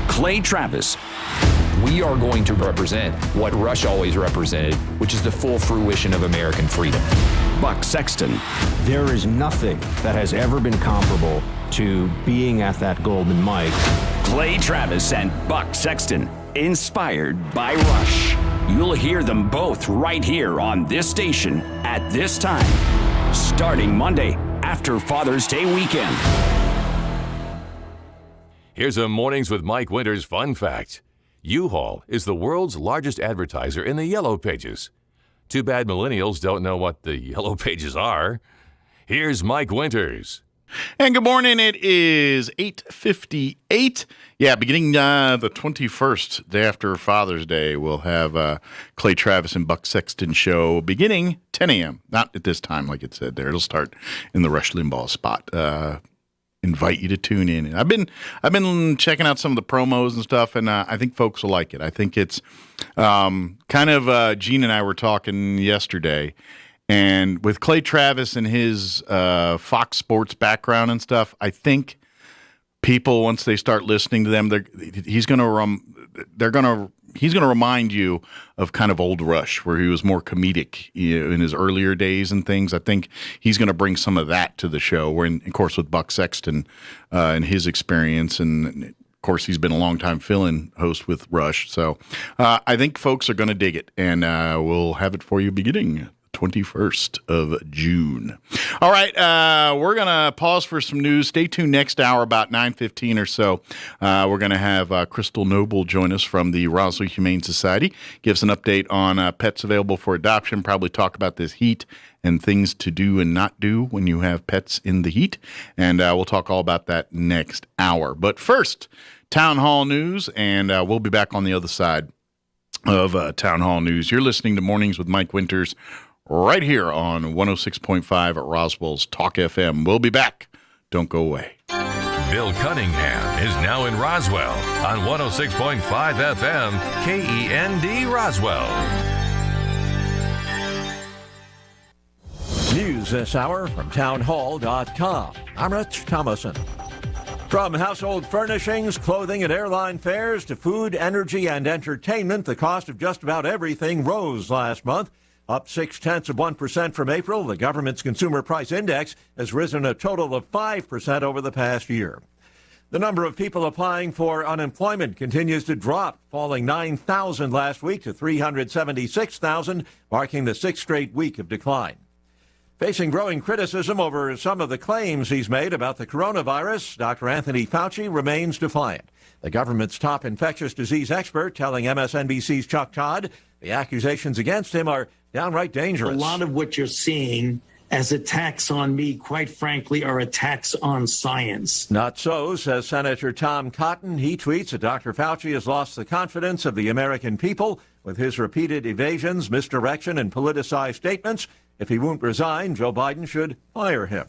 Clay Travis. We are going to represent what Rush always represented, which is the full fruition of American freedom. Buck Sexton. There is nothing that has ever been comparable to being at that golden mic. Clay Travis and Buck Sexton, inspired by Rush. You'll hear them both right here on this station at this time, starting Monday after Father's Day weekend. Here's a Mornings with Mike Winters fun fact. U-Haul is the world's largest advertiser in the Yellow Pages. Too bad millennials don't know what the Yellow Pages are. Here's Mike Winters. And good morning. It is 8:58. Yeah, beginning the 21st, day after Father's Day, we'll have Clay Travis and Buck Sexton show beginning 10 a.m. Not at this time, like it said there. It'll start in the Rush Limbaugh spot. Invite you to tune in. And I've been checking out some of the promos and stuff, and I think folks will like it. I think it's kind of Gene and I were talking yesterday, And with Clay Travis and his Fox Sports background and stuff, I think people, once they start listening to them, he's going to remind you of kind of old Rush, where he was more comedic in his earlier days and things. I think he's going to bring some of that to the show. Where, of course, with Buck Sexton and his experience, and of course, he's been a long-time fill-in host with Rush. So I think folks are going to dig it, and we'll have it for you beginning 21st of June. All right, we're going to pause for some news. Stay tuned next hour, about 9:15 or so. We're going to have Crystal Noble join us from the Roswell Humane Society, give us an update on pets available for adoption, probably talk about this heat and things to do and not do when you have pets in the heat. And we'll talk all about that next hour. But first, Town Hall News, and we'll be back on the other side of Town Hall News. You're listening to Mornings with Mike Winters, right here on 106.5 at Roswell's Talk FM. We'll be back. Don't go away. Bill Cunningham is now in Roswell on 106.5 FM, KEND Roswell. News this hour from townhall.com. I'm Rich Thomason. From household furnishings, clothing, and airline fares to food, energy, and entertainment, the cost of just about everything rose last month. Up 0.6% from April, the government's consumer price index has risen a total of 5% over the past year. The number of people applying for unemployment continues to drop, falling 9,000 last week to 376,000, marking the sixth straight week of decline. Facing growing criticism over some of the claims he's made about the coronavirus, Dr. Anthony Fauci remains defiant. The government's top infectious disease expert telling MSNBC's Chuck Todd the accusations against him are downright dangerous. A lot of what you're seeing as attacks on me, quite frankly, are attacks on science. Not so, says Senator Tom Cotton. He tweets that Dr. Fauci has lost the confidence of the American people with his repeated evasions, misdirection, and politicized statements. If he won't resign, Joe Biden should fire him.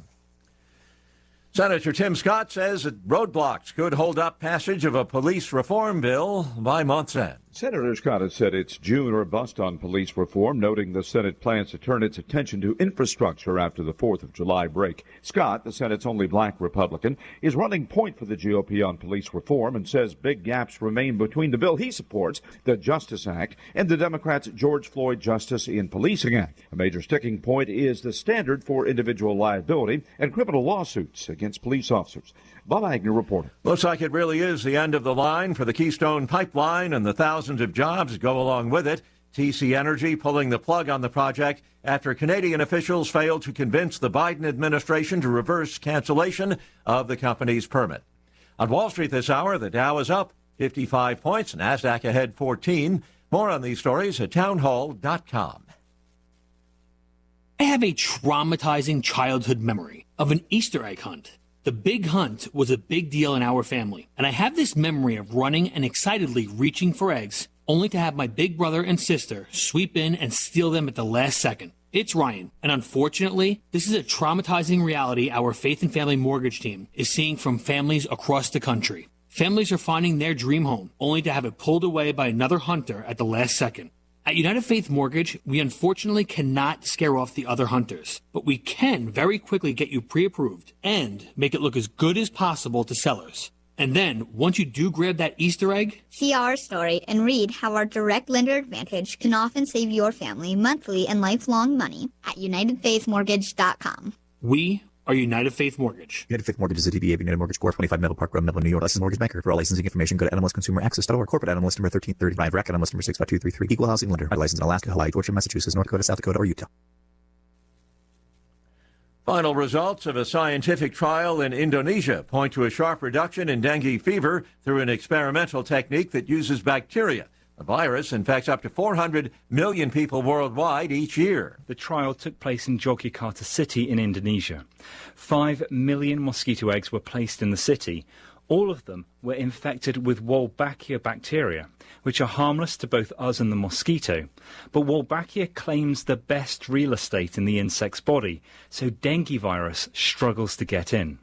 Senator Tim Scott says that roadblocks could hold up passage of a police reform bill by month's end. Senator Scott has said it's June or bust on police reform, noting the Senate plans to turn its attention to infrastructure after the 4th of July break. Scott, the Senate's only black Republican, is running point for the GOP on police reform and says big gaps remain between the bill he supports, the Justice Act, and the Democrats' George Floyd Justice in Policing Act. A major sticking point is the standard for individual liability and criminal lawsuits against police officers. Bob Agnew reporting. Looks like it really is the end of the line for the Keystone Pipeline and the thousands of jobs that go along with it. TC Energy pulling the plug on the project after Canadian officials failed to convince the Biden administration to reverse cancellation of the company's permit. On Wall Street this hour, the Dow is up 55 points, NASDAQ ahead 14. More on these stories at townhall.com. I have a traumatizing childhood memory of an Easter egg hunt. The big hunt was a big deal in our family, and I have this memory of running and excitedly reaching for eggs, only to have my big brother and sister sweep in and steal them at the last second. It's Ryan, and unfortunately, this is a traumatizing reality our Faith and Family Mortgage team is seeing from families across the country. Families are finding their dream home, only to have it pulled away by another hunter at the last second. At United Faith Mortgage, we unfortunately cannot scare off the other hunters, but we can very quickly get you pre-approved and make it look as good as possible to sellers. And then, once you do grab that Easter egg, see our story and read how our direct lender advantage can often save your family monthly and lifelong money at UnitedFaithMortgage.com. we are United Faith Mortgage. United Faith Mortgage is a DBA of United Mortgage Corp. 25 Melville Park Road, Melville, New York. Licensed mortgage banker. For all licensing information, go to NMLSConsumerAccess.org. Corporate NMLS number 1330. Ryan Rack NMLS number 65233. Equal housing lender. Licensed in Alaska, Hawaii, Georgia, Massachusetts, North Dakota, South Dakota, or Utah. Final results of a scientific trial in Indonesia point to a sharp reduction in dengue fever through an experimental technique that uses bacteria. The virus infects up to 400 million people worldwide each year. The trial took place in Yogyakarta City in Indonesia. 5 million mosquito eggs were placed in the city. All of them were infected with Wolbachia bacteria, which are harmless to both us and the mosquito. But Wolbachia claims the best real estate in the insect's body, so dengue virus struggles to get in.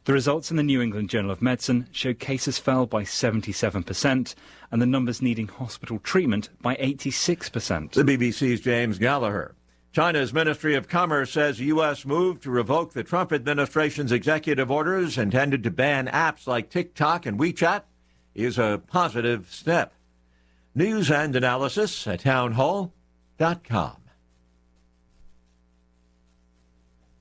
The results in the New England Journal of Medicine show cases fell by 77% and the numbers needing hospital treatment by 86%. The BBC's James Gallagher. China's Ministry of Commerce says the U.S. move to revoke the Trump administration's executive orders intended to ban apps like TikTok and WeChat is a positive step. News and analysis at townhall.com.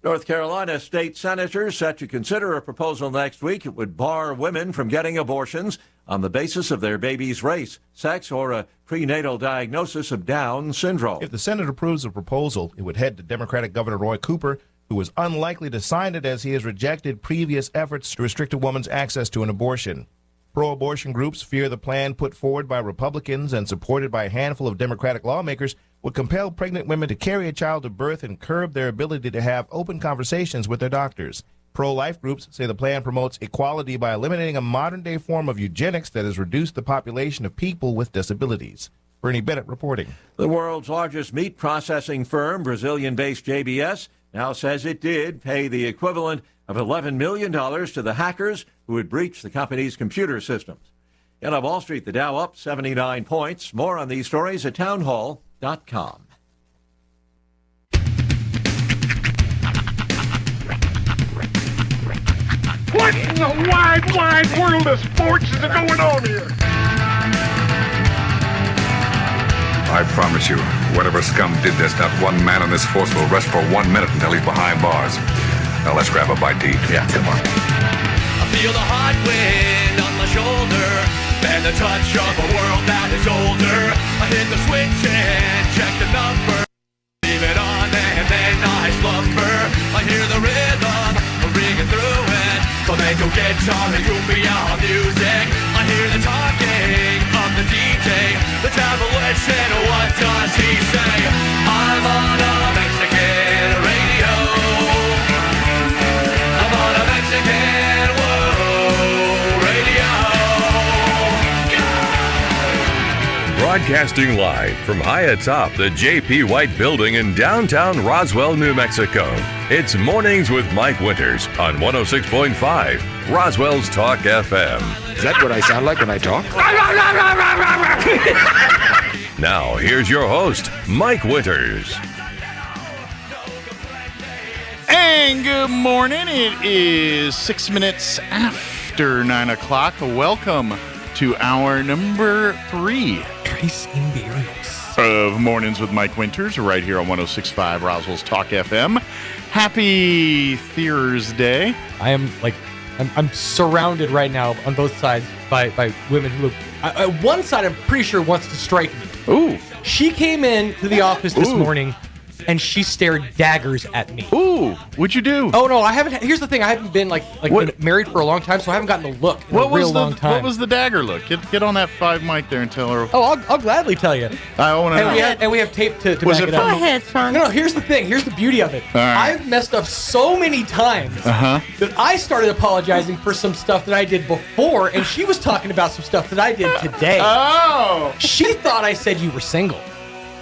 North Carolina state senators set to consider a proposal next week that would bar women from getting abortions on the basis of their baby's race, sex, or a prenatal diagnosis of Down syndrome. If the Senate approves the proposal, it would head to Democratic Governor Roy Cooper, who is unlikely to sign it as he has rejected previous efforts to restrict a woman's access to an abortion. Pro-abortion groups fear the plan put forward by Republicans and supported by a handful of Democratic lawmakers would compel pregnant women to carry a child to birth and curb their ability to have open conversations with their doctors. Pro-life groups say the plan promotes equality by eliminating a modern-day form of eugenics that has reduced the population of people with disabilities. Bernie Bennett reporting. The world's largest meat processing firm, Brazilian-based JBS, now says it did pay the equivalent of $11 million to the hackers who had breached the company's computer systems. And on Wall Street, the Dow up 79 points. More on these stories at townhall.com. What in the wide, wide world of sports is going on here? I promise you, whatever scum did this, not one man on this force will rest for 1 minute until he's behind bars. Now let's grab a bite to eat. Yeah, come on. I feel the hot wind on my shoulder and the touch of a world that is older. I hit the switch and check the number. Leave it on and then I slumber. I hear the rhythm ringing through it. Flamenco guitar and cumbia music. I hear the talking of the DJ. The travel listen, what does he say? I'm on a Mexican radio. I'm on a Mexican radio. Broadcasting live from high atop the J.P. White Building in downtown Roswell, New Mexico. It's Mornings with Mike Winters on 106.5 Roswell's Talk FM. Is that what I sound like when I talk? Now, here's your host, Mike Winters. And good morning. It is 6 minutes after 9 o'clock. Welcome to hour number 3 of Mornings with Mike Winters, right here on 106.5 Roswell's Talk FM. Happy Thursday. I'm surrounded right now on both sides by women who look. One side, I'm pretty sure, wants to strike me. Ooh. She came in to the office this morning, and she stared daggers at me. Ooh, what'd you do? Oh no, I haven't. Here's the thing: I haven't been been married for a long time, so I haven't gotten the look in a real long time. What was the dagger look? Get on that 5 mic there and tell her. Oh, I'll gladly tell you. I want to know. And we have tape to back it up. Go ahead, Sean. No, here's the thing. Here's the beauty of it. All right. I've messed up so many times that I started apologizing for some stuff that I did before, and she was talking about some stuff that I did today. Oh. She thought I said you were single.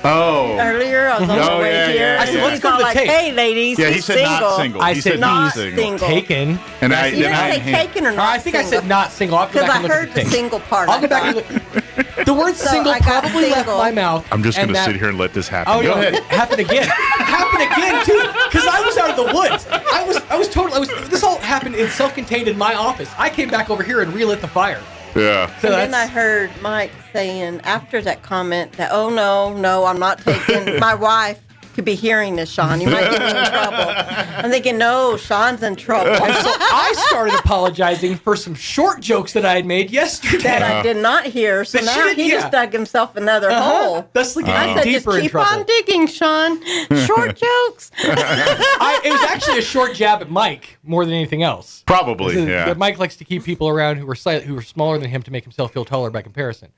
Oh. Earlier, I was on the way here. I said, let's go to the tape. Hey, ladies, yeah, he he's said single. not single. I He said not single. Taken. And you didn't say taken or not I think I said not single. I'll go Because back I and look at heard the the tape. single part. I'll go back and look. The word So single I got probably left single. my mouth. I'm just going and to that- sit here and let this happen. Oh, Go no, ahead. it happened again. Happened again too, because I was out of the woods. I was totally. This all happened in self-contained in my office. I came back over here and relit the fire. Yeah. So And then I that's, heard Mike saying after that comment that, oh, no, I'm not taking my wife. Could be hearing this, Sean. You might get me in trouble. I'm thinking, no, Sean's in trouble. and so I started apologizing for some short jokes that I had made yesterday. That I did not hear. So That she now didn't- he just dug himself another hole. That's like I said, just deeper in keep trouble. on digging, Sean. Short jokes. It was actually a short jab at Mike more than anything else. Probably, yeah. Mike likes to keep people around who are smaller than him to make himself feel taller by comparison.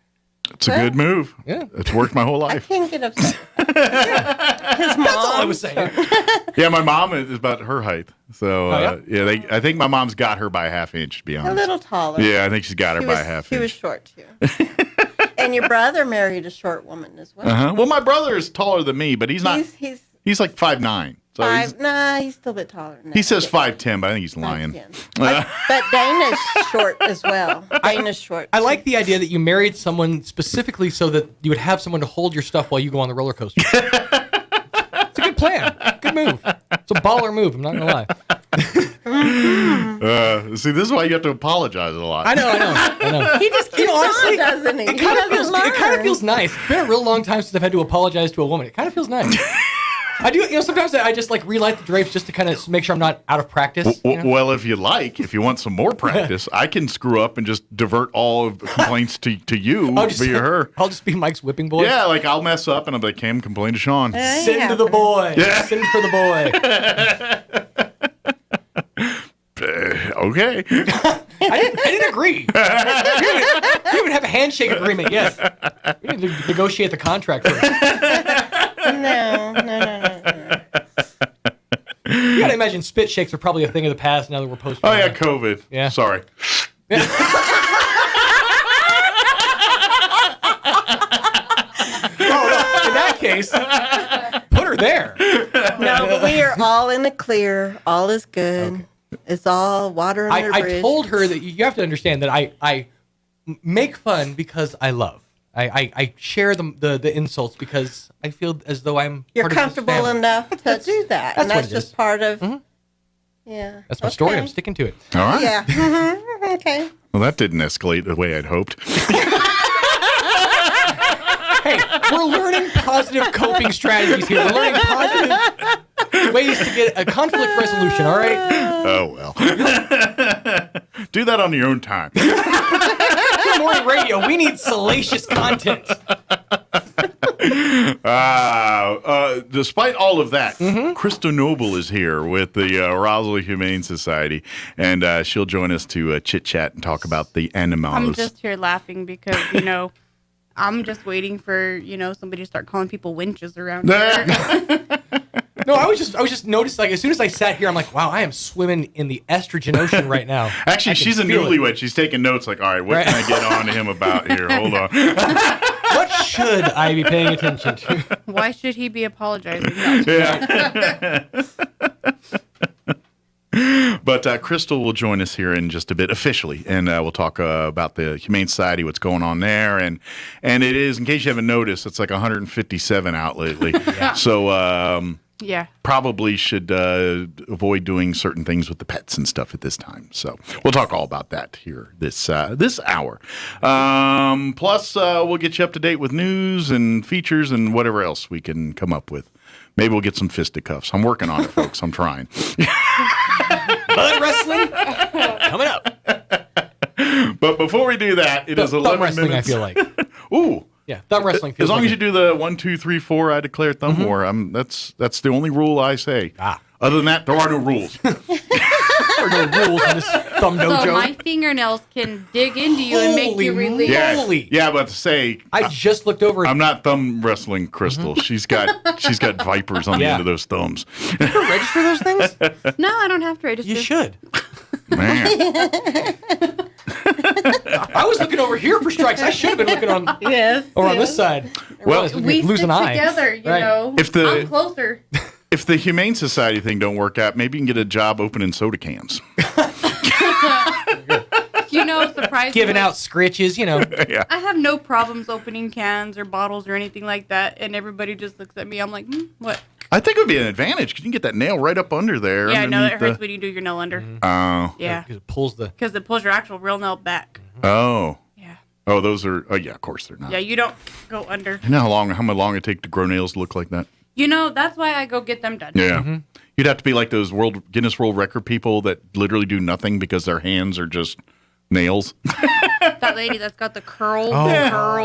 It's a good move. Yeah. It's worked my whole I life. can't get upset. His mom. That's all I was saying. Yeah, my mom is about her height. So, I think my mom's got her by a half inch, to be honest. A little taller. Yeah, I think she's got her by a half He inch. was short, too. And your brother married a short woman as well. Well, my brother is taller than me, but he's not. He's like 5'9". So He's still a bit taller than that. he says 5'10", but I think he's lying. But Dana's short as well. Dana's short. I like the idea that you married someone specifically so that you would have someone to hold your stuff while you go on the roller coaster. It's a good plan. Good move. It's a baller move. I'm not gonna lie. See, this is why you have to apologize a lot. I know. He just keeps on, doesn't he? It kind of feels nice. It's been a real long time since I've had to apologize to a woman. It kind of feels nice. I do, sometimes I just like relight the drapes just to kind of make sure I'm not out of practice. Well, if you want some more practice, I can screw up and just divert all of the complaints to you via her. I'll just be Mike's whipping boy. Yeah, like I'll mess up and I'll be like, Cam, complain to Sean. Send to the boy. Yeah. Send for the boy. Okay. I didn't agree. We even have a handshake agreement yet. We need to negotiate the contract first. No. You gotta imagine spit shakes are probably a thing of the past now that we're post. Oh yeah, COVID. Yeah. Sorry. In that case, put her there. No, but we are all in the clear. All is good. Okay. It's all water under the bridge. I told her that you have to understand that I make fun because I love. I share the insults because I feel as though you're comfortable enough to do that. And that's just part of, yeah. That's my story. I'm sticking to it. All right. Yeah. Okay. Well, that didn't escalate the way I'd hoped. Hey, we're learning positive coping strategies here. We're learning positive ways to get a conflict resolution, all right? Oh, well. Do that on your own time. Good morning radio. We need salacious content. Despite all of that, Krista Noble is here with the Roswell Humane Society, and she'll join us to chit-chat and talk about the animals. I'm just here laughing because, I'm just waiting for, somebody to start calling people winches around here. No, I was just noticed, like, as soon as I sat here, I'm like, wow, I am swimming in the estrogen ocean right now. Actually, she's a newlywed. She's taking notes like, all right, what can I get on to him about here? Hold on. What should I be paying attention to? Why should he be apologizing? No. Yeah. But Crystal will join us here in just a bit officially, and we'll talk about the Humane Society, what's going on there, and it is, in case you haven't noticed, it's like 157 out lately. Yeah. So probably should avoid doing certain things with the pets and stuff at this time. So we'll talk all about that here this hour. Plus, we'll get you up to date with news and features and whatever else we can come up with. Maybe we'll get some fisticuffs. I'm working on it, folks. I'm trying. Bud wrestling coming up. But before we do that, it is 11 wrestling, minutes. I feel like. Ooh. Yeah, thumb wrestling. As long as you do the 1, 2, 3, 4, I declare thumb war. That's the only rule I say. Other than that, there are no rules. There are no rules in this thumb dojo. So my fingernails can dig into you and make you release. Yeah, but to say, I just looked over. I'm not thumb wrestling Crystal. She's got vipers on the end of those thumbs. You register those things? No, I don't have to register. You should. Man. I was looking over here for strikes. I should have been looking on on this side. Well, we stick together, you know. I'm closer. If the Humane Society thing don't work out, maybe you can get a job opening soda cans. Surprisingly, giving out scritches, Yeah. I have no problems opening cans or bottles or anything like that, and everybody just looks at me. I'm like, what? I think it would be an advantage because you can get that nail right up under there. Yeah, I know it hurts when you do your nail under. Oh. Yeah. Because it pulls your actual real nail back. Oh. Yeah. Oh, those are. Oh, yeah. Of course they're not. Yeah, you don't go under. You know how much long it take to grow nails to look like that? That's why I go get them done. Yeah. You'd have to be like those Guinness World Record people that literally do nothing because their hands are just nails. That lady that's got the curl, curl,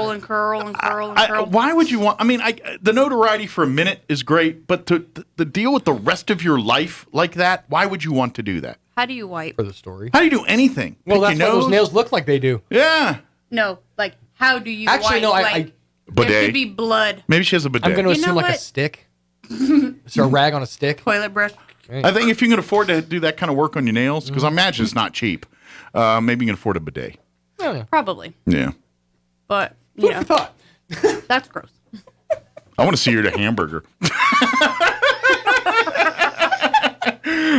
and curl, and curl, and curl. Why would you want? I mean, the notoriety for a minute is great, but to deal with the rest of your life like that, why would you want to do that? How do you wipe? For the story. How do you do anything? Well, that's why those nails look like they do. Yeah. No, like, how do you Actually, wipe? No, bidet. There should be blood. Maybe she has a bidet. I'm going to assume like a stick. Is there a rag on a stick? Toilet brush. I think if you can afford to do that kind of work on your nails, because I imagine it's not cheap, maybe you can afford a bidet. Oh, yeah. Probably. Yeah. But, thought? That's gross. I want to see her at a hamburger.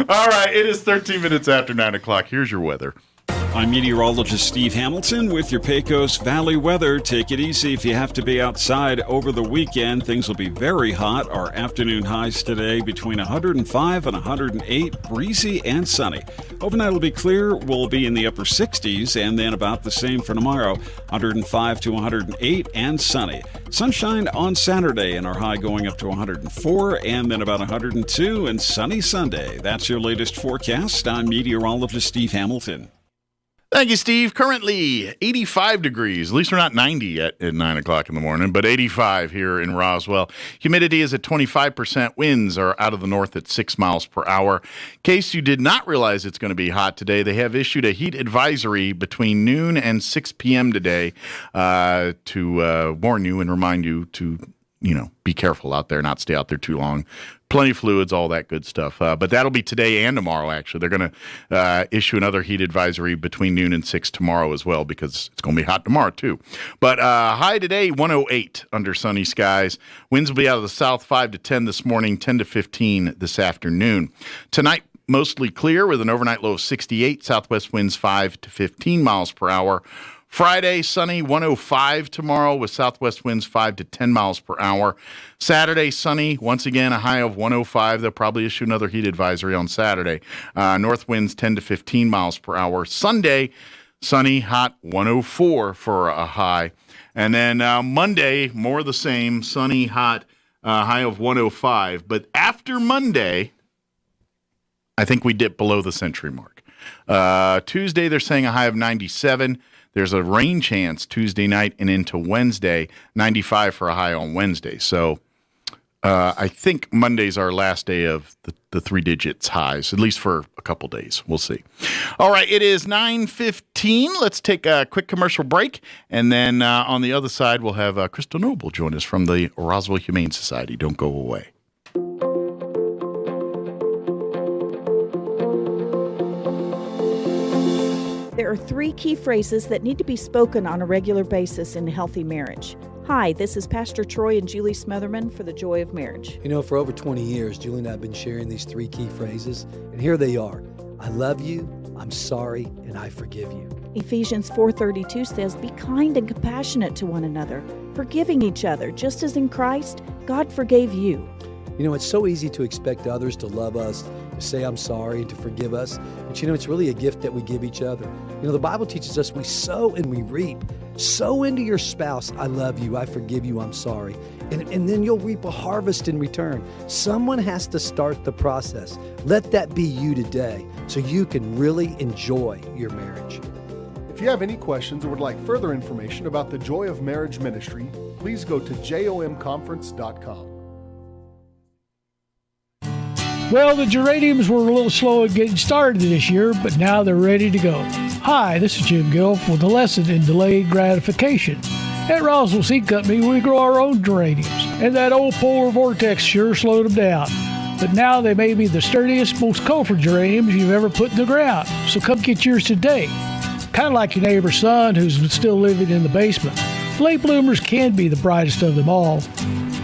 All right, it is 13 minutes after 9 o'clock. Here's your weather. I'm meteorologist Steve Hamilton with your Pecos Valley weather. Take it easy if you have to be outside over the weekend. Things will be very hot. Our afternoon highs today between 105 and 108, breezy and sunny. Overnight will be clear. We'll be in the upper 60s, and then about the same for tomorrow, 105 to 108 and sunny. Sunshine on Saturday, and our high going up to 104, and then about 102 and sunny Sunday. That's your latest forecast. I'm meteorologist Steve Hamilton. Thank you, Steve. Currently 85 degrees. At least we're not 90 yet at 9 o'clock in the morning, but 85 here in Roswell. Humidity is at 25%. Winds are out of the north at 6 miles per hour. In case you did not realize it's going to be hot today, they have issued a heat advisory between noon and 6 p.m. today to warn you and remind you to, be careful out there, not stay out there too long. Plenty of fluids, all that good stuff. But that'll be today and tomorrow, actually. They're going to issue another heat advisory between noon and 6 tomorrow as well, because it's going to be hot tomorrow, too. But high today, 108 under sunny skies. Winds will be out of the south 5 to 10 this morning, 10 to 15 this afternoon. Tonight, mostly clear with an overnight low of 68. Southwest winds 5 to 15 miles per hour. Friday, sunny, 105 tomorrow with southwest winds 5 to 10 miles per hour. Saturday, sunny, once again, a high of 105. They'll probably issue another heat advisory on Saturday. North winds 10 to 15 miles per hour. Sunday, sunny, hot, 104 for a high. And then Monday, more of the same, sunny, hot, high of 105. But after Monday, I think we dip below the century mark. Tuesday, they're saying a high of 97. There's a rain chance Tuesday night and into Wednesday, 95 for a high on Wednesday. So I think Monday's our last day of the three digits highs, at least for a couple days. We'll see. All right, it is 9:15. Let's take a quick commercial break. And then on the other side, we'll have Crystal Noble join us from the Roswell Humane Society. Don't go away. There are 3 key phrases that need to be spoken on a regular basis in a healthy marriage. Hi, this is Pastor Troy and Julie Smotherman for The Joy of Marriage. For over 20 years, Julie and I have been sharing these 3 key phrases, and here they are. I love you, I'm sorry, and I forgive you. Ephesians 4:32 says, be kind and compassionate to one another, forgiving each other, just as in Christ, God forgave you. It's so easy to expect others to love us, to say I'm sorry, and to forgive us. But it's really a gift that we give each other. The Bible teaches us we sow and we reap. Sow into your spouse, I love you, I forgive you, I'm sorry. And then you'll reap a harvest in return. Someone has to start the process. Let that be you today so you can really enjoy your marriage. If you have any questions or would like further information about the Joy of Marriage Ministry, please go to jomconference.com. Well, the geraniums were a little slow at getting started this year, but now they're ready to go. Hi, this is Jim Gill with a lesson in delayed gratification. At Roswell Seed Company, we grow our own geraniums, and that old polar vortex sure slowed them down. But now they may be the sturdiest, most colorful geraniums you've ever put in the ground, so come get yours today. Kind of like your neighbor's son who's still living in the basement. Late bloomers can be the brightest of them all.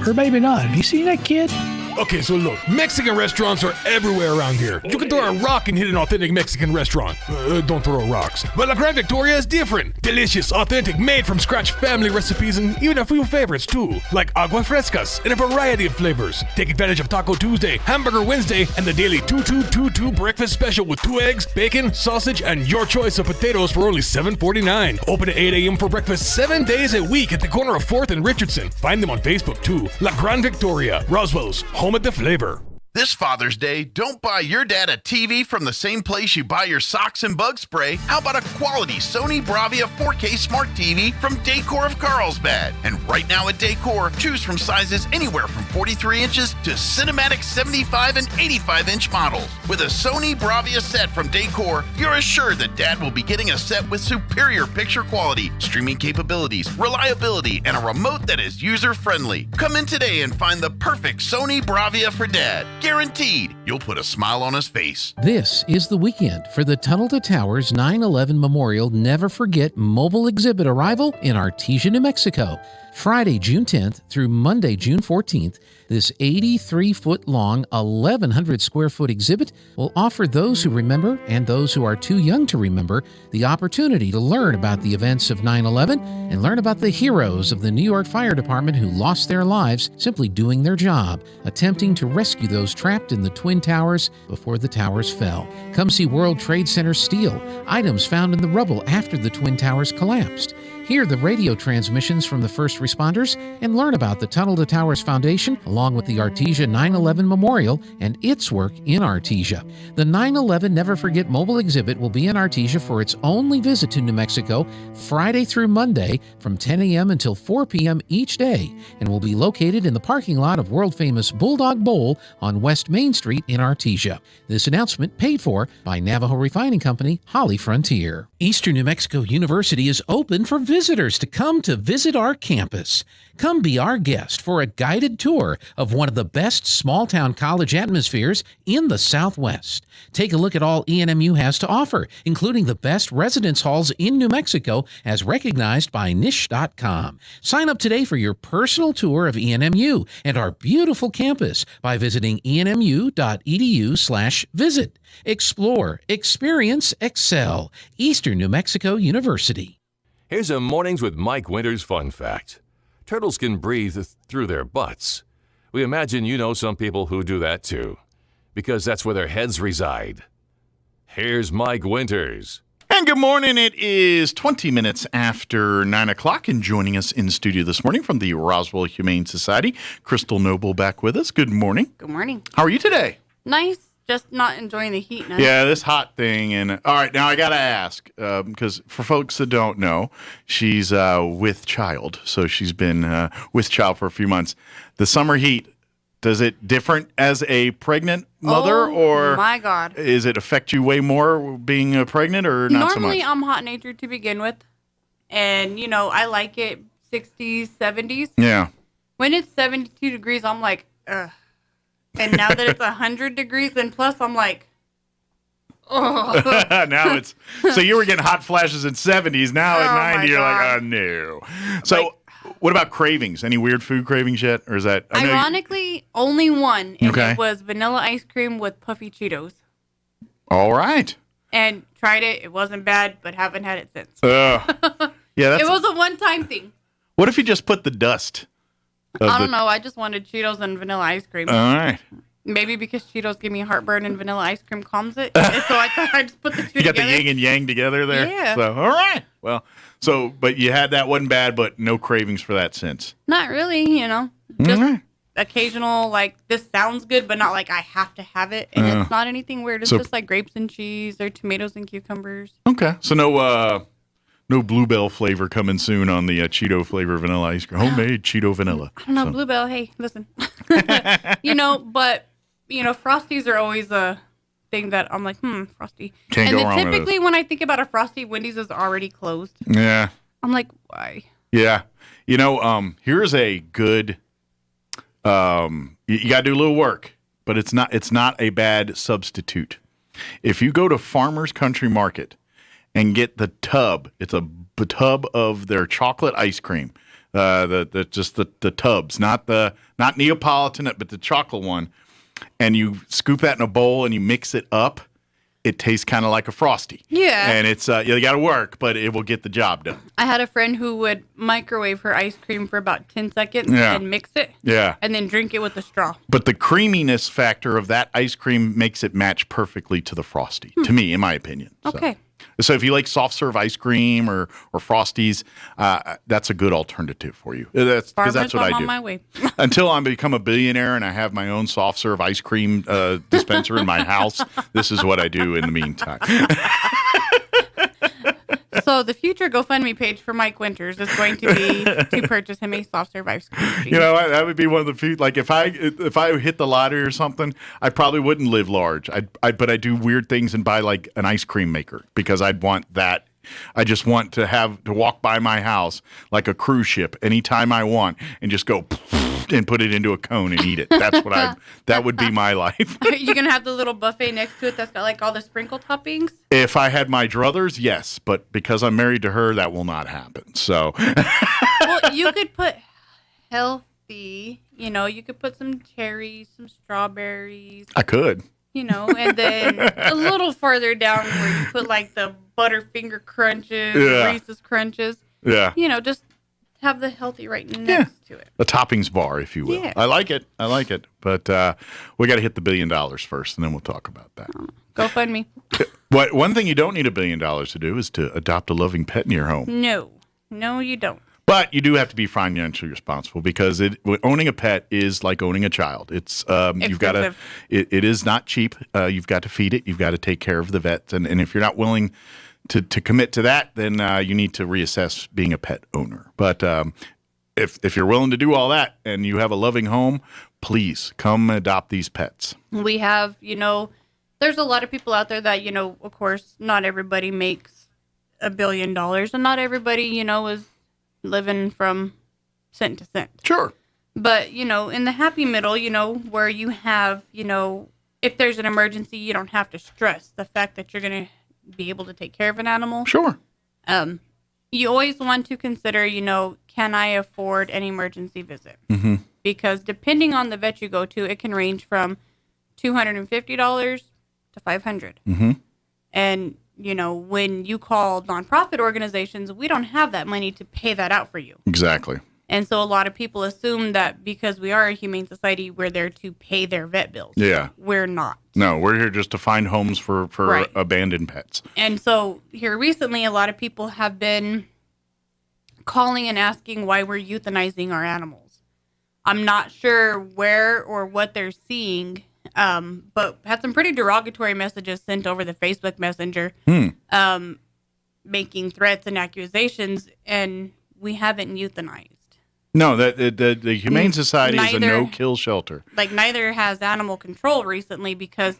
Or maybe not. Have you seen that kid? Okay, so look, Mexican restaurants are everywhere around here. You can throw a rock and hit an authentic Mexican restaurant. Don't throw rocks. But La Gran Victoria is different. Delicious, authentic, made from scratch family recipes and even a few favorites too, like agua frescas in a variety of flavors. Take advantage of Taco Tuesday, Hamburger Wednesday, and the daily 2-2-2-2 breakfast special with 2 eggs, bacon, sausage, and your choice of potatoes for only $7.49. Open at 8 a.m. for breakfast 7 days a week at the corner of 4th and Richardson. Find them on Facebook too. La Gran Victoria, Roswell's home at the flavor. This Father's Day, don't buy your dad a TV from the same place you buy your socks and bug spray. How about a quality Sony Bravia 4K Smart TV from Decor of Carlsbad? And right now at Decor, choose from sizes anywhere from 43 inches to cinematic 75 and 85-inch models. With a Sony Bravia set from Decor, you're assured that Dad will be getting a set with superior picture quality, streaming capabilities, reliability, and a remote that is user-friendly. Come in today and find the perfect Sony Bravia for Dad. Guaranteed, you'll put a smile on his face. This is the weekend for the Tunnel to Towers 9/11 Memorial Never Forget mobile exhibit arrival in Artesia, New Mexico. Friday, June 10th through Monday, June 14th, this 83-foot-long, 1,100-square-foot exhibit will offer those who remember and those who are too young to remember the opportunity to learn about the events of 9/11 and learn about the heroes of the New York Fire Department who lost their lives simply doing their job, attempting to rescue those trapped in the Twin Towers before the towers fell. Come see World Trade Center steel, items found in the rubble after the Twin Towers collapsed. Hear the radio transmissions from the first responders and learn about the Tunnel to Towers Foundation along with the Artesia 9/11 Memorial and its work in Artesia. The 9/11 Never Forget mobile exhibit will be in Artesia for its only visit to New Mexico Friday through Monday from 10 a.m. until 4 p.m. each day and will be located in the parking lot of world-famous Bulldog Bowl on West Main Street in Artesia. This announcement paid for by Navajo Refining Company, Holly Frontier. Eastern New Mexico University is open for visitors to come to visit our campus. Come be our guest for a guided tour of one of the best small-town college atmospheres in the Southwest. Take a look at all ENMU has to offer, including the best residence halls in New Mexico as recognized by Niche.com. Sign up today for your personal tour of ENMU and our beautiful campus by visiting enmu.edu/visit. Explore, experience, excel. Eastern New Mexico University. Here's a Mornings with Mike Winters fun fact. Turtles can breathe through their butts. We imagine you know some people who do that too, because that's where their heads reside. Here's Mike Winters. And good morning. It is 20 minutes after 9 o'clock, and joining us in studio this morning from the Roswell Humane Society, Crystal Noble back with us. Good morning. Good morning. How are you today? Nice. Just not enjoying the heat now. Yeah, this hot thing. And all right, now I got to ask, because for folks that don't know, she's with child. So she's been with child for a few months. The summer heat, does it different as a pregnant mother? Or my God. Is it affect you way more being pregnant or not so much? Normally, I'm hot-natured to begin with. And, you know, I like it 60s, 70s. Yeah. When it's 72 degrees, I'm like, ugh. And now that it's 100 degrees and plus, I'm like, oh. Now it's, so you were getting hot flashes in 70s. Now at 90, you're God. like, oh, no. So what about cravings? Any weird food cravings yet? Or is that? Ironically, only one. And Okay. it was vanilla ice cream with puffy Cheetos. All right. And tried it. It wasn't bad, but haven't had it since. Yeah, that's. It was a one-time thing. What if you just put the dust? I don't know. I just wanted Cheetos and vanilla ice cream. All right. Maybe because Cheetos give me heartburn and vanilla ice cream calms it. And so I thought I'd just put the two You got together. the yin and yang together there. Yeah. So, all right. Well, but you had that wasn't bad, but no cravings for that since. Not really, you know. Just occasional, like, this sounds good, but not like I have to have it. And it's not anything weird. It's so- just like grapes and cheese or tomatoes and cucumbers. Okay. So no Bluebell flavor coming soon on the Cheeto flavor vanilla ice cream. Homemade Cheeto vanilla. I don't know, Bluebell, hey, listen. You know, but, you know, Frosties are always a thing that I'm like, Frosty. Can't and go wrong with typically it. when I think about a Frosty, Wendy's is already closed. Yeah. I'm like, why? Yeah. You know, here's a good, you got to do a little work, but it's not a bad substitute. If you go to Farmer's Country Market and get the tub, it's a tub of their chocolate ice cream, the tubs, not Neapolitan, but the chocolate one, and you scoop that in a bowl and you mix it up, it tastes kind of like a Frosty. Yeah. And it's you got to work, but it will get the job done. I had a friend who would microwave her ice cream for about 10 seconds Yeah. and mix it. Yeah. And then drink it with a straw. But the creaminess factor of that ice cream makes it match perfectly to the Frosty, to me, in my opinion. Okay. So if you like soft serve ice cream or Frosties, that's a good alternative for you. Because that's what I I'm do. on my way. Until I become a billionaire and I have my own soft serve ice cream dispenser in my house, this is what I do in the meantime. So the future GoFundMe page for Mike Winters is going to be to purchase him a soft serve ice cream machine. You know, that would be one of the few. Like if I hit the lottery or something, I probably wouldn't live large. But I do weird things and buy like an ice cream maker because I'd want that. I just want to walk by my house like a cruise ship anytime I want and just go and put it into a cone and eat it. That's what that would be my life. Are you going to have the little buffet next to it that's got like all the sprinkle toppings? If I had my druthers, yes, but because I'm married to her, that will not happen. So, well, you could put healthy, you could put some cherries, some strawberries. I could. And then a little farther down where you put like the Butterfinger Crunches, Reese's Crunches. Yeah. Just have the healthy right next to it. A toppings bar, if you will. Yeah. I like it. But we got to hit the $1 billion first, and then we'll talk about that. Go fund me. One thing you don't need $1 billion to do is to adopt a loving pet in your home. No, you don't. But you do have to be financially responsible because owning a pet is like owning a child. It's you've got to. It is not cheap. You've got to feed it. You've got to take care of the vet, and if you're not willing to commit to that, then you need to reassess being a pet owner. But if you're willing to do all that and you have a loving home, please come adopt these pets. We have, there's a lot of people out there that, of course, not everybody makes $1 billion, and not everybody, is living from cent to cent. Sure. But, in the happy middle, where you have, if there's an emergency, you don't have to stress the fact that you're going to be able to take care of an animal. Sure. You always want to consider, can I afford an emergency visit? Mm-hmm. Because depending on the vet you go to, it can range from $250 to $500. Mm-hmm. And, when you call nonprofit organizations, we don't have that money to pay that out for you. Exactly. And so a lot of people assume that because we are a humane society, we're there to pay their vet bills. Yeah. We're not. No, we're here just to find homes for Right. abandoned pets. And so here recently, a lot of people have been calling and asking why we're euthanizing our animals. I'm not sure where or what they're seeing, but had some pretty derogatory messages sent over the Facebook Messenger, making threats and accusations, and we haven't euthanized. No, the Humane Society is a no-kill shelter. Like, neither has Animal Control recently because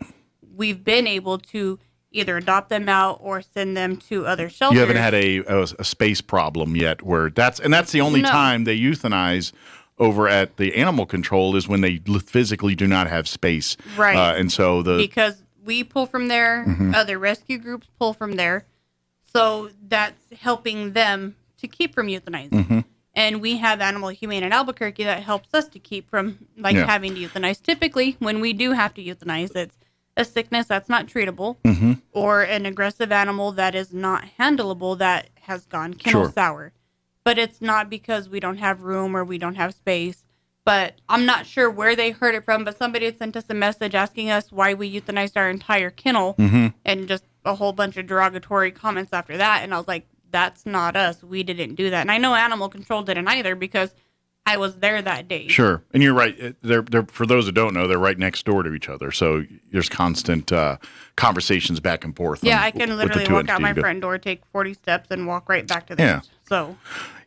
we've been able to either adopt them out or send them to other shelters. You haven't had a space problem yet where that's the only time they euthanize over at the Animal Control is when they physically do not have space. Right. And so because we pull from there, other rescue groups pull from there. So that's helping them to keep from euthanizing. Mm-hmm. And we have Animal Humane in Albuquerque that helps us to keep from having to euthanize. Typically, when we do have to euthanize, it's a sickness that's not treatable or an aggressive animal that is not handleable that has gone kennel sour. But it's not because we don't have room or we don't have space. But I'm not sure where they heard it from, but somebody had sent us a message asking us why we euthanized our entire kennel and just a whole bunch of derogatory comments after that. And I was like, that's not us. We didn't do that. And I know Animal Control didn't either because I was there that day. Sure. And you're right. They're for those that don't know, they're right next door to each other. So there's constant conversations back and forth. Yeah, I can literally walk out my front door, take 40 steps, and walk right back to the house. So.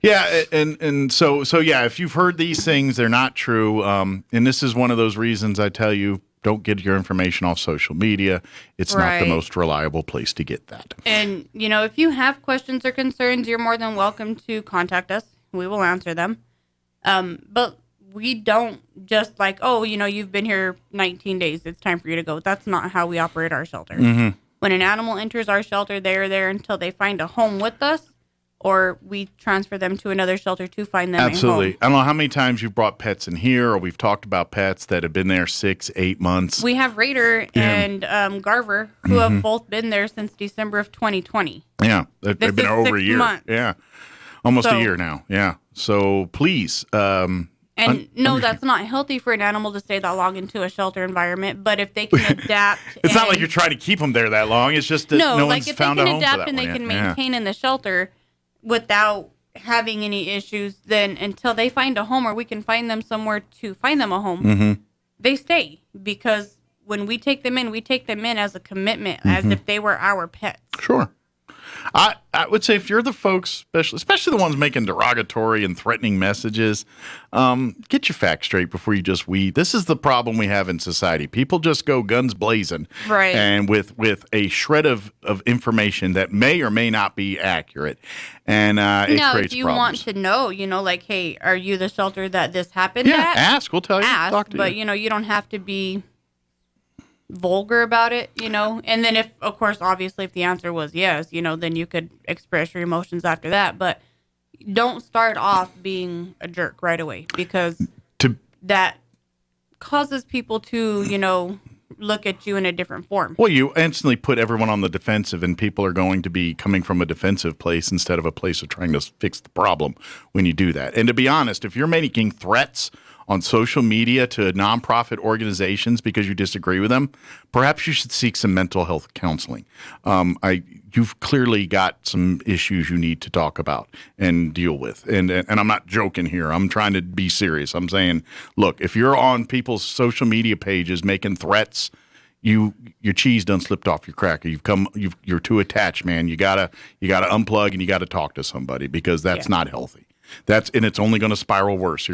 Yeah, and so yeah, if you've heard these things, they're not true. And this is one of those reasons I tell you, don't get your information off social media. It's not the most reliable place to get that. And, if you have questions or concerns, you're more than welcome to contact us. We will answer them. But we don't just like, you've been here 19 days. It's time for you to go. That's not how we operate our shelter. When an animal enters our shelter, they're there until they find a home with us, or we transfer them to another shelter to find them Absolutely. a home. I don't know how many times you've brought pets in here, or we've talked about pets that have been there 6-8 months. We have Raider and Garver, who have both been there since December of 2020. Yeah, they've been over a year. Months. Yeah, almost a year now. Yeah, so please. That's not healthy for an animal to stay that long into a shelter environment. But if they can adapt, it's not like you're trying to keep them there that long. It's just that no one's found a home for that. No, like if they can adapt and they can maintain in the shelter without having any issues, then until they find a home or we can find them somewhere to find them a home, they stay. Because when we take them in as a commitment, as if they were our pets. Sure. I would say if you're the folks, especially the ones making derogatory and threatening messages, get your facts straight before you just weed. This is the problem we have in society. People just go guns blazing, right? And with a shred of information that may or may not be accurate, and it now, creates if you problems. want to know, like, hey, are you the shelter that this happened Yeah, at? ask. We'll tell you. Ask, Talk to but you. you don't have to be vulgar about it, and then if, of course, obviously if the answer was yes, then you could express your emotions after that, but don't start off being a jerk right away, because that causes people to look at you in a different form. Well, you instantly put everyone on the defensive, and people are going to be coming from a defensive place instead of a place of trying to fix the problem when you do that. And to be honest, if you're making threats on social media to nonprofit organizations because you disagree with them, perhaps you should seek some mental health counseling. You've clearly got some issues you need to talk about and deal with. And I'm not joking here. I'm trying to be serious. I'm saying, look, if you're on people's social media pages making threats, your cheese done slipped off your cracker. You're too attached, man. You gotta unplug and you gotta talk to somebody, because that's not healthy. And it's only going to spiral worse.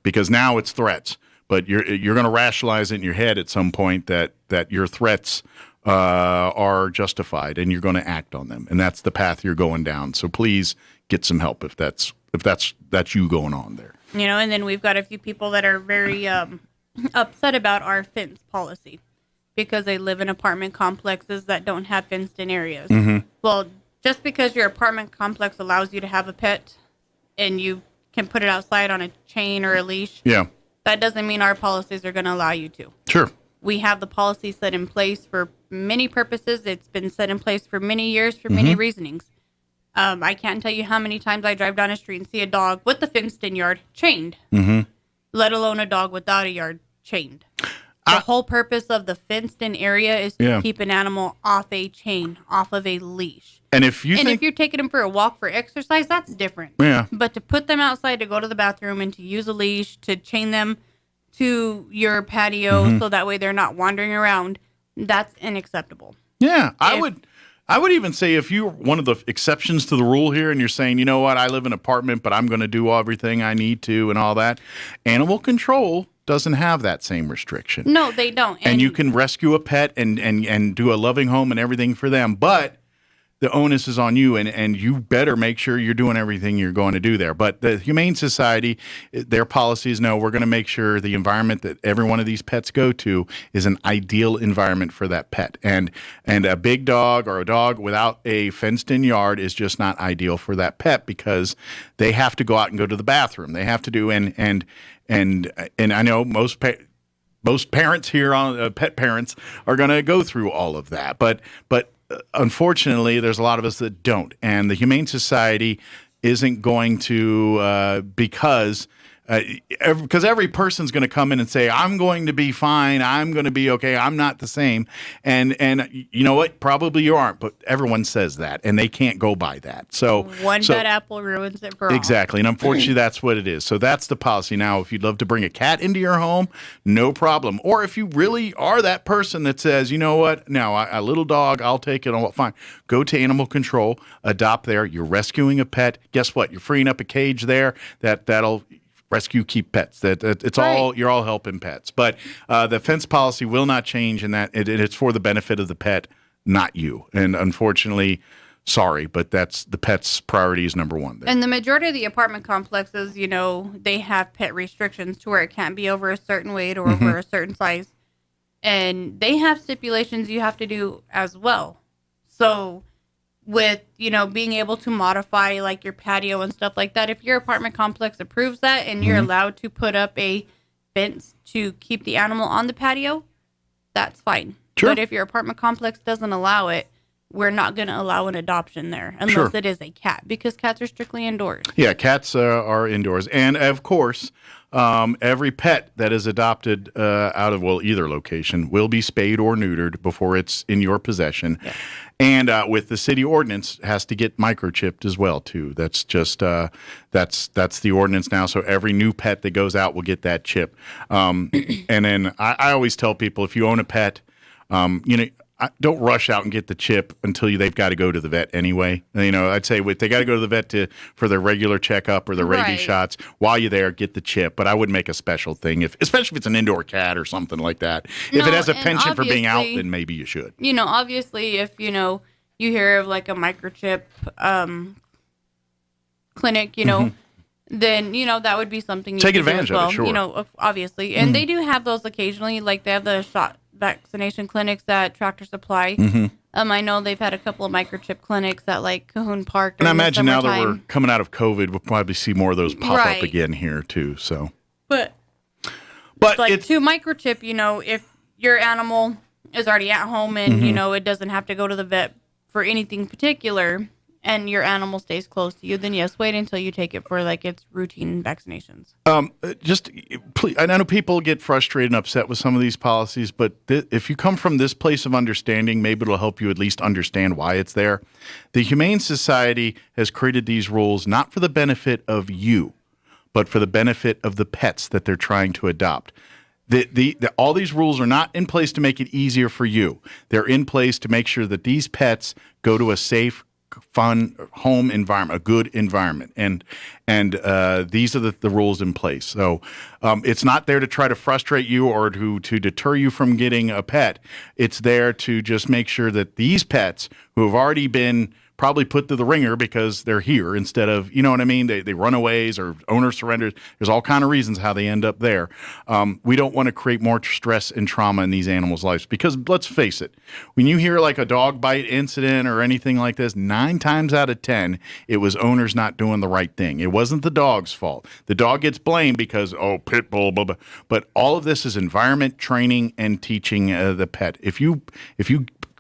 Because now it's threats, but you're going to rationalize it in your head at some point that your threats are justified, and you're going to act on them, and that's the path you're going down. So please get some help if that's you going on there. And then we've got a few people that are very upset about our fence policy because they live in apartment complexes that don't have fenced-in areas. Mm-hmm. Well, just because your apartment complex allows you to have a pet and you can put it outside on a chain or a leash, that doesn't mean our policies are going to allow you to. Sure. We have the policy set in place for many purposes. It's been set in place for many years for many reasonings. I can't tell you how many times I drive down a street and see a dog with the fenced-in yard chained, let alone a dog without a yard chained. The whole purpose of the fenced-in area is to keep an animal off a chain, off of a leash. And if you're taking them for a walk for exercise, that's different. Yeah. But to put them outside to go to the bathroom and to use a leash, to chain them to your patio so that way they're not wandering around, that's unacceptable. Yeah, I would even say if you're one of the exceptions to the rule here and you're saying, you know what, I live in an apartment, but I'm going to do everything I need to and all that, animal control doesn't have that same restriction. No, they don't. And you can rescue a pet and do a loving home and everything for them, but the onus is on you, and you better make sure you're doing everything you're going to do there. But the Humane Society, their policies, no, we're going to make sure the environment that every one of these pets go to is an ideal environment for that pet. And a big dog or a dog without a fenced-in yard is just not ideal for that pet, because they have to go out and go to the bathroom. They have to do, and I know most parents here on pet parents are going to go through all of that, but unfortunately, there's a lot of us that don't, and the Humane Society isn't going to because every person's going to come in and say, I'm going to be fine, I'm going to be okay, I'm not the same, and you know what, probably you aren't, but everyone says that, and they can't go by that. So bad apple ruins it for all. Exactly, and unfortunately that's what it is. So that's the policy. Now, if you'd love to bring a cat into your home, no problem. Or if you really are that person that says, you know what, now a little dog, I'll take it, fine, go to animal control, adopt there, you're rescuing a pet, guess what, you're freeing up a cage there that'll rescue, keep pets. It's right. You're all helping pets. But the fence policy will not change, in that it's for the benefit of the pet, not you. And unfortunately, sorry, but that's the pet's priority is number one there. And the majority of the apartment complexes, they have pet restrictions to where it can't be over a certain weight or over a certain size. And they have stipulations you have to do as well. So with, being able to modify like your patio and stuff like that, if your apartment complex approves that and you're allowed to put up a fence to keep the animal on the patio, that's fine. Sure. But if your apartment complex doesn't allow it, we're not going to allow an adoption there unless it is a cat, because cats are strictly indoors. Yeah, cats are indoors. And of course, every pet that is adopted out of, either location will be spayed or neutered before it's in your possession. Yeah. And with the city ordinance, has to get microchipped as well, too. That's just, that's the ordinance now. So every new pet that goes out will get that chip. And then I always tell people, if you own a pet, don't rush out and get the chip until they've got to go to the vet anyway. I'd say they got to go to the vet for their regular checkup or their rabies shots. While you're there, get the chip. But I would make a special thing, especially if it's an indoor cat or something like that. If it has a penchant for being out, then maybe you should. Obviously, if you hear of like a microchip clinic, then that would be something you take could advantage do as well. of it. Sure. Obviously, and they do have those occasionally. Like they have the shot vaccination clinics at Tractor Supply. I know they've had a couple of microchip clinics at like Cahoon Park. And I imagine now that we're coming out of COVID, we'll probably see more of those pop Right. up again here too. So, but like to microchip, if your animal is already at home and it doesn't have to go to the vet for anything particular, and your animal stays close to you, then yes, wait until you take it for like its routine vaccinations. Please, I know people get frustrated and upset with some of these policies, but if you come from this place of understanding, maybe it'll help you at least understand why it's there. The Humane Society has created these rules not for the benefit of you, but for the benefit of the pets that they're trying to adopt. All these rules are not in place to make it easier for you. They're in place to make sure that these pets go to a safe, fun home environment, a good environment, and these are the rules in place. So it's not there to try to frustrate you or to deter you from getting a pet. It's there to just make sure that these pets who have already been probably put to the ringer because they're here instead of, you know what I mean? They runaways or owner surrenders. There's all kind of reasons how they end up there. We don't want to create more stress and trauma in these animals' lives because let's face it, when you hear like a dog bite incident or anything like this, 9 times out of 10, it was owners not doing the right thing. It wasn't the dog's fault. The dog gets blamed because, pit bull, blah, blah. But all of this is environment, training, and teaching the pet. If you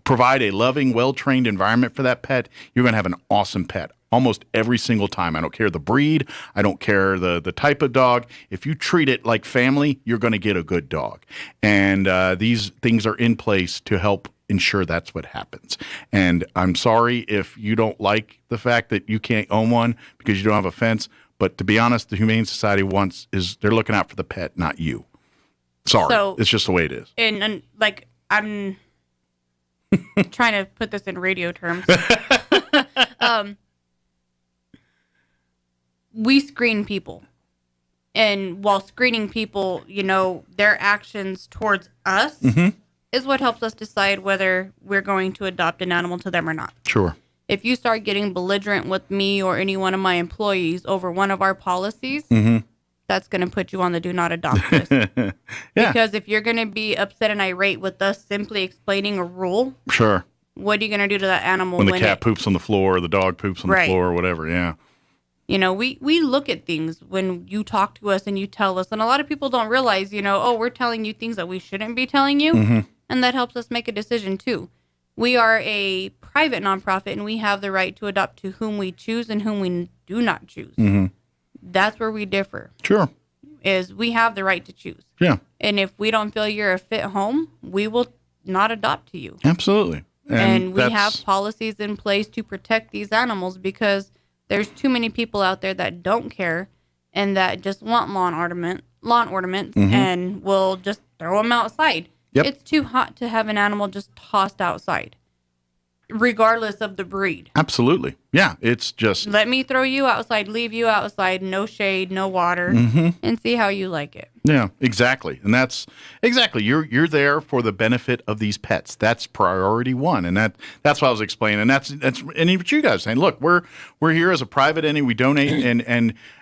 provide a loving, well-trained environment for that pet, you're going to have an awesome pet almost every single time. I don't care the breed. I don't care the type of dog. If you treat it like family, you're going to get a good dog. And these things are in place to help ensure that's what happens. And I'm sorry if you don't like the fact that you can't own one because you don't have a fence. But to be honest, the Humane Society they're looking out for the pet, not you. Sorry. So, it's just the way it is. And like, I'm trying to put this in radio terms. We screen people. And while screening people, their actions towards us is what helps us decide whether we're going to adopt an animal to them or not. Sure. If you start getting belligerent with me or any one of my employees over one of our policies, that's going to put you on the do not adopt list. Yeah. Because if you're going to be upset and irate with us simply explaining a rule, sure. What are you going to do to that animal when the cat poops on the floor or the dog poops on the floor or whatever? Yeah. We look at things when you talk to us and you tell us, and a lot of people don't realize, we're telling you things that we shouldn't be telling you, and that helps us make a decision too. We are a private nonprofit, and we have the right to adopt to whom we choose and whom we do not choose. That's where we differ. Sure. Is we have the right to choose. Yeah. And if we don't feel you're a fit home, we will not adopt to you. Absolutely. And we have policies in place to protect these animals because there's too many people out there that don't care and that just want lawn ornaments and will just throw them outside. Yep. It's too hot to have an animal just tossed outside, regardless of the breed. Absolutely. Yeah, it's just... Let me throw you outside, leave you outside, no shade, no water, and see how you like it. Yeah, exactly. And that's... Exactly. You're there for the benefit of these pets. That's priority one. And that's what I was explaining. And that's and what you guys are saying. Look, we're here as a private entity. We donate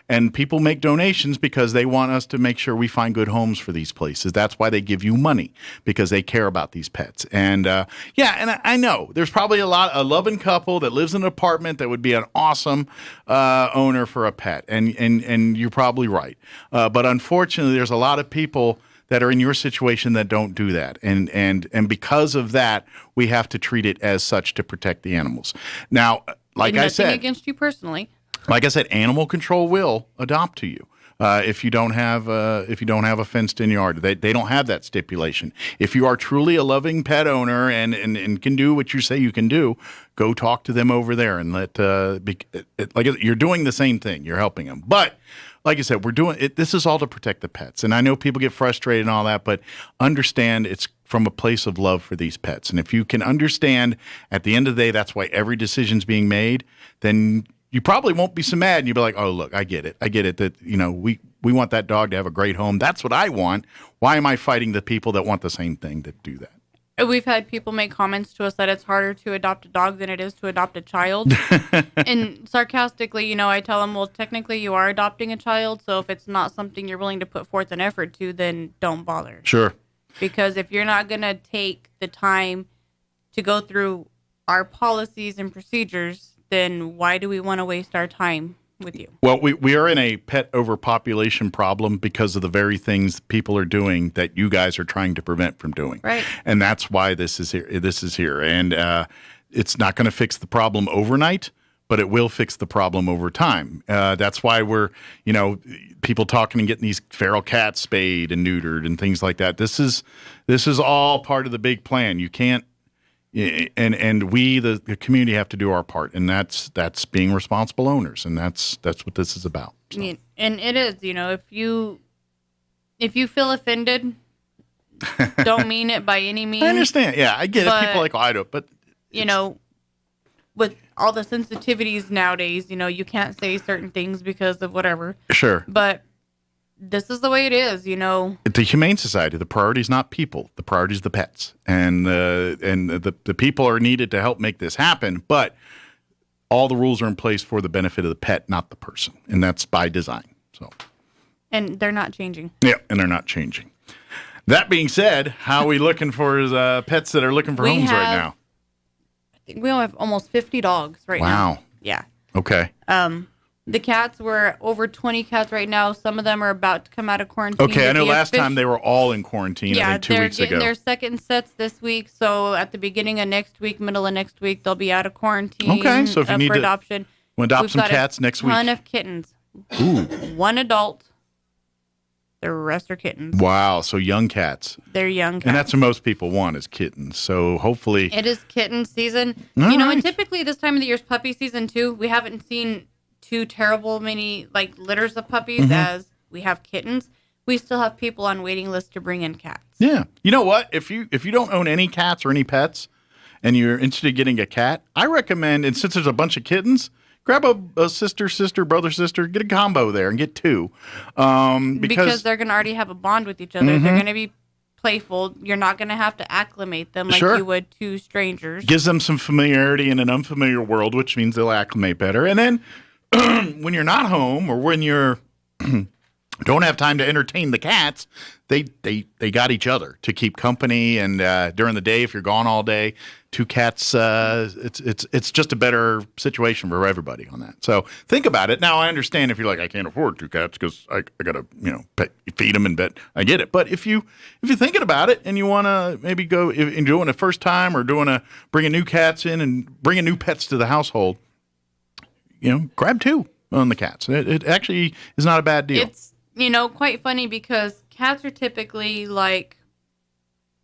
and people make donations because they want us to make sure we find good homes for these places. That's why they give you money, because they care about these pets. And and I know there's probably a loving couple that lives in an apartment that would be an awesome owner for a pet. And you're probably right. But unfortunately, there's a lot of people that are in your situation that don't do that. And because of that, we have to treat it as such to protect the animals. Now, like I said, nothing against you personally. Like I said, animal control will adopt to you if you don't have a fenced-in yard. They don't have that stipulation. If you are truly a loving pet owner and can do what you say you can do, go talk to them over there and you're doing the same thing. You're helping them, but. Like I said, we're doing it. This is all to protect the pets. And I know people get frustrated and all that, but understand it's from a place of love for these pets. And if you can understand at the end of the day, that's why every decision's being made, then you probably won't be so mad. And you'll be like, oh, look, I get it. I get it that, we want that dog to have a great home. That's what I want. Why am I fighting the people that want the same thing to do that? We've had people make comments to us that it's harder to adopt a dog than it is to adopt a child. And sarcastically, I tell them, well, technically you are adopting a child. So if it's not something you're willing to put forth an effort to, then don't bother. Sure. Because if you're not going to take the time to go through our policies and procedures, then why do we want to waste our time with you? Well, we are in a pet overpopulation problem because of the very things people are doing that you guys are trying to prevent from doing. Right. And that's why this is here. And it's not going to fix the problem overnight, but it will fix the problem over time. That's why we're, people talking and getting these feral cats spayed and neutered and things like that. This is all part of the big plan. You can't, and we, the community, have to do our part, and that's being responsible owners, and that's what this is about. So. And it is, if you feel offended, don't mean it by any means. I understand. Yeah, I get it. People are like, I don't, but with all the sensitivities nowadays, you can't say certain things because of whatever. Sure. But this is the way it is, The Humane Society, the priority is not people. The priority is the pets. And the people are needed to help make this happen, but all the rules are in place for the benefit of the pet, not the person. And that's by design. So. And they're not changing. Yeah, and they're not changing. That being said, how are we looking for pets that are looking for homes right now? I think we have almost 50 dogs right now. Wow. Yeah. Okay. The cats, we're over 20 cats right now. Some of them are about to come out of quarantine. Okay, I know last time they were all in quarantine, I think 2 weeks ago. Yeah, they're getting their second sets this week. So at the beginning of next week, middle of next week, they'll be out of quarantine. Okay, so if you need for adoption. We'll adopt some cats next week. A ton of kittens. Ooh. One adult. The rest are kittens. Wow, so young cats. They're young cats. And that's what most people want is kittens. So hopefully. It is kitten season. All right. And typically this time of the year is puppy season too. We haven't seen too terrible many litters of puppies as we have kittens. We still have people on waiting lists to bring in cats. Yeah. You know what? If you don't own any cats or any pets and you're interested in getting a cat, I recommend, and since there's a bunch of kittens, grab a sister, brother, sister, get a combo there and get two. Because they're going to already have a bond with each other. They're going to be playful. You're not going to have to acclimate them like you would to strangers. Gives them some familiarity in an unfamiliar world, which means they'll acclimate better. And then when you're not home or when you're don't have time to entertain the cats, they got each other to keep company. And during the day, if you're gone all day, two cats, it's just a better situation for everybody on that. So think about it. Now, I understand if you're like, I can't afford two cats because I got to feed them and bet. I get it. But if you're thinking about it and you want to maybe go and doing it first time or bringing new cats in and bringing new pets to the household, grab two on the cats. It actually is not a bad deal. It's, quite funny because cats are typically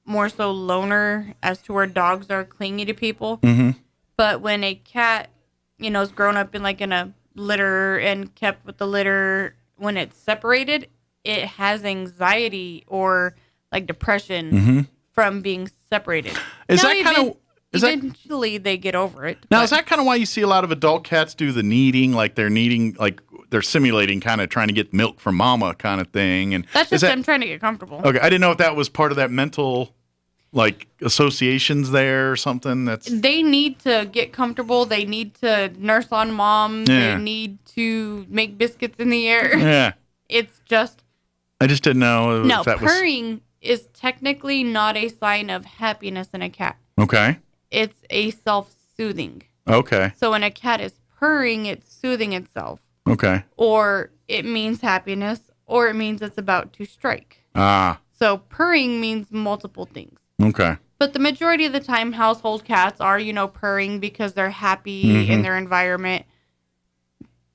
more so loner as to where dogs are clingy to people. Mm-hmm. But when a cat, is grown up in a litter and kept with the litter, when it's separated, it has anxiety or depression from being separated. Is that kind of... Eventually, they get over it. Now, is that kind of why you see a lot of adult cats do the kneading, they're simulating kind of trying to get milk from mama kind of thing? And that's just them trying to get comfortable. Okay, I didn't know if that was part of that mental, associations there or something. They need to get comfortable. They need to nurse on mom. Yeah. They need to make biscuits in the air. Yeah. It's just... I just didn't know if that was... purring is technically not a sign of happiness in a cat. Okay. It's a self-soothing. Okay. So when a cat is purring, it's soothing itself. Okay. Or it means happiness, or it means it's about to strike. Ah. So purring means multiple things. Okay. But the majority of the time, household cats are, purring because they're happy in their environment.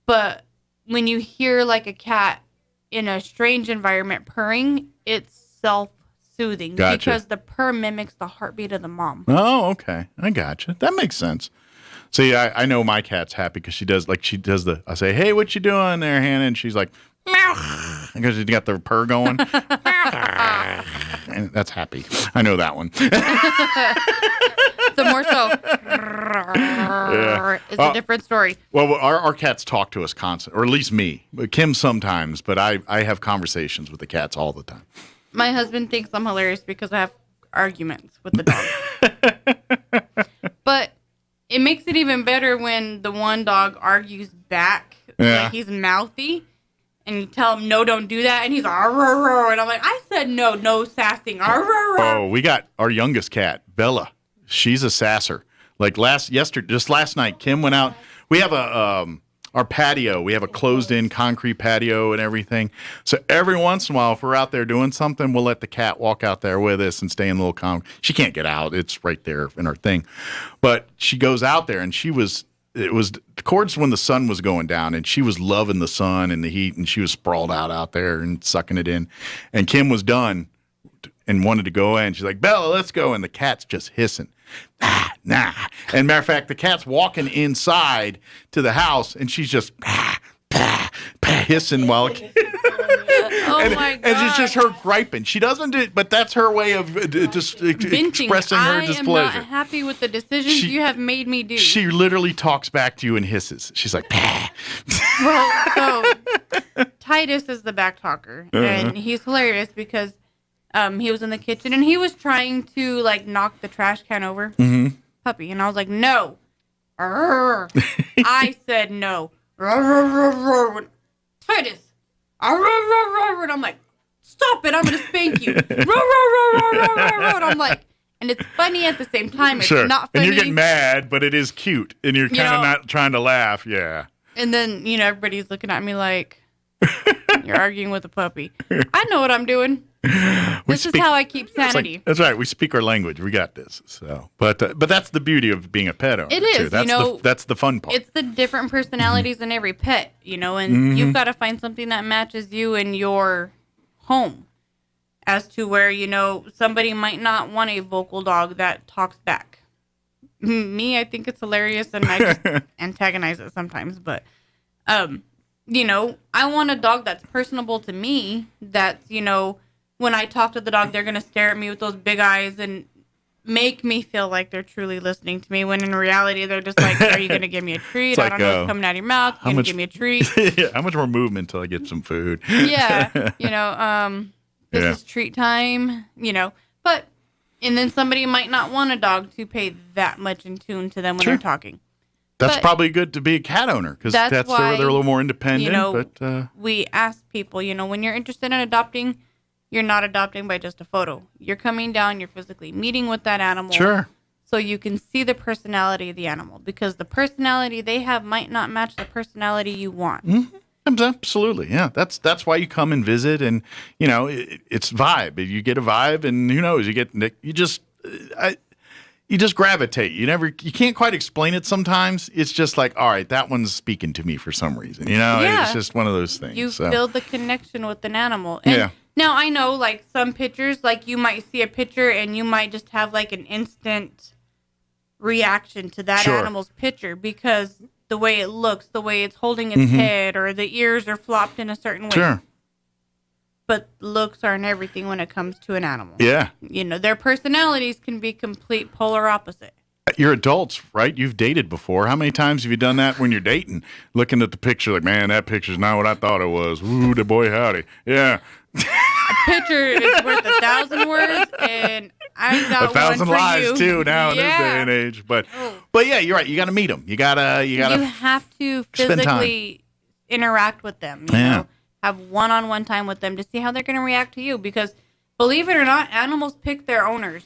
But when you hear a cat in a strange environment purring, it's self-soothing. Gotcha. Because the purr mimics the heartbeat of the mom. Oh, okay. I gotcha. That makes sense. See, I know my cat's happy because she does I say, hey, what you doing there, Hannah? And she's like, meow, because she's got the purr going. And that's happy. I know that one. The more so is a different story. Well, our cats talk to us constantly, or at least me. Kim sometimes, but I have conversations with the cats all the time. My husband thinks I'm hilarious because I have arguments with the dog. But it makes it even better when the one dog argues back. Yeah. Like he's mouthy. And you tell him, no, don't do that. And he's like, and I'm like, I said no sassing. Oh, we got our youngest cat, Bella. She's a sasser. Like just last night, Kim went out. We have our patio. We have a closed-in concrete patio and everything. So every once in a while, if we're out there doing something, we'll let the cat walk out there with us and stay in the little She can't get out. It's right there in her thing. But she goes out there, and it was towards when the sun was going down, and she was loving the sun and the heat, and she was sprawled out there and sucking it in. And Kim was done and wanted to go in. She's like, Bella, let's go. And the cat's just hissing. Nah. And matter of fact, the cat's walking inside to the house, and she's just hissing while... my God. And it's just her griping. She doesn't do it, but that's her way of just expressing her displeasure. I am not happy with the decisions you have made me do. She literally talks back to you and hisses. She's like, Well, so Titus is the back talker, and he's hilarious because he was in the kitchen and he was trying to like knock the trash can over. Mm-hmm. Puppy, and I was like, no. I said no. Titus. And I'm like, stop it, I'm going to spank you. And I'm like, and it's funny at the same time. It's not funny. And you're getting mad, but it is cute. And you're kind of not trying to laugh. Yeah. And then, everybody's looking at me like, you're arguing with a puppy. I know what I'm doing. This is how I keep sanity. That's right. We speak our language. We got this. So, but that's the beauty of being a pet owner. It is. Too. That's the fun part. It's the different personalities in every pet, and you've got to find something that matches you and your home. As to where, somebody might not want a vocal dog that talks back. Me, I think it's hilarious, and I just antagonize it sometimes. But, I want a dog that's personable to me. That's, when I talk to the dog, they're going to stare at me with those big eyes and make me feel like they're truly listening to me. When in reality, they're just like, are you going to give me a treat? I don't know what's coming out of your mouth. You're going to give me a treat. Yeah, how much more movement until I get some food? Yeah. This is treat time, But, and then somebody might not want a dog to pay that much in tune to them when they're talking. That's probably good to be a cat owner because that's why they're a little more independent. But we ask people, when you're interested in adopting, you're not adopting by just a photo. You're coming down, you're physically meeting with that animal. Sure. So you can see the personality of the animal because the personality they have might not match the personality you want. Mm-hmm. Absolutely. Yeah. That's why you come and visit and, it's vibe. You get a vibe and who knows, you just gravitate. You can't quite explain it sometimes. It's just like, all right, that one's speaking to me for some reason. It's just one of those things. You build the connection with an animal. And now I know like some pictures, like you might see a picture and you might just have like an instant reaction to that animal's picture because the way it looks, the way it's holding its head or the ears are flopped in a certain way. Sure. But looks aren't everything when it comes to an animal. Yeah. Their personalities can be complete polar opposite. You're adults, right? You've dated before. How many times have you done that when you're dating? Looking at the picture like, man, that picture's not what I thought it was. Ooh, the boy howdy. Yeah. A picture is worth 1,000 words, and I got 1,000 one for lies you. too now in this day and age. But yeah, you're right. You got to meet them. You have to physically interact with them. You know? Have one-on-one time with them to see how they're going to react to you. Because believe it or not, animals pick their owners.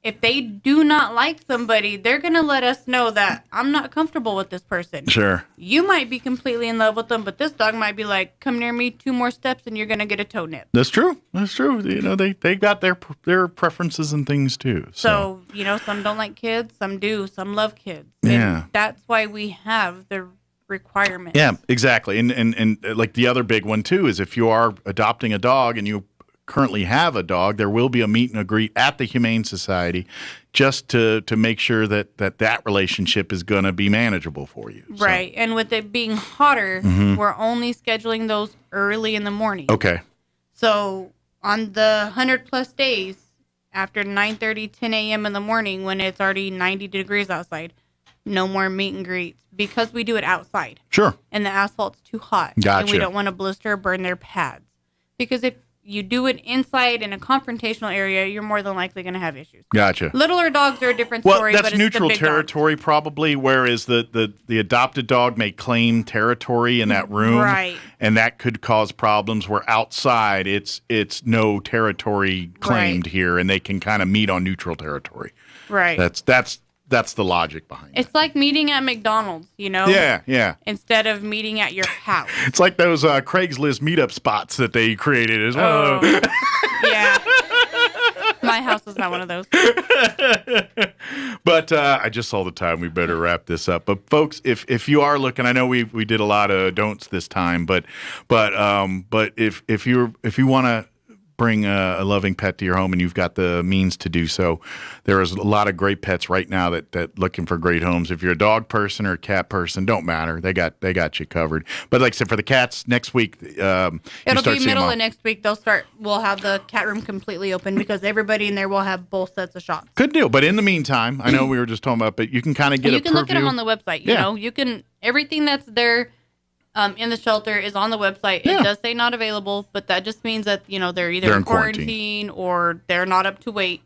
If they do not like somebody, they're going to let us know that I'm not comfortable with this person. Sure. You might be completely in love with them, but this dog might be like, come near me 2 more steps and you're going to get a toe nip. That's true. They got their preferences and things too. So, some don't like kids, some do, some love kids. Yeah. And that's why we have the requirements. Yeah, exactly. And like the other big one too is if you are adopting a dog and you currently have a dog, there will be a meet and greet at the Humane Society just to make sure that relationship is going to be manageable for you. Right. And with it being hotter, we're only scheduling those early in the morning. Okay. So on the 100 plus days, after 9:30, 10 a.m. in the morning when it's already 90 degrees outside. No more meet and greets because we do it outside. Sure. And the asphalt's too hot. Gotcha. And we don't want to blister or burn their pads. Because if you do it inside in a confrontational area, you're more than likely going to have issues. Gotcha. Littler dogs are a different Well, story. that's but it's neutral the big territory probably, whereas the adopted dog may claim territory in that room. Right. And that could cause problems where outside it's no territory claimed here, and they can kind of meet on neutral territory. Right. That's the logic behind it. It's like meeting at McDonald's, you know? Yeah. Instead of meeting at your house. It's like those Craigslist meetup spots that they created as well. Yeah. My house is not one of those. But I just saw the time. We better wrap this up. But folks, if you are looking, I know we did a lot of don'ts this time, but if you want to bring a loving pet to your home and you've got the means to do so, there is a lot of great pets right now that looking for great homes. If you're a dog person or a cat person, don't matter. They got you covered. But like I said, for the cats, next week it'll be middle of next week. We'll have the cat room completely open because everybody in there will have both sets of shots. Good deal. But in the meantime, I know we were just talking about, but you can kind of get you a can look at them on the website. You Yeah. know, you can everything that's there. In the shelter is on the website. Yeah. It does say not available, but that just means that, they're either in quarantine or they're not up to weight.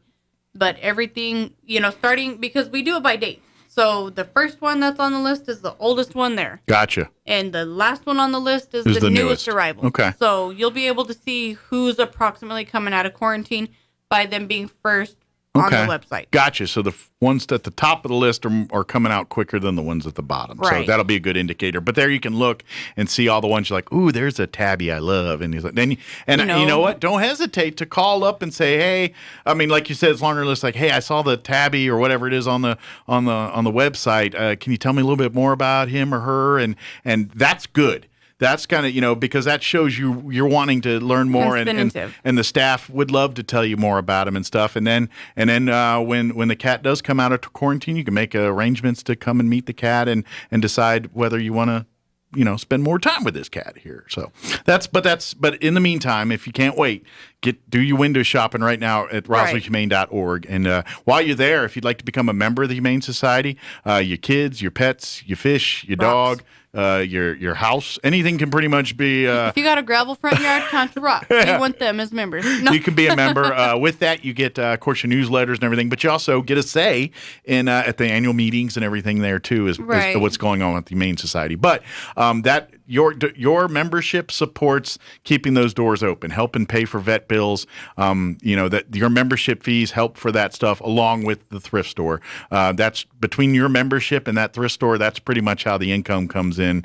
But everything, starting, because we do it by date. So the first one that's on the list is the oldest one there. Gotcha. And the last one on the list is the newest newest. arrival. Okay. So you'll be able to see who's approximately coming out of quarantine by them being first on the website. Gotcha. So the ones at the top of the list are coming out quicker than the ones at the bottom. So Right. that'll be a good indicator. But there you can look and see all the ones you're like, ooh, there's a tabby I love. And he's like, you know what? Don't hesitate to call up and say, hey, I mean, like you said, it's longer list. Like, hey, I saw the tabby or whatever it is on the website. Can you tell me a little bit more about him or her? And that's good. That's kind of, because that shows you're wanting to learn more, and the staff would love to tell you more about him and stuff. And then when the cat does come out of quarantine, you can make arrangements to come and meet the cat and decide whether you want to, spend more time with this cat here. So but in the meantime, if you can't wait, do your window shopping right now at RoswellHumane.org. And while you're there, if you'd like to become a member of the Humane Society, your kids, your pets, your fish, your dog, your house, anything can pretty much be. If you got a gravel front yard, count your rocks. We want them as members. No. You can be a member. With that, you get, of course, your newsletters and everything, but you also get a say in at the annual meetings and everything there too, is what's going on with the Humane Society. But that your membership supports keeping those doors open, helping pay for vet bills. That your membership fees help for that stuff, along with the thrift store. That's between your membership and that thrift store. That's pretty much how the income comes in,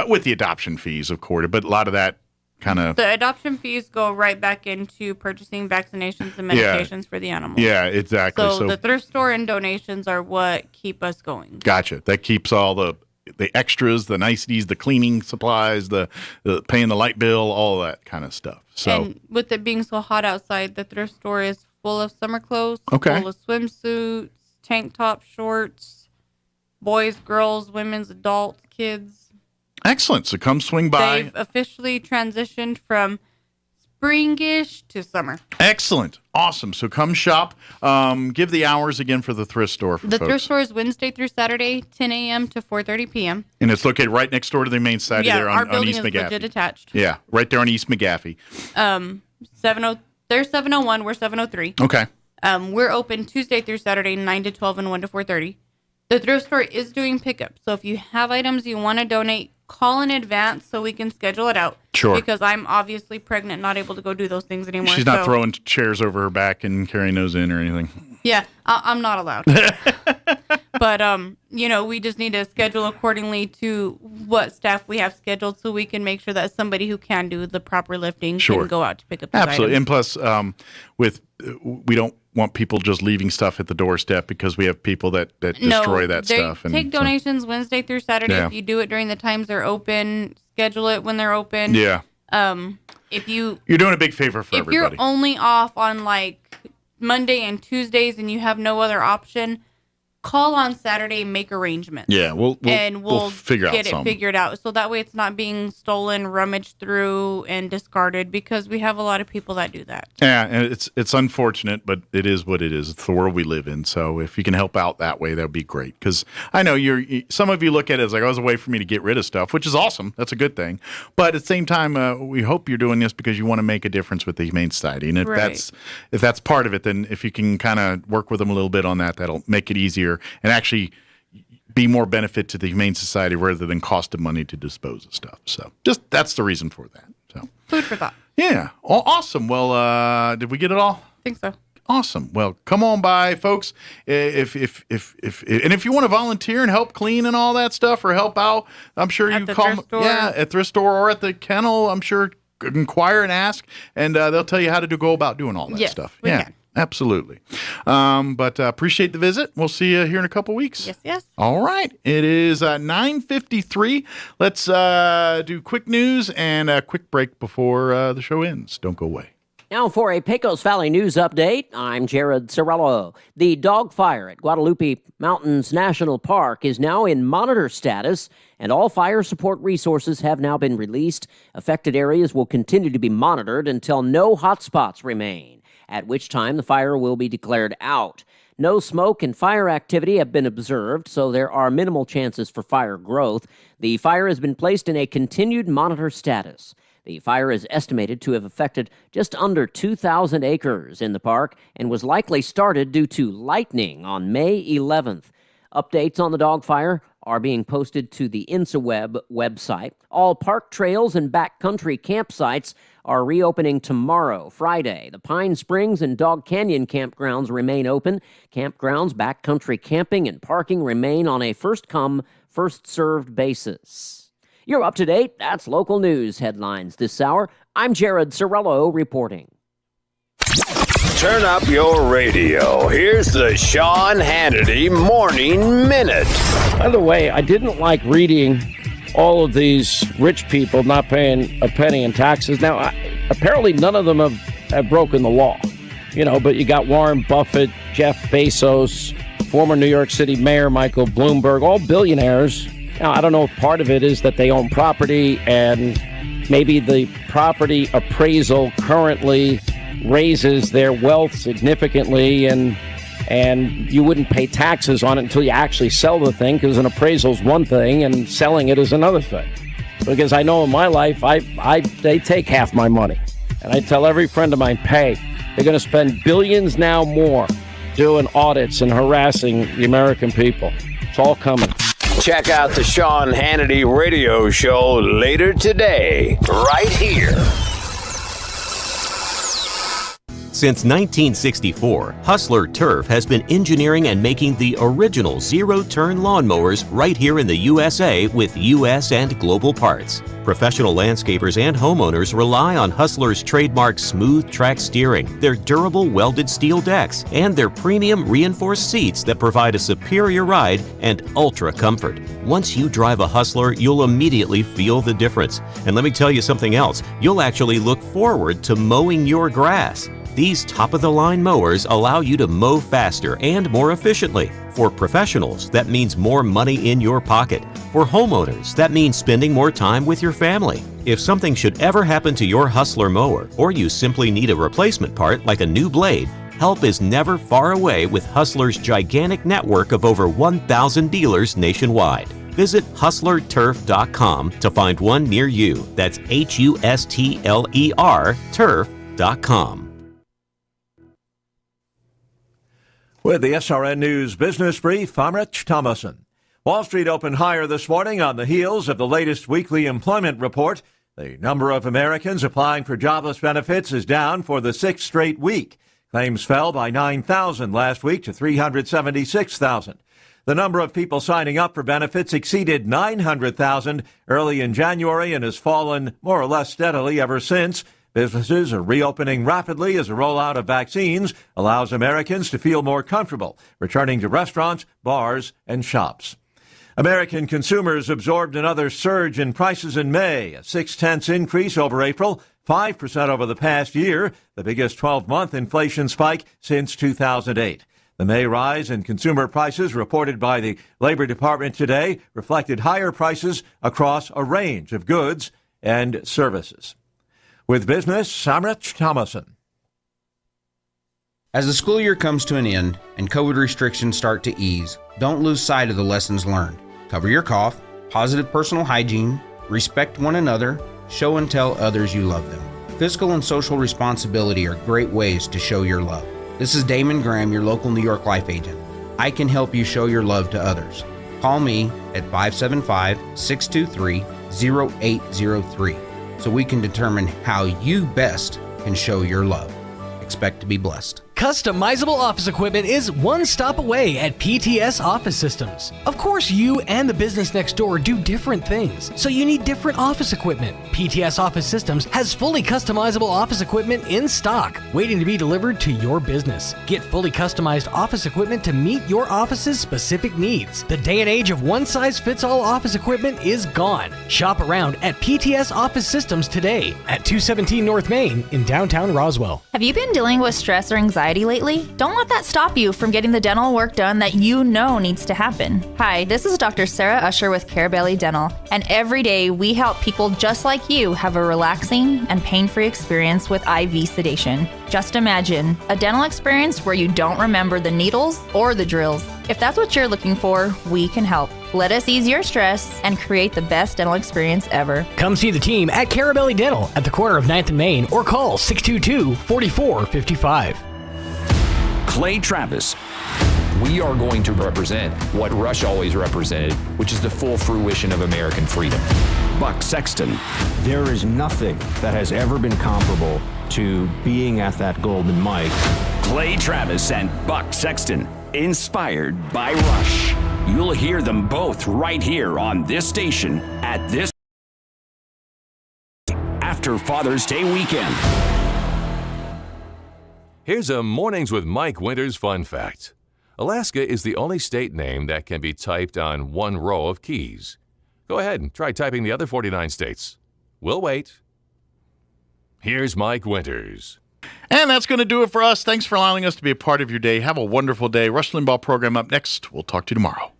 with the adoption fees, of course. But a lot of that kind of the adoption fees go right back into purchasing vaccinations and medications for the animals. Yeah, exactly. So the thrift store and donations are what keep us going. Gotcha. That keeps all the extras, the niceties, the cleaning supplies, the paying the light bill, all that kind of stuff. So, and with it being so hot outside, the thrift store is full of summer clothes, full of swimsuits, tank tops, shorts, boys, girls, women's, adults, kids. Excellent. So come swing by. They've officially transitioned from springish to summer. Excellent. Awesome. So come shop. Give the hours again for the thrift store for The folks. thrift store is Wednesday through Saturday, 10 a.m. to 4:30 p.m. And it's located right next door to the Main Society there our on building East is McGaffey. legit attached. Yeah, right there on East McGaffey. They're 701, we're 703. Okay. We're open Tuesday through Saturday, 9 to 12 and 1 to 4:30. The thrift store is doing pickup. So if you have items you want to donate, call in advance so we can schedule it out. Sure. Because I'm obviously pregnant, not able to go do those things anymore. She's not throwing chairs over her back and carrying those in or anything. Yeah, I'm not allowed. But, we just need to schedule accordingly to what staff we have scheduled so we can make sure that somebody who can do the proper lifting can go out to pick up these Absolutely. items. And plus, we don't want people just leaving stuff at the doorstep, because we have people that destroy that stuff. They take donations Wednesday through Saturday. Yeah. If you do it during the times they're open, schedule it when they're open. Yeah. If you're doing a big favor for everybody. If you're only off on like Monday and Tuesdays and you have no other option, call on Saturday, make arrangements. Yeah, we'll figure get out something. it figured out. So that way it's not being stolen, rummaged through, and discarded, because we have a lot of people that do that. Yeah, and it's unfortunate, but it is what it is. It's the world we live in. So if you can help out that way, that would be great. Because I know some of you look at it as like, oh, it's a way for me to get rid of stuff, which is awesome. That's a good thing. But at the same time, we hope you're doing this because you want to make a difference with the Humane Society. And if that's part of it, then if you can kind of work with them a little bit on that, that'll make it easier and actually be more benefit to the Humane Society rather than cost of money to dispose of stuff. So that's the reason for that. So food for thought. Yeah. Awesome. Well, did we get it all? I think so. Awesome. Well, come on by, folks. If you want to volunteer and help clean and all that stuff, or help out, I'm sure you call at thrift store or at the kennel. I'm sure inquire and ask, and they'll tell you how to go about doing all that stuff. We can. Absolutely. But appreciate the visit. We'll see you here in a couple weeks. Yes. All right. It is 9:53. Let's do quick news and a quick break before the show ends. Don't go away. Now for a Pecos Valley news update, I'm Jared Cirillo. The dog fire at Guadalupe Mountains National Park is now in monitor status, and all fire support resources have now been released. Affected areas will continue to be monitored until no hotspots remain, at which time the fire will be declared out. No smoke and fire activity have been observed, so there are minimal chances for fire growth. The fire has been placed in a continued monitor status. The fire is estimated to have affected just under 2,000 acres in the park and was likely started due to lightning on May 11th. Updates on the dog fire are being posted to the InsaWeb website. All park trails and backcountry campsites are reopening tomorrow, Friday. The Pine Springs and Dog Canyon campgrounds remain open. Campgrounds, backcountry camping, and parking remain on a first-come, first-served basis. You're up to date. That's local news headlines this hour. I'm Jared Cirillo reporting. Turn up your radio. Here's the Sean Hannity Morning Minute. By the way, I didn't like reading all of these rich people not paying a penny in taxes. Now, apparently none of them have broken the law. But you got Warren Buffett, Jeff Bezos, former New York City Mayor Michael Bloomberg, all billionaires. Now, I don't know if part of it is that they own property and maybe the property appraisal currently raises their wealth significantly and you wouldn't pay taxes on it until you actually sell the thing, because an appraisal is one thing and selling it is another thing. Because I know in my life, they take half my money. And I tell every friend of mine, they're going to spend billions now more doing audits and harassing the American people. It's all coming. Check out the Sean Hannity radio show later today, right here. Since 1964, Hustler Turf has been engineering and making the original zero-turn lawnmowers right here in the USA with U.S. and global parts. Professional landscapers and homeowners rely on Hustler's trademark smooth track steering, their durable welded steel decks, and their premium reinforced seats that provide a superior ride and ultra comfort. Once you drive a Hustler, you'll immediately feel the difference. And let me tell you something else. You'll actually look forward to mowing your grass. These top-of-the-line mowers allow you to mow faster and more efficiently. For professionals, that means more money in your pocket. For homeowners, that means spending more time with your family. If something should ever happen to your Hustler mower, or you simply need a replacement part like a new blade, help is never far away with Hustler's gigantic network of over 1,000 dealers nationwide. Visit hustlerturf.com to find one near you. That's HUSTLER turf.com. With the SRN News Business Brief, I'm Rich Thomason. Wall Street opened higher this morning on the heels of the latest weekly employment report. The number of Americans applying for jobless benefits is down for the sixth straight week. Claims fell by 9,000 last week to 376,000. The number of people signing up for benefits exceeded 900,000 early in January and has fallen more or less steadily ever since. Businesses are reopening rapidly as a rollout of vaccines allows Americans to feel more comfortable returning to restaurants, bars, and shops. American consumers absorbed another surge in prices in May, a 0.6 increase over April, 5% over the past year, the biggest 12-month inflation spike since 2008. The May rise in consumer prices reported by the Labor Department today reflected higher prices across a range of goods and services. With business, I'm Rich Thomason. As the school year comes to an end and COVID restrictions start to ease, don't lose sight of the lessons learned. Cover your cough, positive personal hygiene, respect one another, show and tell others you love them. Fiscal and social responsibility are great ways to show your love. This is Damon Graham, your local New York Life agent. I can help you show your love to others. Call me at 575-623-0803 so we can determine how you best can show your love. Expect to be blessed. Customizable office equipment is one stop away at PTS Office Systems. Of course, you and the business next door do different things, so you need different office equipment. PTS Office Systems has fully customizable office equipment in stock, waiting to be delivered to your business. Get fully customized office equipment to meet your office's specific needs. The day and age of one-size-fits-all office equipment is gone. Shop around at PTS Office Systems today at 217 North Main in downtown Roswell. Have you been dealing with stress or anxiety lately? Don't let that stop you from getting the dental work done that you know needs to happen. Hi, this is Dr. Sarah Usher with Carabelli Dental, and every day we help people just like you have a relaxing and pain-free experience with IV sedation. Just imagine a dental experience where you don't remember the needles or the drills. If that's what you're looking for, we can help. Let us ease your stress and create the best dental experience ever. Come see the team at Carabelli Dental at the corner of 9th and Main or call 622-4455. Clay Travis. We are going to represent what Rush always represented, which is the full fruition of American freedom. Buck Sexton. There is nothing that has ever been comparable to being at that golden mic. Clay Travis and Buck Sexton, inspired by Rush. You'll hear them both right here on this station at this after Father's Day weekend. Here's a Mornings with Mike Winters fun fact. Alaska is the only state name that can be typed on one row of keys. Go ahead and try typing the other 49 states. We'll wait. Here's Mike Winters. And that's going to do it for us. Thanks for allowing us to be a part of your day. Have a wonderful day. Rush Limbaugh program up next. We'll talk to you tomorrow.